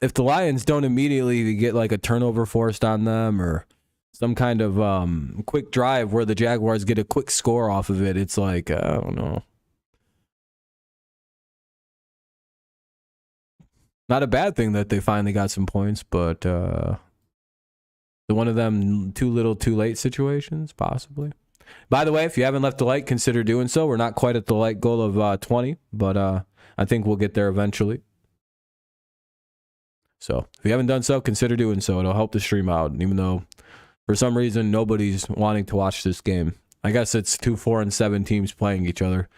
If the Lions don't immediately get like a turnover forced on them or some kind of quick drive where the Jaguars get a quick score off of it, it's like, I don't know. Not a bad thing that they finally got some points, but one of them too little, too late situations, possibly. By the way, if you haven't left a like, consider doing so. We're not quite at the like goal of 20, but I think we'll get there eventually. So if you haven't done so, consider doing so. It'll help the stream out, even though for some reason nobody's wanting to watch this game. I guess it's 2 4-7 teams playing each other.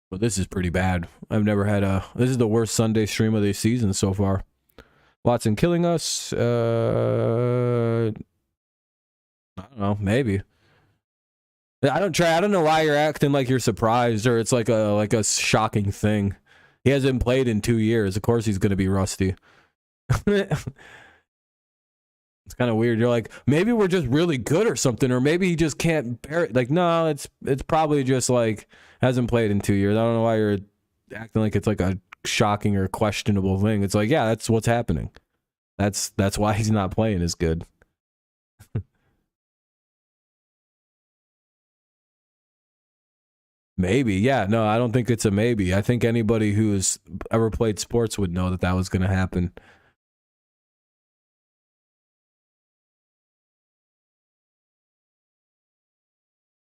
But this is pretty bad. I've never had this is the worst Sunday stream of the season so far. Watson killing us. I don't know, maybe. I don't know why you're acting like you're surprised or it's like a shocking thing. He hasn't played in 2 years. Of course he's going to be rusty. It's kind of weird. You're like, maybe we're just really good or something, or maybe he just can't bear it. Like, no, it's probably just like hasn't played in 2 years. I don't know why you're acting like it's like a shocking or questionable thing. It's like, yeah, that's what's happening. That's why he's not playing as good. Maybe, yeah. No, I don't think it's a maybe. I think anybody who's ever played sports would know that was going to happen.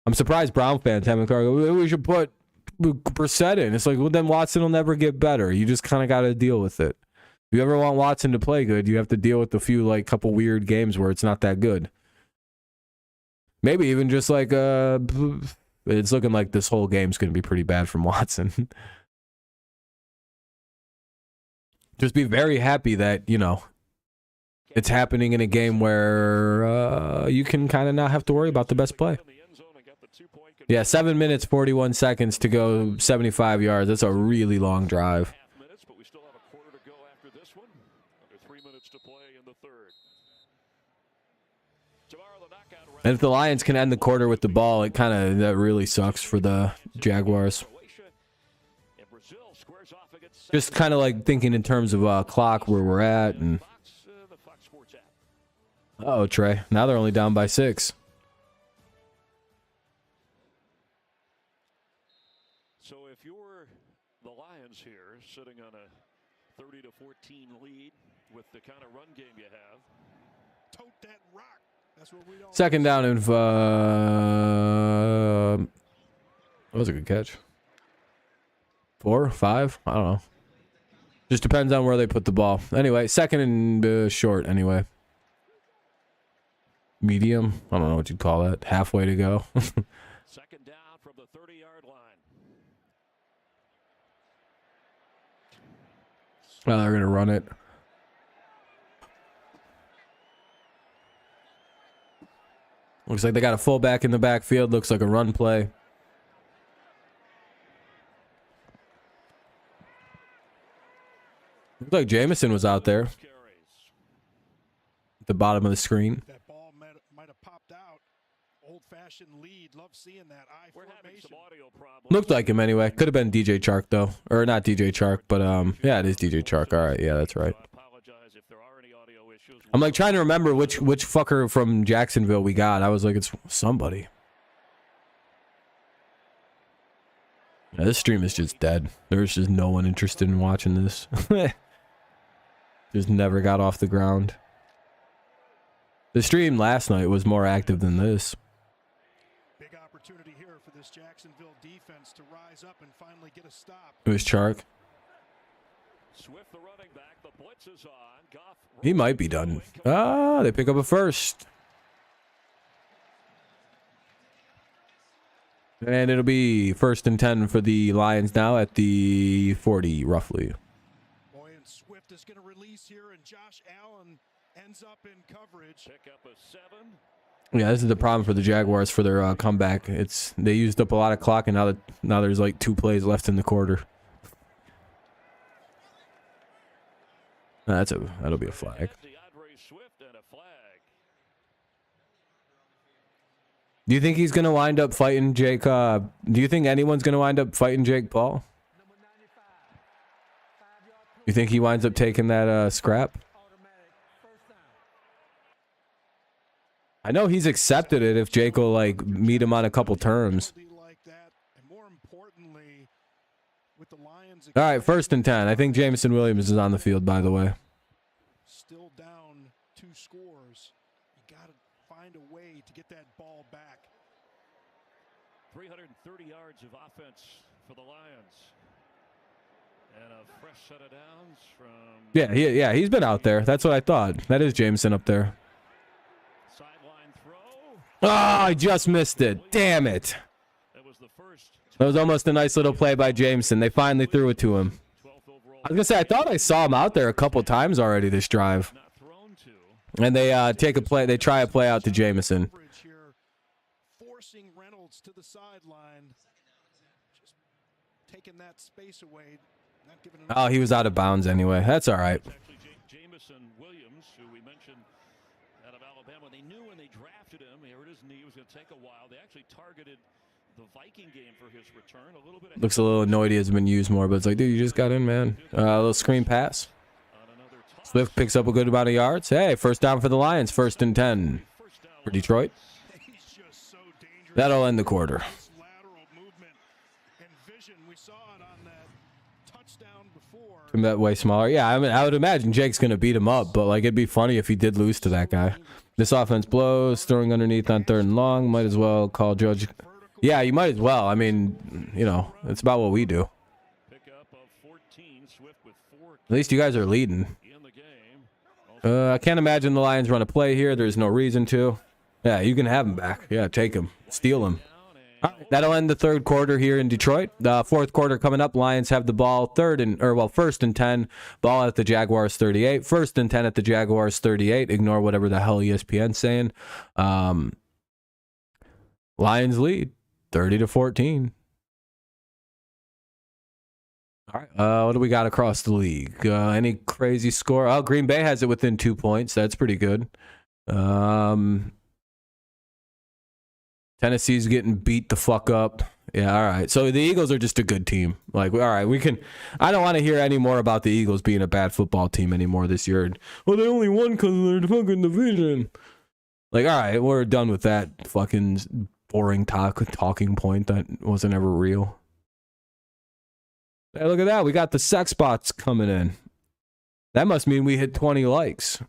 I'm surprised Brown fans haven't gone, we should put Brissett in. It's like, well, then Watson will never get better. You just kind of got to deal with it. If you ever want Watson to play good, you have to deal with a few, like, couple weird games where it's not that good. Maybe even just like, it's looking like this whole game's going to be pretty bad from Watson. Just be very happy that, it's happening in a game where you can kind of not have to worry about the best play. Yeah, 7 minutes, 41 seconds to go 75 yards. That's a really long drive. And if the Lions can end the quarter with the ball, that really sucks for the Jaguars. Just kind of like thinking in terms of clock where we're at. And uh-oh, Trey. Now they're only down by 6. sitting on a 30-14 lead with the kind of run game you have. Tote that rock. That's what we don't. Second down and that was a good catch. 4, 5, I don't know. Just depends on where they put the ball. Anyway, second and short. Anyway, medium. I don't know what you'd call that. Halfway to go. Second down from the 30-yard line. Well, they're gonna run it. Looks like they got a fullback in the backfield. Looks like a run play. Looks like Jameson was out there. At the bottom of the screen. That ball might have popped out. Old-fashioned lead. Love seeing that I formation. Looked like him anyway. Could have been DJ Chark though, or not DJ Chark, but yeah, it is DJ Chark. All right, yeah, that's right. I'm like trying to remember which fucker from Jacksonville we got. I was like, it's somebody. Yeah, this stream is just dead. There's just no one interested in watching this. Just never got off the ground. The stream last night was more active than this. Big opportunity here for this Jacksonville defense to rise up and finally get a stop. It was Chark. Swift, the running back, the blitz is on. Goff, He might be done. Ah, they pick up a first. And it'll be 1st and 10 for the Lions now at the 40, roughly. Boy, and Swift is going to release here, and Josh Allen ends up in coverage. pick up a 7. Yeah, this is the problem for the Jaguars for their comeback. They used up a lot of clock, and now there's like 2 plays left in the quarter. That'll be a flag. Do you think he's gonna wind up fighting Jake? Do you think anyone's gonna wind up fighting Jake Paul? You think he winds up taking that scrap? I know he's accepted it if Jake will like meet him on a couple terms. All right, 1st and 10. I think Jameson Williams is on the field, by the way. Still down 2 scores. You got to find a way to get that ball back. 330 yards of offense for the Lions. And a fresh set of downs from... Yeah, he's been out there. That's what I thought. That is Jameson up there. Sideline throw. Oh, I just missed it. Damn it. That was almost a nice little play by Jameson. They finally threw it to him. I was going to say, I thought I saw him out there a couple times already this drive. And they they try a play out to Jameson. Forcing Reynolds to the sideline. Just taking that space away. Not giving Oh, he was out of bounds anyway. That's all right. Jameson Williams, who we mentioned out of Alabama, they knew when they drafted him, here it is, knee was going to take a while. They actually targeted the Viking game for his return. Looks a little annoyed he hasn't been used more, but it's like, dude, you just got in, man. A little screen pass. Swift picks up a good amount of yards. Hey, 1st down for the Lions. 1st and 10 for Detroit. That'll end the quarter. That way smaller. Yeah, I mean, I would imagine Jake's going to beat him up, but like it'd be funny if he did lose to that guy. This offense blows, throwing underneath on 3rd and long. Might as well call Judge. Yeah, you might as well. I mean, you know, it's about what we do. At least you guys are leading. I can't imagine the Lions run a play here. There's no reason to. Yeah, you can have him back. Yeah, take him. Steal him. All right, that'll end the 3rd quarter here in Detroit. The 4th quarter coming up. Lions have the ball 1st and 10. Ball at the Jaguars 38. 1st and 10 at the Jaguars 38. Ignore whatever the hell ESPN's saying. Lions lead 30-14. All right. What do we got across the league? Any crazy score? Oh, Green Bay has it within 2 points. That's pretty good. Tennessee's getting beat the fuck up. Yeah, all right. So the Eagles are just a good team. Like, all right, I don't want to hear any more about the Eagles being a bad football team anymore this year. Well, they only won because of their fucking division. Like, all right, we're done with that fucking boring talking point that wasn't ever real. Hey, look at that. We got the sex bots coming in. That must mean we hit 20 likes.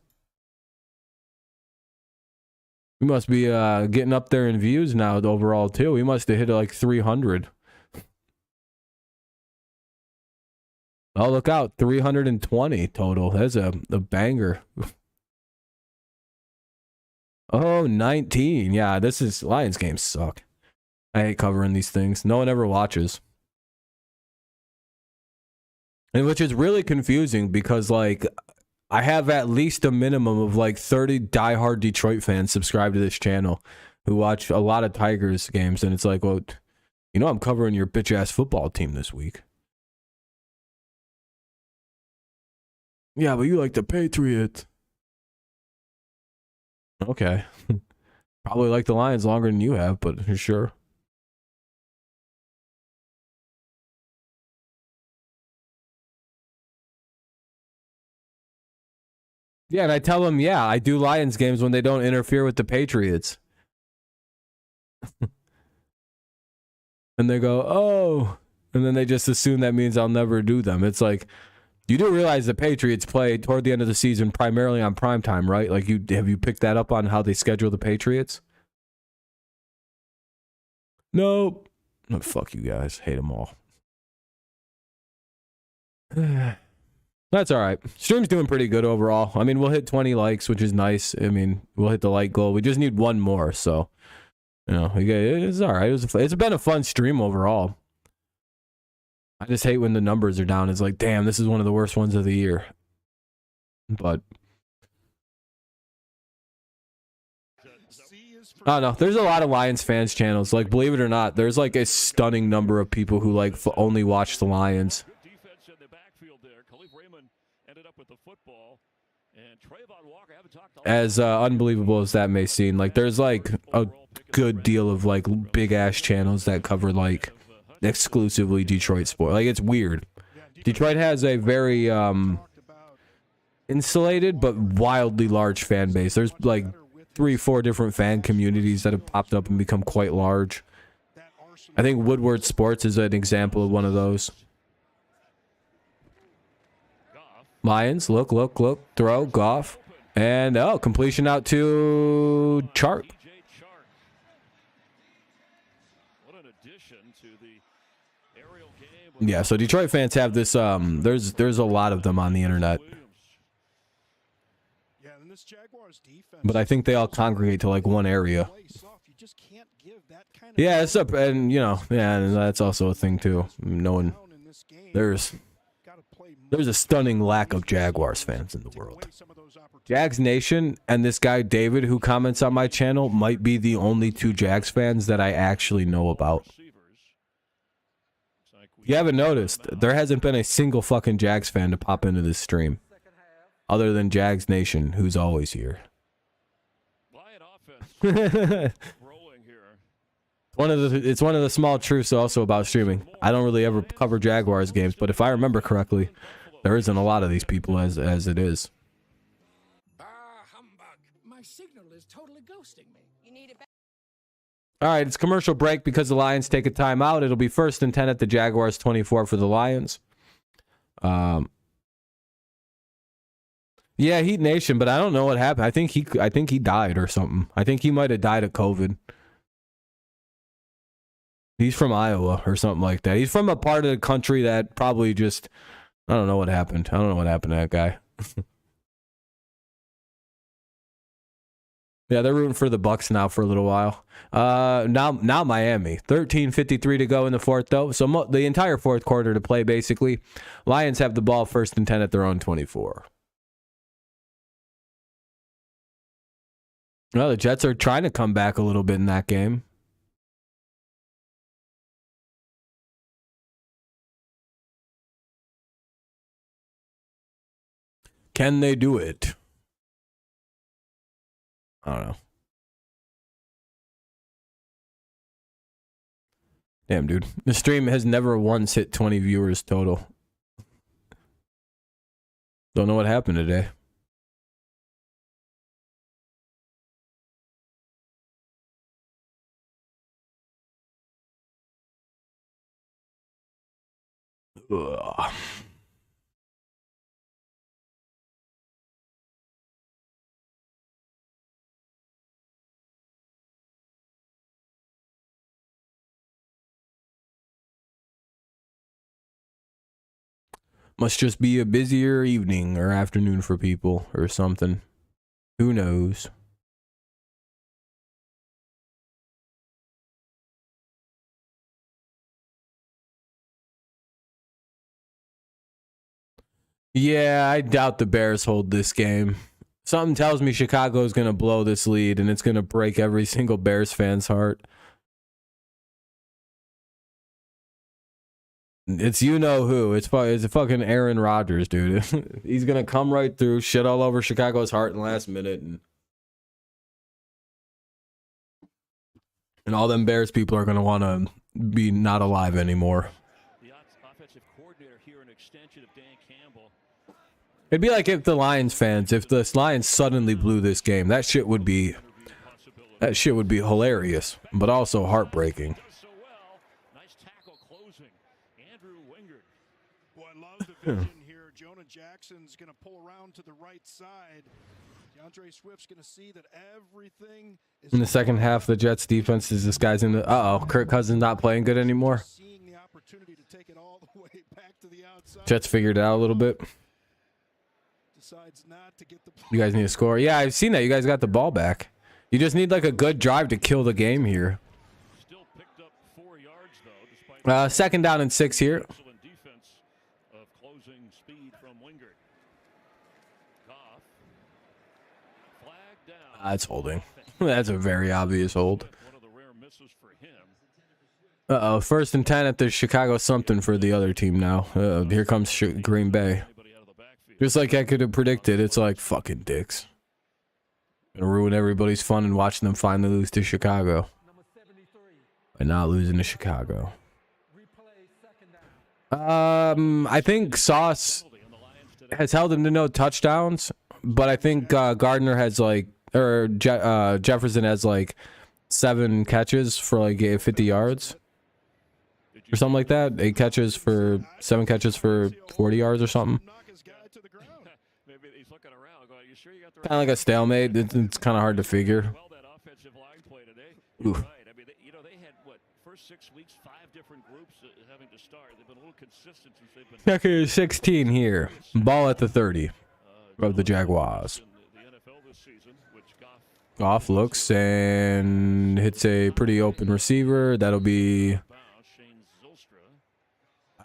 We must be getting up there in views now overall, too. We must have hit like 300. Oh, look out. 320 total. That's a banger. Oh, 19. Yeah, this is... Lions games suck. I hate covering these things. No one ever watches. And which is really confusing because, like, I have at least a minimum of, like, 30 diehard Detroit fans subscribed to this channel who watch a lot of Tigers games. And it's like, well, you know I'm covering your bitch-ass football team this week. Yeah, but you like the Patriots. Okay. Probably like the Lions longer than you have, but sure. Yeah, and I tell them, yeah, I do Lions games when they don't interfere with the Patriots. And they go, oh. And then they just assume that means I'll never do them. It's like, you do realize the Patriots play toward the end of the season primarily on primetime, right? Like, have you picked that up on how they schedule the Patriots? Nope. Oh, fuck you guys. Hate them all. That's all right. Stream's doing pretty good overall. I mean, we'll hit 20 likes, which is nice. I mean, we'll hit the like goal. We just need one more, so, you know, it's all right. It's been a fun stream overall. I just hate when the numbers are down. It's like, damn, this is one of the worst ones of the year. But I don't know. There's a lot of Lions fans channels. Like, believe it or not, there's like a stunning number of people who like only watch the Lions. As unbelievable as that may seem, like there's like a good deal of like big ass channels that cover like exclusively Detroit sport. Like, it's weird. Detroit has a very insulated but wildly large fan base. There's like 3-4 different fan communities that have popped up and become quite large. I think Woodward Sports is an example of one of those. Lions, look, throw, Goff, and oh, completion out to Chark. Yeah, so Detroit fans have this. There's a lot of them on the internet, but I think they all congregate to like one area. Yeah, it's up, and you know, yeah, and that's also a thing too. No one, there's a stunning lack of Jaguars fans in the world. Jags Nation and this guy David, who comments on my channel, might be the only two Jags fans that I actually know about. You haven't noticed, there hasn't been a single fucking Jags fan to pop into this stream, other than Jags Nation, who's always here. It's one of the small truths also about streaming. I don't really ever cover Jaguars games, but if I remember correctly, there isn't a lot of these people as it is. My signal is totally ghosting me. You need it back. All right, it's commercial break because the Lions take a timeout. It'll be 1st and 10 at the Jaguars 24 for the Lions. Yeah, Heat Nation, but I don't know what happened. I think he died or something. I think he might have died of COVID. He's from Iowa or something like that. He's from a part of the country that probably just, I don't know what happened. I don't know what happened to that guy. Yeah, they're rooting for the Bucks now for a little while. Now Miami. 13:53 to go in the fourth, though. So the entire fourth quarter to play, basically. Lions have the ball 1st and 10 at their own 24. Well, the Jets are trying to come back a little bit in that game. Can they do it? I don't know. Damn, dude. The stream has never once hit 20 viewers total. Don't know what happened today. Ugh. Must just be a busier evening or afternoon for people or something. Who knows? Yeah, I doubt the Bears hold this game. Something tells me Chicago is going to blow this lead and it's going to break every single Bears fan's heart. It's you know who. It's fucking Aaron Rodgers, dude. He's going to come right through, shit all over Chicago's heart in the last minute. And all them Bears people are going to want to be not alive anymore. The offensive coordinator here, an extension of Dan Campbell. It'd be like if the Lions fans, if the Lions suddenly blew this game, that shit would be hilarious, but also heartbreaking. Nice tackle closing. Andrew Wingard. Boy, I love the vision here. Jonah Jackson's going to pull around to the right side. DeAndre Swift's going to see that everything is In the second half, the Jets defense is disguising the. Kirk Cousins not playing good anymore. seeing the opportunity to take it all the way back to the outside. Jets figured it out a little bit. Decides not to get the You guys need to score. Yeah, I've seen that. You guys got the ball back. You just need like a good drive to kill the game here. Still picked up 4 yards though, despite Second down and 6 here. excellent defense of closing speed from Wingard. Goff. Flag down. That's holding. That's a very obvious hold. One of the rare misses for him. First and 10 at the Chicago something for the other team now. Here comes Green Bay. Anybody out of the backfield. Just like I could have predicted, it's like fucking dicks. Gonna ruin everybody's fun and watching them finally lose to Chicago. By not losing to Chicago. I think Sauce has held him to no touchdowns, but I think Gardner has Jefferson has like 7 catches for like 50 yards. Or something like that. 7 catches for 40 yards or something. Maybe he's looking around going, you sure you got the Kind of like a stalemate. It's kind of hard to figure. well that offensive line play today? You're right. I mean, they had what, first 6 weeks, 5 different groups having to start. They've been a little consistent since they've been Checker 16 here. Ball at the 30 of the Jaguars. in the NFL this season, which Goff looks and hits a pretty open receiver. That'll be. Shane Zylstra,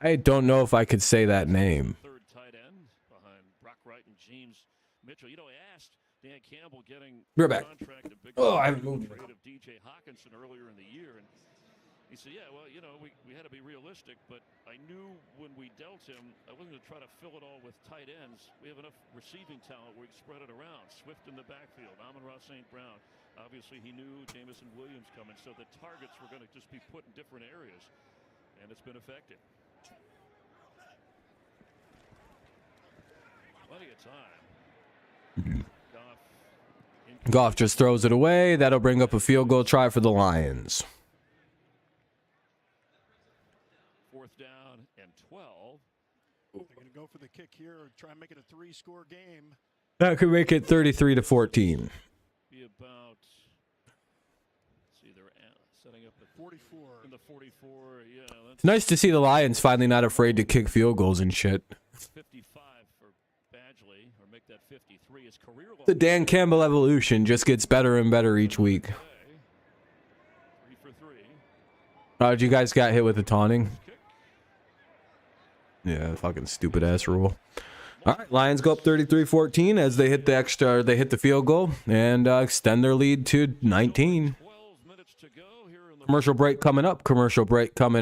I don't know if I could say that name. third tight end behind Brock Wright and James Mitchell. You know, I asked Dan Campbell getting We're back. contract a big Oh, I haven't moved. trade of DJ Hawkinson earlier in the year, and he said, yeah, well, you know, we had to be realistic, but I knew when we dealt him, I wasn't going to try to fill it all with tight ends. We have enough receiving talent where we can spread it around. Swift in the backfield, Amon-Ra St. Brown. Obviously, he knew Jameson Williams coming, so the targets were going to just be put in different areas, and it's been effective. Plenty of time. Goff just throws it away. That'll bring up a field goal try for the Lions. 4th down and 12. They're going to go for the kick here, try and make it a 3-score game. That could make it 33-14. Be about, see, they're setting up at 44. in the 44. Yeah, that's It's nice to see the Lions finally not afraid to kick field goals and shit. 55 for Badgley, or make that 53. His career low. The Dan Campbell evolution just gets better and better each week. 3 for 3. Did you guys got hit with the taunting? Yeah, fucking stupid ass rule. All right, Lions go up 33-14 as they hit the field goal and extend their lead to 19. 12 minutes to go here in the Commercial break coming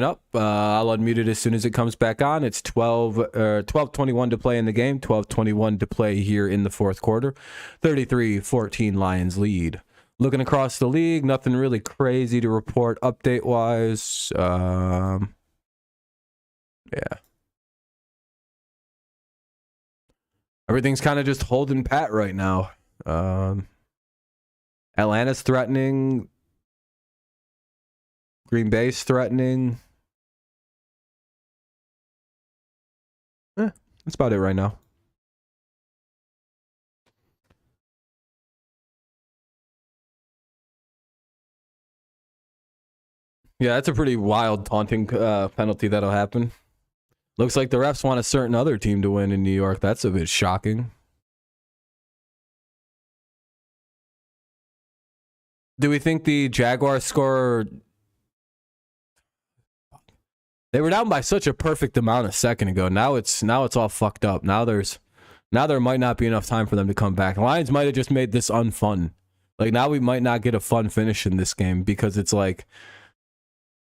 up. I'll unmute it as soon as it comes back on. It's 12:21 to play in the game. 12:21 to play here in the fourth quarter. 33-14 Lions lead. Looking across the league, nothing really crazy to report update-wise. Yeah. Everything's kind of just holding pat right now. Atlanta's threatening. Green Bay's threatening. That's about it right now. Yeah, that's a pretty wild taunting penalty that'll happen. Looks like the refs want a certain other team to win in New York. That's a bit shocking. Do we think the Jaguars score? They were down by such a perfect amount a second ago. Now it's all fucked up. Now there might not be enough time for them to come back. The Lions might have just made this unfun. Like now we might not get a fun finish in this game because it's like,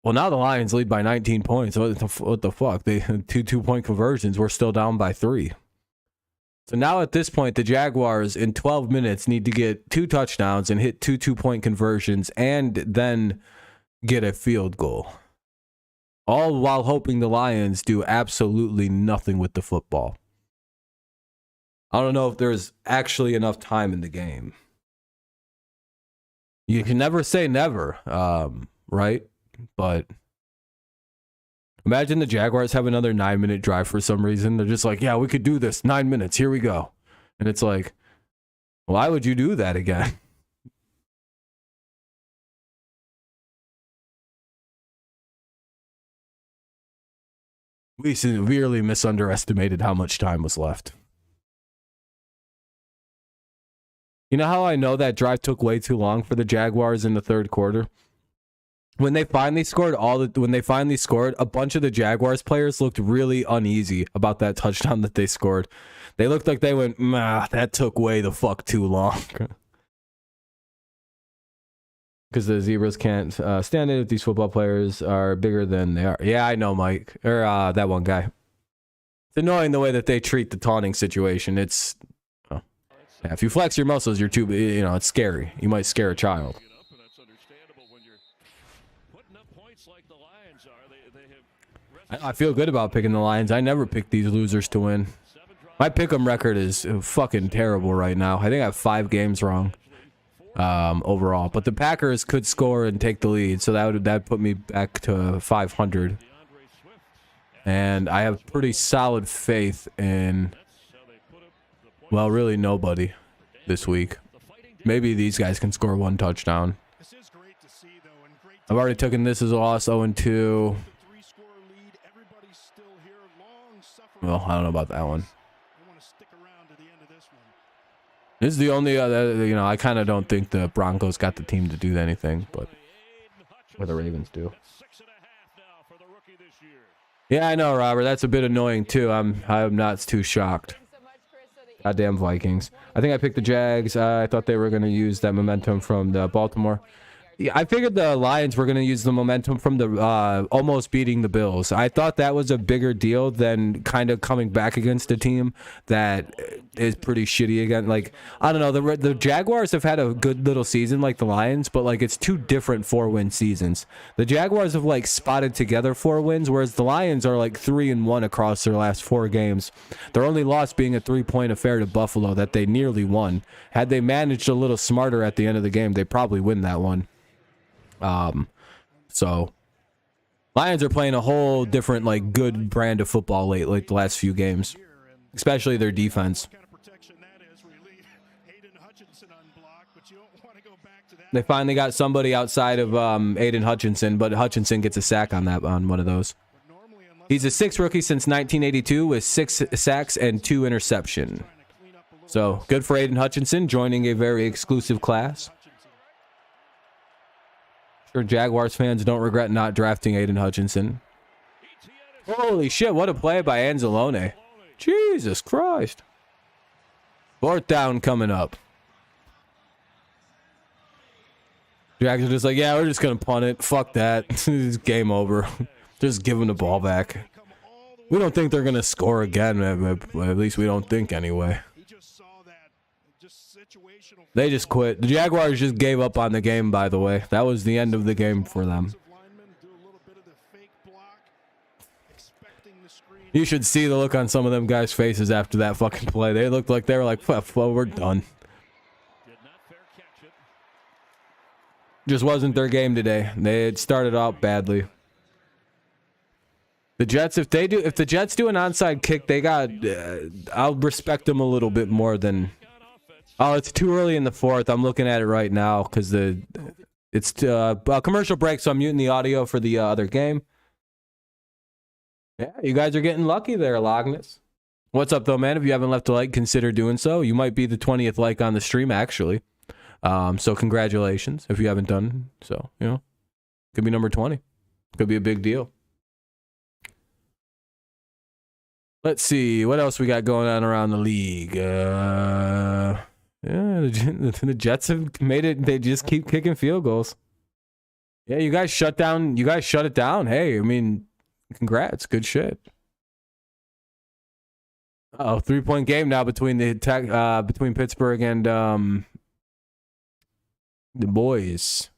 well, now the Lions lead by 19 points. What the fuck? They 2-point conversions. We're still down by 3. So now at this point, the Jaguars in 12 minutes need to get 2 touchdowns and hit 2 2-point conversions and then get a field goal. All while hoping the Lions do absolutely nothing with the football. I don't know if there's actually enough time in the game. You can never say never, right? But imagine the Jaguars have another 9-minute drive for some reason. They're just like, yeah, we could do this. 9 minutes. Here we go. And it's like, why would you do that again? We severely misunderestimated how much time was left. You know how I know that drive took way too long for the Jaguars in the third quarter? When they finally scored, a bunch of the Jaguars players looked really uneasy about that touchdown that they scored. They looked like they went, that took way the fuck too long. Because the Zebras can't stand it if these football players are bigger than they are. Yeah, I know, Mike. Or that one guy. It's annoying the way that they treat the taunting situation. It's, yeah, if you flex your muscles, you're too, it's scary. You might scare a child. I feel good about picking the Lions. I never pick these losers to win. My pick'em record is fucking terrible right now. I think I have 5 games wrong overall. But the Packers could score and take the lead, so that put me back to 500. And I have pretty solid faith in, well, really nobody this week. Maybe these guys can score 1 touchdown. I've already taken this as a loss, 0-2. Well, I don't know about that one. This is the only other, I kind of don't think the Broncos got the team to do anything, but or the Ravens do. Yeah, I know, Robert. That's a bit annoying too. I'm not too shocked. Goddamn Vikings. I think I picked the Jags. I thought they were going to use that momentum from the Baltimore. Yeah, I figured the Lions were going to use the momentum from the almost beating the Bills. I thought that was a bigger deal than kind of coming back against a team that is pretty shitty again. Like, I don't know, the Jaguars have had a good little season like the Lions, but like it's 2 different 4-win seasons. The Jaguars have like spotted together 4 wins, whereas the Lions are like 3-1 across their last 4 games. Their only loss being a 3-point affair to Buffalo that they nearly won. Had they managed a little smarter at the end of the game, they probably win that one. So Lions are playing a whole different, like, good brand of football late, like the last few games, especially their defense. They finally got somebody outside of Aiden Hutchinson, but Hutchinson gets a sack on one of those. He's a 6th rookie since 1982 with 6 sacks and 2 interceptions. So good for Aiden Hutchinson joining a very exclusive class. Sure, Jaguars fans don't regret not drafting Aiden Hutchinson. Holy shit, what a play by Anzalone. Jesus Christ. 4th down coming up. Jags are just like, yeah, we're just going to punt it. Fuck that. It's game over. Just give them the ball back. We don't think they're going to score again. At least we don't think anyway. They just quit. The Jaguars just gave up on the game, by the way. That was the end of the game for them. You should see the look on some of them guys' faces after that fucking play. They looked like they were like, well, we're done. Just wasn't their game today. They had started out badly. The Jets, if the Jets do an onside kick, they got. I'll respect them a little bit more than. Oh, it's too early in the fourth. I'm looking at it right now because it's a commercial break, so I'm muting the audio for the other game. Yeah, you guys are getting lucky there, Logness. What's up, though, man? If you haven't left a like, consider doing so. You might be the 20th like on the stream, actually. So congratulations if you haven't done so. You know, could be number 20. Could be a big deal. Let's see what else we got going on around the league. Yeah, the Jets have made it. They just keep kicking field goals. Yeah, you guys shut down. You guys shut it down. Hey, I mean, congrats. Good shit. Oh, 3-point game now between between Pittsburgh and the boys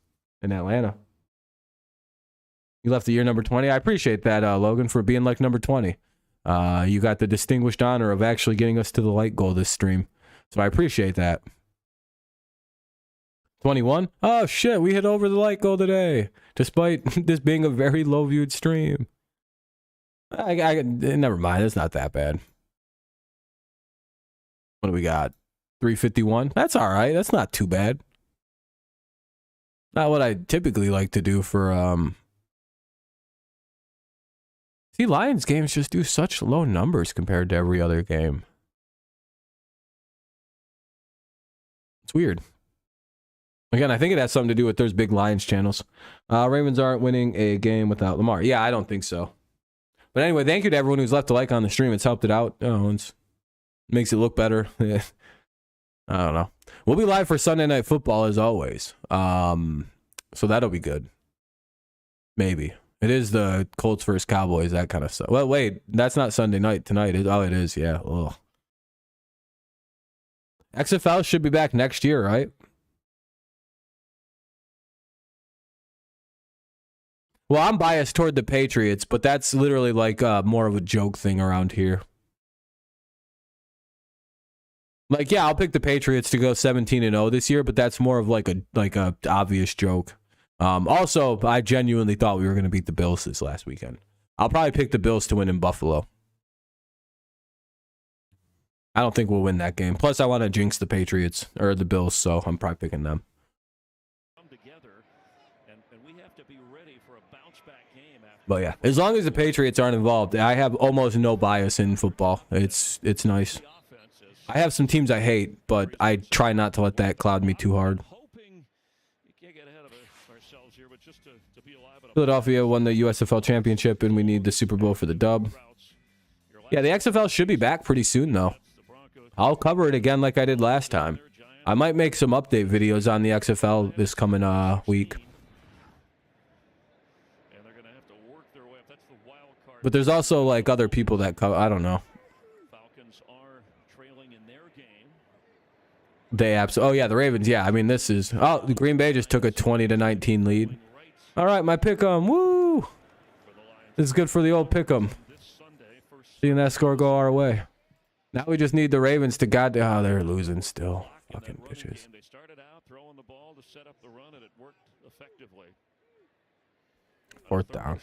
in Atlanta. You left the year number 20. I appreciate that, Logan, for being like number 20. You got the distinguished honor of actually getting us to the light goal this stream. So I appreciate that. 21? Oh, shit. We hit over the light goal today, despite this being a very low-viewed stream. Never mind. It's not that bad. What do we got? 351? That's all right. That's not too bad. Not what I typically like to do for... See, Lions games just do such low numbers compared to every other game. It's weird. Again, I think it has something to do with those big Lions channels. Ravens aren't winning a game without Lamar. Yeah, I don't think so. But anyway, thank you to everyone who's left a like on the stream. It's helped it out. It makes it look better. I don't know. We'll be live for Sunday Night Football as always. So that'll be good. Maybe. It is the Colts versus Cowboys, that kind of stuff. Well, wait, that's not Sunday night. Tonight is. Oh, it is. Yeah. Ugh. XFL should be back next year, right? Well, I'm biased toward the Patriots, but that's literally like more of a joke thing around here. Like, yeah, I'll pick the Patriots to go 17-0 this year, but that's more of like a obvious joke. Also, I genuinely thought we were going to beat the Bills this last weekend. I'll probably pick the Bills to win in Buffalo. I don't think we'll win that game. Plus, I want to jinx the Patriots or the Bills, so I'm probably picking them. But yeah, as long as the Patriots aren't involved, I have almost no bias in football. It's nice. I have some teams I hate, but I try not to let that cloud me too hard. Philadelphia won the USFL championship, and we need the Super Bowl for the dub. Yeah, the XFL should be back pretty soon, though. I'll cover it again like I did last time. I might make some update videos on the XFL this coming week. But there's also like other people that cover. I don't know. Oh yeah, the Ravens. Yeah, I mean this is. Oh, the Green Bay just took a 20-19 lead. All right, my pick'em. Woo! This is good for the old pick'em. Seeing that score go our way. Now we just need the Ravens to oh, they're losing still. Fucking bitches. They started out throwing the ball to set up the run, and it worked effectively. Fourth down.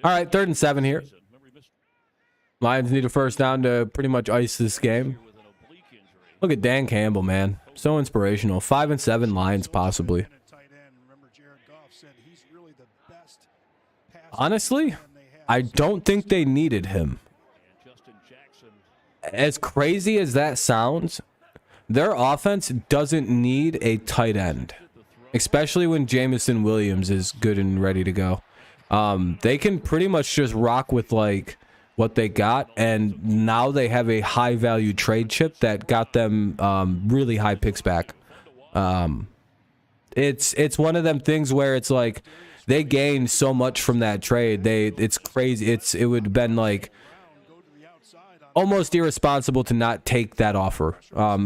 All right, 3rd and 7 here. Lions need a first down to pretty much ice this game. Look at Dan Campbell, man. So inspirational. 5 and 7 Lions possibly. Honestly, I don't think they needed him. As crazy as that sounds, their offense doesn't need a tight end, especially when Jameson Williams is good and ready to go. They can pretty much just rock with like what they got, and now they have a high value trade chip that got them really high picks back. It's one of them things where it's like they gained so much from that trade. It's crazy. It would have been like almost irresponsible to not take that offer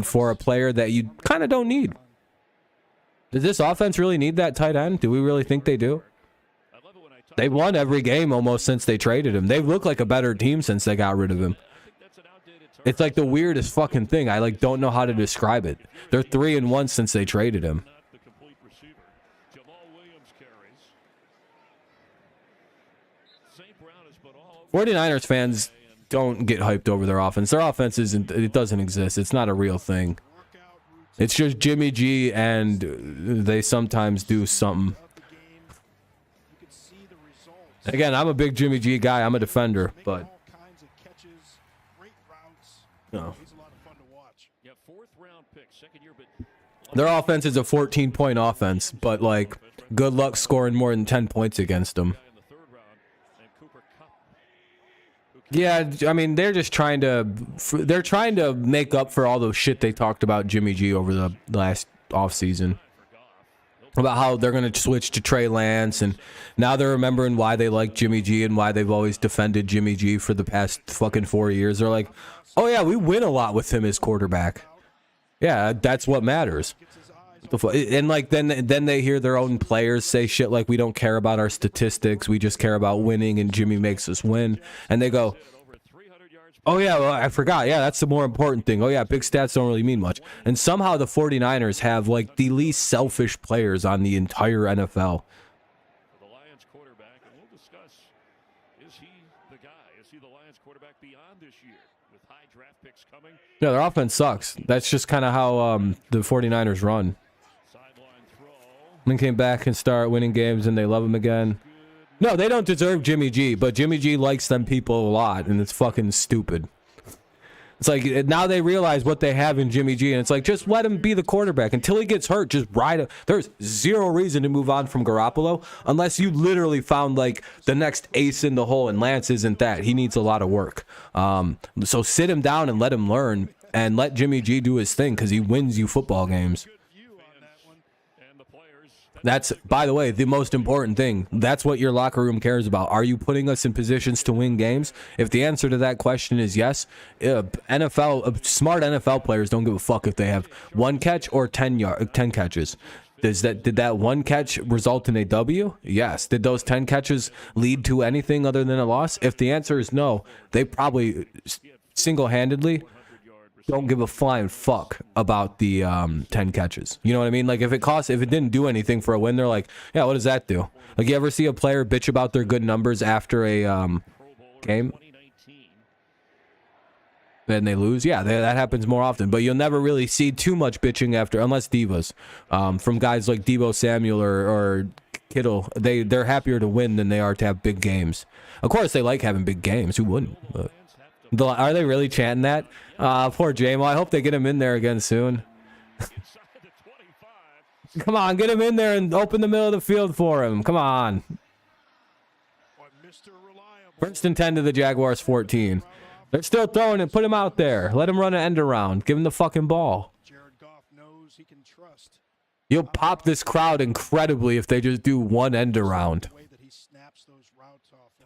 for a player that you kind of don't need. Does this offense really need that tight end? Do we really think they do? They won every game almost since they traded him. They've looked like a better team since they got rid of him. It's like the weirdest fucking thing. I like don't know how to describe it. They're 3-1 since they traded him. 49ers fans don't get hyped over their offense. Their offense isn't, it doesn't exist. It's not a real thing. It's just Jimmy G, and they sometimes do something. Again, I'm a big Jimmy G guy. I'm a defender, but no. Their offense is a 14-point offense, but like, good luck scoring more than 10 points against them. Yeah, I mean, they're just trying to make up for all those shit they talked about Jimmy G over the last offseason. About how they're going to switch to Trey Lance, and now they're remembering why they like Jimmy G and why they've always defended Jimmy G for the past fucking 4 years. They're like, oh yeah, we win a lot with him as quarterback. Yeah, that's what matters. And like then they hear their own players say shit like, we don't care about our statistics, we just care about winning, and Jimmy makes us win. And they go, oh yeah, well, I forgot. Yeah, that's the more important thing. Oh yeah, big stats don't really mean much. And somehow the 49ers have like the least selfish players on the entire NFL. The Lions quarterback, and we'll discuss, is he the guy? Is he the Lions quarterback beyond this year with high draft picks coming? Yeah, their offense sucks. That's just kind of how the 49ers run. Then came back and start winning games, and they love him again. No, they don't deserve Jimmy G, but Jimmy G likes them people a lot, and it's fucking stupid. It's like, now they realize what they have in Jimmy G, and it's like, just let him be the quarterback. Until he gets hurt, just ride him. There's zero reason to move on from Garoppolo, unless you literally found, like, the next ace in the hole, and Lance isn't that. He needs a lot of work. So sit him down and let him learn, and let Jimmy G do his thing, because he wins you football games. That's, by the way, the most important thing. That's what your locker room cares about. Are you putting us in positions to win games? If the answer to that question is yes, smart NFL players don't give a fuck if they have 1 catch or 10 catches. Did that 1 catch result in a W? Yes. Did those 10 catches lead to anything other than a loss? If the answer is no, they probably single-handedly don't give a flying fuck about the 10 catches. You know what I mean? Like, if it didn't do anything for a win, they're like, yeah, what does that do? Like, you ever see a player bitch about their good numbers after a game? Then they lose? Yeah, that happens more often. But you'll never really see too much bitching after, unless Divas. From guys like Deebo Samuel or Kittle, they're happier to win than they are to have big games. Of course, they like having big games. Who wouldn't? But are they really chanting that? Poor J-Mo. I hope they get him in there again soon. Come on, get him in there and open the middle of the field for him. Come on. 1st and 10 to the Jaguars 14. They're still throwing it. Put him out there. Let him run an end around. Give him the fucking ball. You'll pop this crowd incredibly if they just do 1 end around.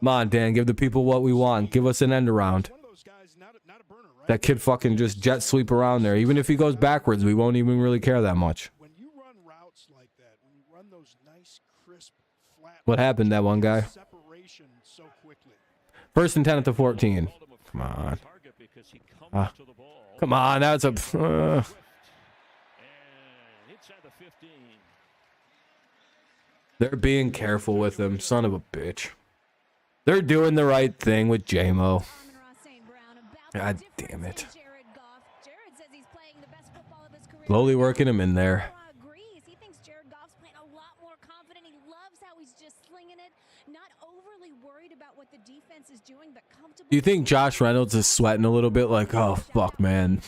Come on, Dan. Give the people what we want. Give us an end around. That kid fucking just jet sweep around there. Even if he goes backwards, we won't even really care that much. What happened, that one guy? 1st and 10 at the 14. Come on. Come on, that's a... They're being careful with him, son of a bitch. They're doing the right thing with J-Mo. God damn it. Slowly working him in there. Do you think Josh Reynolds is sweating a little bit like, oh, fuck, man.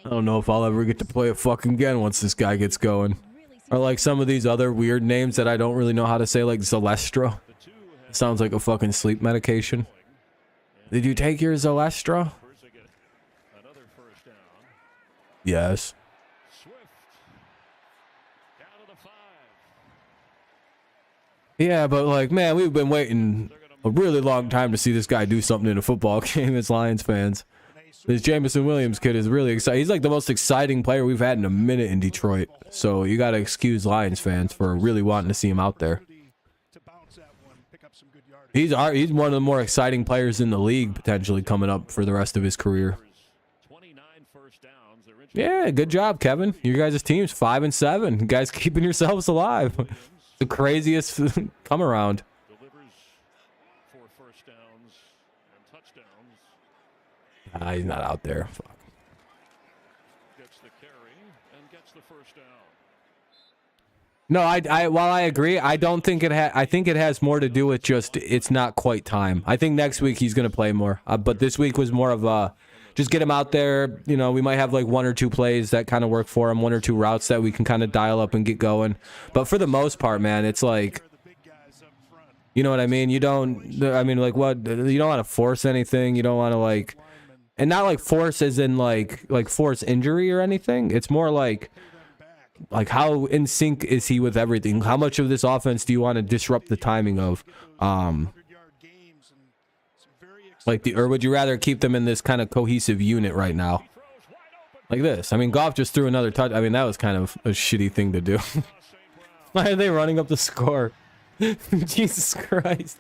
I don't know if I'll ever get to play it fucking again once this guy gets going. Or like some of these other weird names that I don't really know how to say, like Zolestra. Sounds like a fucking sleep medication. Did you take your Zolestra? Yes. Yeah, but like, man, we've been waiting a really long time to see this guy do something in a football game as Lions fans. This Jameson Williams kid is really exciting. He's like the most exciting player we've had in a minute in Detroit. So you got to excuse Lions fans for really wanting to see him out there. He's one of the more exciting players in the league, potentially coming up for the rest of his career. Yeah, good job, Kevin. Your guys' team's 5-7. You guys keeping yourselves alive. The craziest come around. He's not out there. Fuck. Gets the carry and gets the first down. No, while I agree, I don't think I think it has more to do with just it's not quite time. I think next week he's going to play more. But this week was more of a just get him out there. You know, we might have like 1 or 2 plays that kind of work for him, 1 or 2 routes that we can kind of dial up and get going. But for the most part, man, it's like, you know what I mean? You don't, I mean, like what, you don't want to force anything. You don't want to like, and not like force as in like force injury or anything. It's more like how in sync is he with everything? How much of this offense do you want to disrupt the timing of? Or would you rather keep them in this kind of cohesive unit right now? Like this. I mean, Goff just threw another touch. I mean, that was kind of a shitty thing to do. Why are they running up the score? Jesus Christ.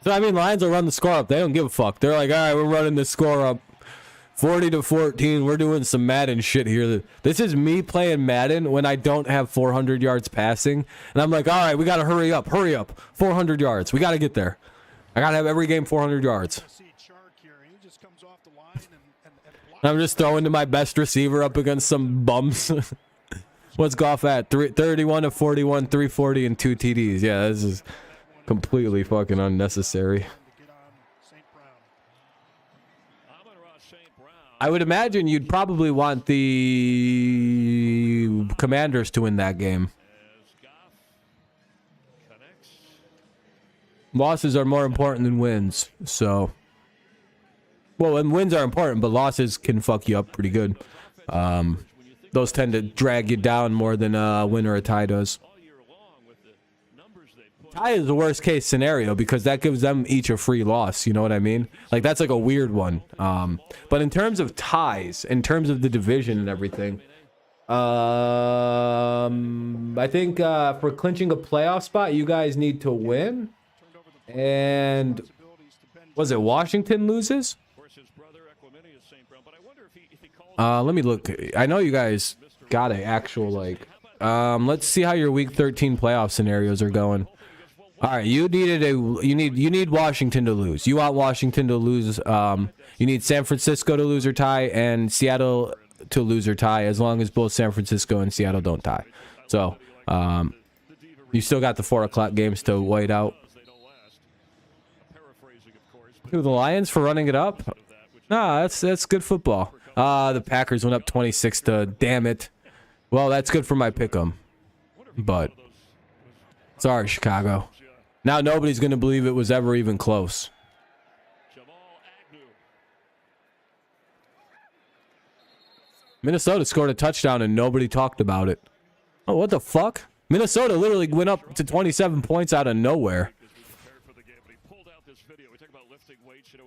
So, I mean, Lions will run the score up. They don't give a fuck. They're like, all right, we're running the score up 40-14. We're doing some Madden shit here. This is me playing Madden when I don't have 400 yards passing. And I'm like, all right, we got to hurry up. 400 yards. We got to get there. I got to have every game 400 yards. I'm just throwing to my best receiver up against some bums. What's Goff at? 31 of 41, 340, and 2 TDs. Yeah, this is completely fucking unnecessary. I would imagine you'd probably want the Commanders to win that game. Losses are more important than wins, so. Well, and wins are important, but losses can fuck you up pretty good. Those tend to drag you down more than a win or a tie does. Tie is the worst case scenario because that gives them each a free loss. You know what I mean? Like, that's like a weird one. But in terms of ties, in terms of the division and everything, I think for clinching a playoff spot, you guys need to win. And was it Washington loses? Let me look. I know you guys got an actual like. Let's see how your Week 13 playoff scenarios are going. All right, you need Washington to lose. You want Washington to lose. You need San Francisco to lose or tie, and Seattle to lose or tie, as long as both San Francisco and Seattle don't tie. So, you still got the 4 o'clock games to wait out. Who, the Lions for running it up? Nah, that's good football. The Packers went up 26 to damn it. Well, that's good for my pick'em. But sorry, Chicago. Now nobody's going to believe it was ever even close. Minnesota scored a touchdown and nobody talked about it. Oh, what the fuck? Minnesota literally went up to 27 points out of nowhere.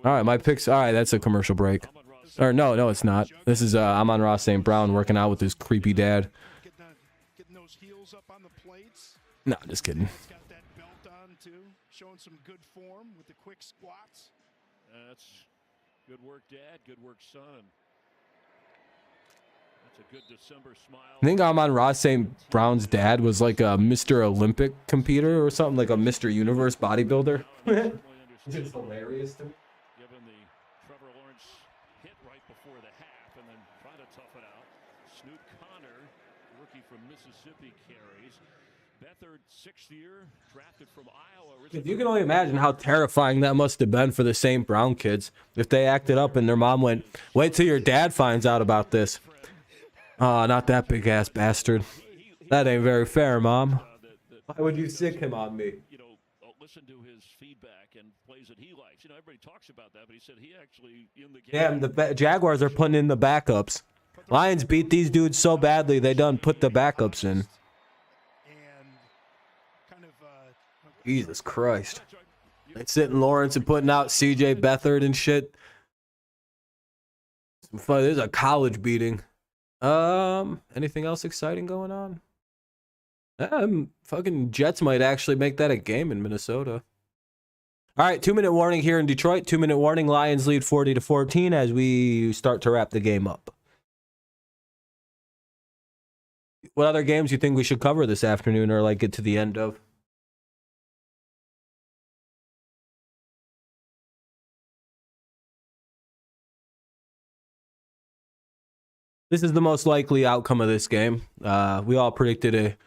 All right, my picks. All right, that's a commercial break. Or no, it's not. This is Amon-Ra St. Brown working out with his creepy dad. Getting those heels up on the plates. No, just kidding. He's got that belt on too, showing some good form with the quick squats. That's good work, Dad. Good work, son. That's a good December smile. I think Amon-Ra St. Brown's dad was like a Mr. Olympic competitor or something, like a Mr. Universe bodybuilder. It's hilarious to me. Given the Trevor Lawrence hit right before the half and then try to tough it out. Snoop Connor, rookie from Mississippi, carries. Beathard, 6th year, drafted from Iowa. You can only imagine how terrifying that must have been for the St. Brown kids if they acted up and their mom went, wait till your dad finds out about this. Oh, not that big ass bastard. That ain't very fair, Mom. Why would you sick him on me? You know, listen to his feedback and plays that he likes. You know, everybody talks about that, but he said he actually in the game. Damn, the Jaguars are putting in the backups. Lions beat these dudes so badly they done put the backups in. Jesus Christ. They sitting Lawrence and putting out CJ Beathard and shit. This is a college beating. Anything else exciting going on? Fucking Jets might actually make that a game in Minnesota. All right, 2-minute warning here in Detroit. 2-minute warning. Lions lead 40-14 as we start to wrap the game up. What other games do you think we should cover this afternoon or like get to the end of? This is the most likely outcome of this game. We all predicted a...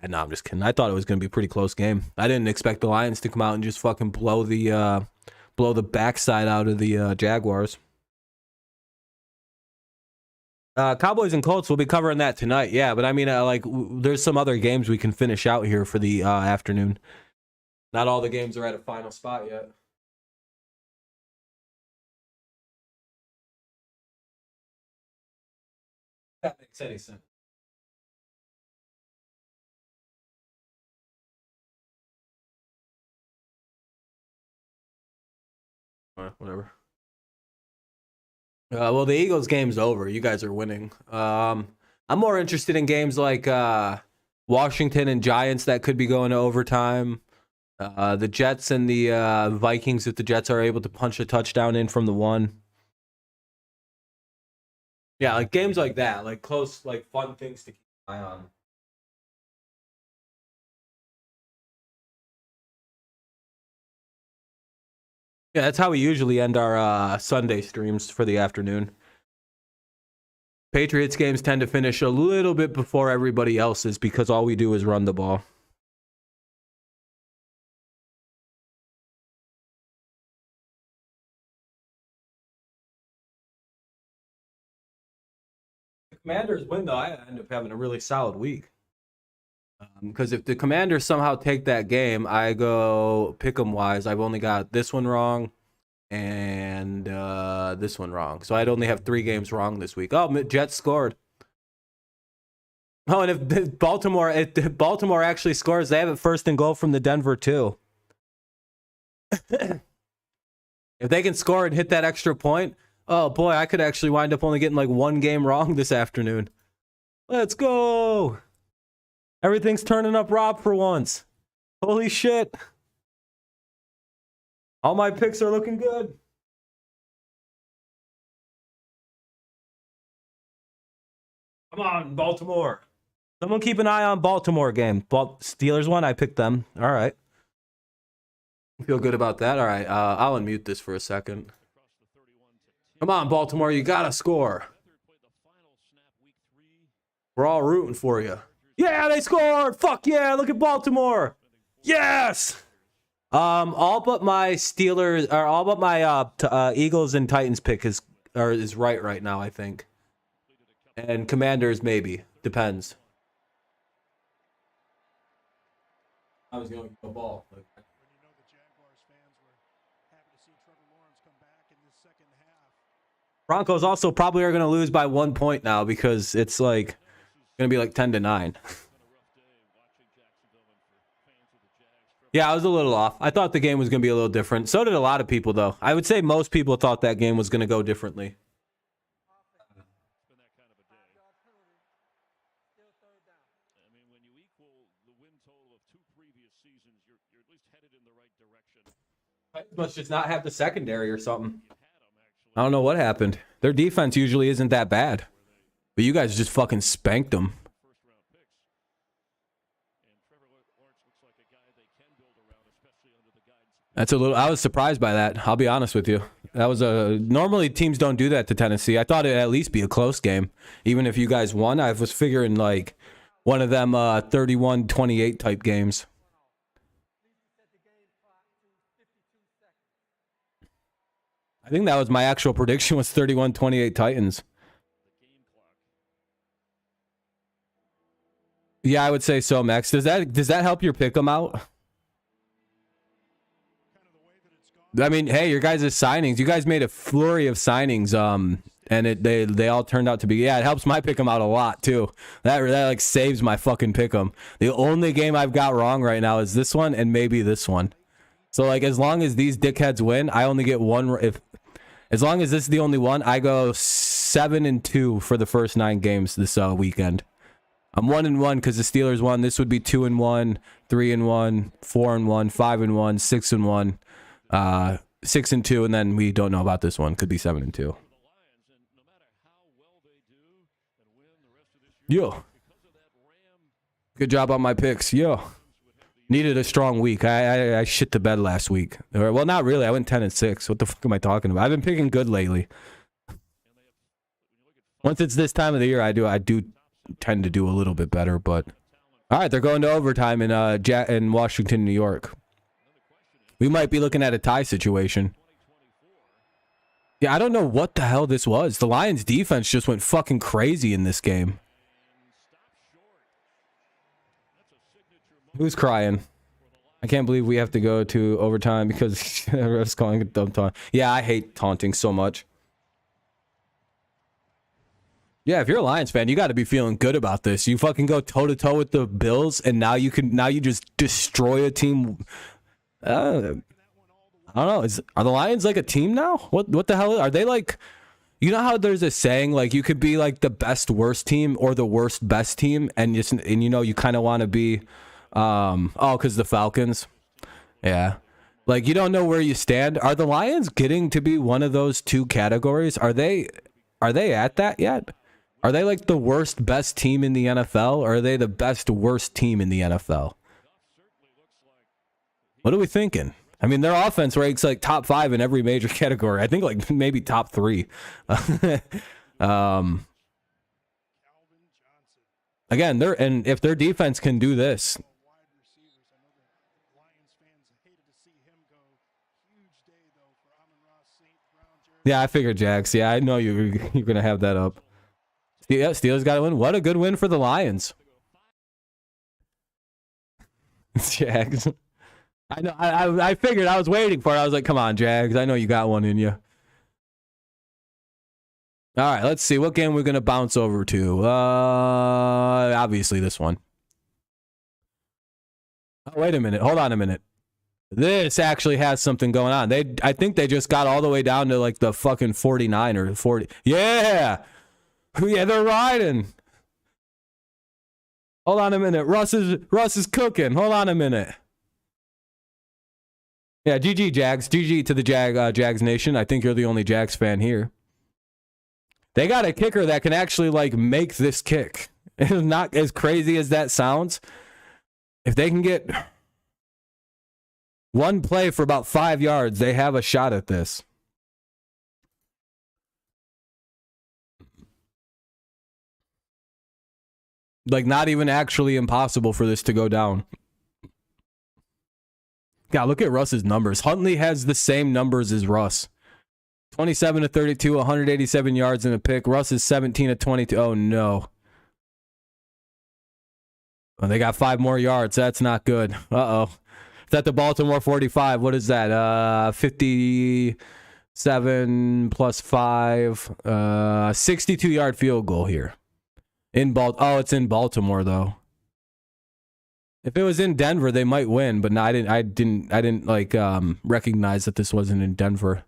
no, I'm just kidding. I thought it was going to be a pretty close game. I didn't expect the Lions to come out and just fucking blow the backside out of the Jaguars. Cowboys and Colts, we'll be covering that tonight. Yeah, but I mean, there's some other games we can finish out here for the afternoon. Not all the games are at a final spot yet. That makes any sense. Whatever. Well, the Eagles game's over. You guys are winning. I'm more interested in games like Washington and Giants that could be going to overtime. The Jets and the Vikings, if the Jets are able to punch a touchdown in from the one. Yeah, like games like that, like close, like fun things to keep an eye on. Yeah, that's how we usually end our Sunday streams for the afternoon. Patriots games tend to finish a little bit before everybody else's because all we do is run the ball. The Commanders win, though, I end up having a really solid week. Because if the Commanders somehow take that game, I go pick'em wise. I've only got this one wrong and this one wrong. So I'd only have 3 games wrong this week. Oh, Jets scored. Oh, and if Baltimore actually scores, they have it first and goal from the Denver too. If they can score and hit that extra point, oh boy, I could actually wind up only getting like 1 game wrong this afternoon. Let's go. Everything's turning up Rob for once. Holy shit. All my picks are looking good. Come on, Baltimore. Someone keep an eye on Baltimore game. Steelers won, I picked them. All right. Feel good about that. All right, I'll unmute this for a second. Come on, Baltimore, you gotta score. We're all rooting for you. Yeah, they scored! Fuck yeah, look at Baltimore! Yes! All but my Steelers, or all but my Eagles and Titans pick is right now, I think. And Commanders, maybe. Depends. I was going to go ball. When you know the Jaguars fans were happy to see Trevor Lawrence come back in this second half. Broncos also probably are going to lose by 1 point now because it's like going to be like 10-9. Yeah, I was a little off. I thought the game was going to be a little different. So did a lot of people, though. I would say most people thought that game was going to go differently. Must just not have the secondary or something. I don't know what happened. Their defense usually isn't that bad. But you guys just fucking spanked them. That's a little... I was surprised by that. I'll be honest with you. That was a... Normally teams don't do that to Tennessee. I thought it'd at least be a close game. Even if you guys won, I was figuring like one of them 31-28 type games. I think that was my actual prediction, was 31-28 Titans. Yeah, I would say so, Max. Does that help your pick 'em out? I mean, hey, your guys' signings. You guys made a flurry of signings, and they all turned out to be. Yeah, it helps my pick 'em out a lot too. That like saves my fucking pick 'em. The only game I've got wrong right now is this one and maybe this one. So like, as long as these dickheads win, I only get one. As long as this is the only one, I go 7-2 for the first 9 games this weekend. I'm 1-1 because the Steelers won. This would be 2-1, 3-1, 4-1, 5-1, 6-1, 6-2, and then we don't know about this one. Could be 7-2. Yo, good job on my picks. Yo, needed a strong week. I shit to bed last week. Well, not really. I went 10-6. What the fuck am I talking about? I've been picking good lately. Once it's this time of the year, I do tend to do a little bit better. But all right, they're going to overtime in Washington, New York. We might be looking at a tie situation. Yeah, I don't know what the hell this was. The Lions defense just went fucking crazy in this game. Who's crying? I can't believe we have to go to overtime because everyone's calling it dumb taunt. Yeah, I hate taunting so much. Yeah, if you're a Lions fan, you got to be feeling good about this. You fucking go toe to toe with the Bills, and now you just destroy a team. I don't know. Are the Lions like a team now? What the hell are they like? You know how there's a saying like you could be like the best worst team or the worst best team, and you know you kind of want to be, because the Falcons, yeah, like you don't know where you stand. Are the Lions getting to be one of those two categories? Are they at that yet? Are they like the worst best team in the NFL, or are they the best worst team in the NFL? What are we thinking? I mean, their offense ranks like top 5 in every major category. I think like maybe top 3. Again, if their defense can do this. Yeah, I figured Jags. Yeah, I know you're gonna have that up. Yeah, Steelers got to win. What a good win for the Lions. Jags. I know. I figured. I was waiting for it. I was like, come on, Jags. I know you got one in you. All right, let's see. What game we're going to bounce over to? Obviously this one. Oh, wait a minute. Hold on a minute. This actually has something going on. I think they just got all the way down to like the fucking 49 or 40. Yeah. Yeah, they're riding. Hold on a minute. Russ is cooking. Hold on a minute. Yeah, GG Jags. GG to the Jags Nation. I think you're the only Jags fan here. They got a kicker that can actually like make this kick. It's not as crazy as that sounds. If they can get one play for about 5 yards, they have a shot at this. Like, not even actually impossible for this to go down. Yeah, look at Russ's numbers. Huntley has the same numbers as Russ. 27 to 32, 187 yards and a pick. Russ is 17 to 22. Oh, no. Well, they got 5 more yards. That's not good. Uh-oh. Is that the Baltimore 45? What is that? 57 plus 5. 62-yard field goal here. It's in Baltimore though. If it was in Denver, they might win, but no, I didn't like recognize that this wasn't in Denver.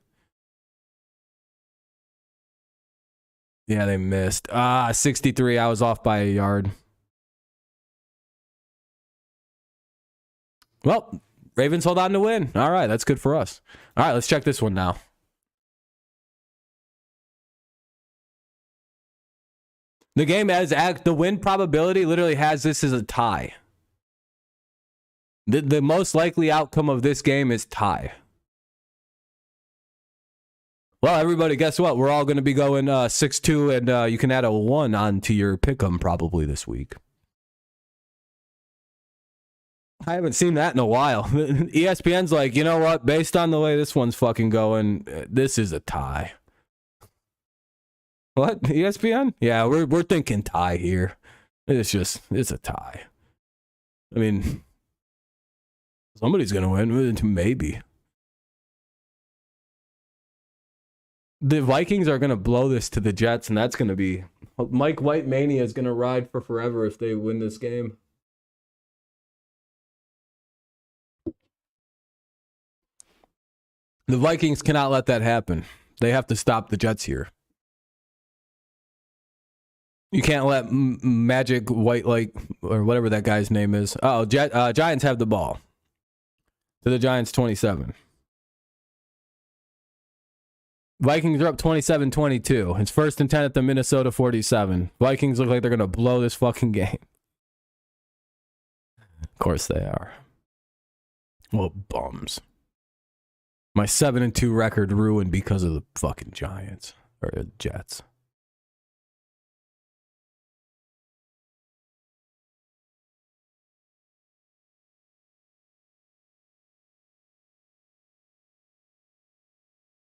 Yeah, they missed. 63. I was off by a yard. Well, Ravens hold on to win. All right, that's good for us. All right, let's check this one now. The game the win probability literally has this as a tie. The most likely outcome of this game is tie. Well, everybody, guess what? We're all going to be going 6-2, and you can add a 1 onto your pick'em probably this week. I haven't seen that in a while. ESPN's like, you know what? Based on the way this one's fucking going, this is a tie. What? ESPN? Yeah, we're thinking tie here. It's a tie. I mean, somebody's going to win. Maybe. The Vikings are going to blow this to the Jets, and that's going to be... Mike White Mania is going to ride for forever if they win this game. The Vikings cannot let that happen. They have to stop the Jets here. You can't let Magic White, or whatever that guy's name is. Oh, Giants have the ball. To the Giants 27. Vikings are up 27-22. It's 1st and 10 at the Minnesota 47. Vikings look like they're going to blow this fucking game. Of course they are. Well, bums. My 7-2 record ruined because of the fucking Giants. Or the Jets.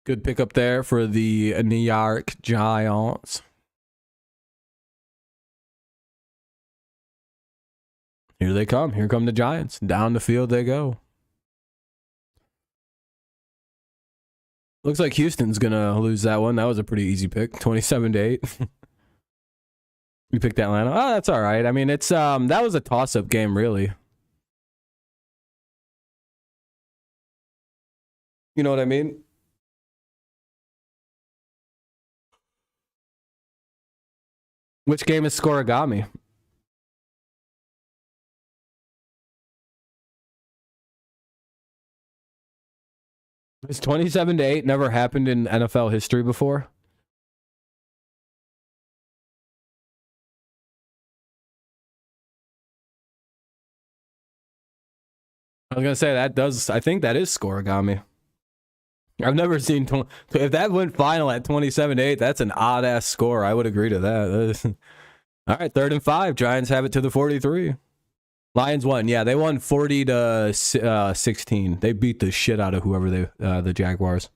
Good pickup there for the New York Giants. Here they come. Here come the Giants. Down the field they go. Looks like Houston's going to lose that one. That was a pretty easy pick. 27-8. You picked Atlanta. Oh, that's all right. I mean, it's that was a toss-up game, really. You know what I mean? Which game is Scorigami? Has 27-8 never happened in NFL history before? I was gonna say that does. I think that is Scorigami. I've never seen if that went final at 27-8. That's an odd ass score. I would agree to that. All right, 3rd and 5. Giants have it to the 43. Lions won. Yeah, they won 40-16. They beat the shit out of whoever the Jaguars.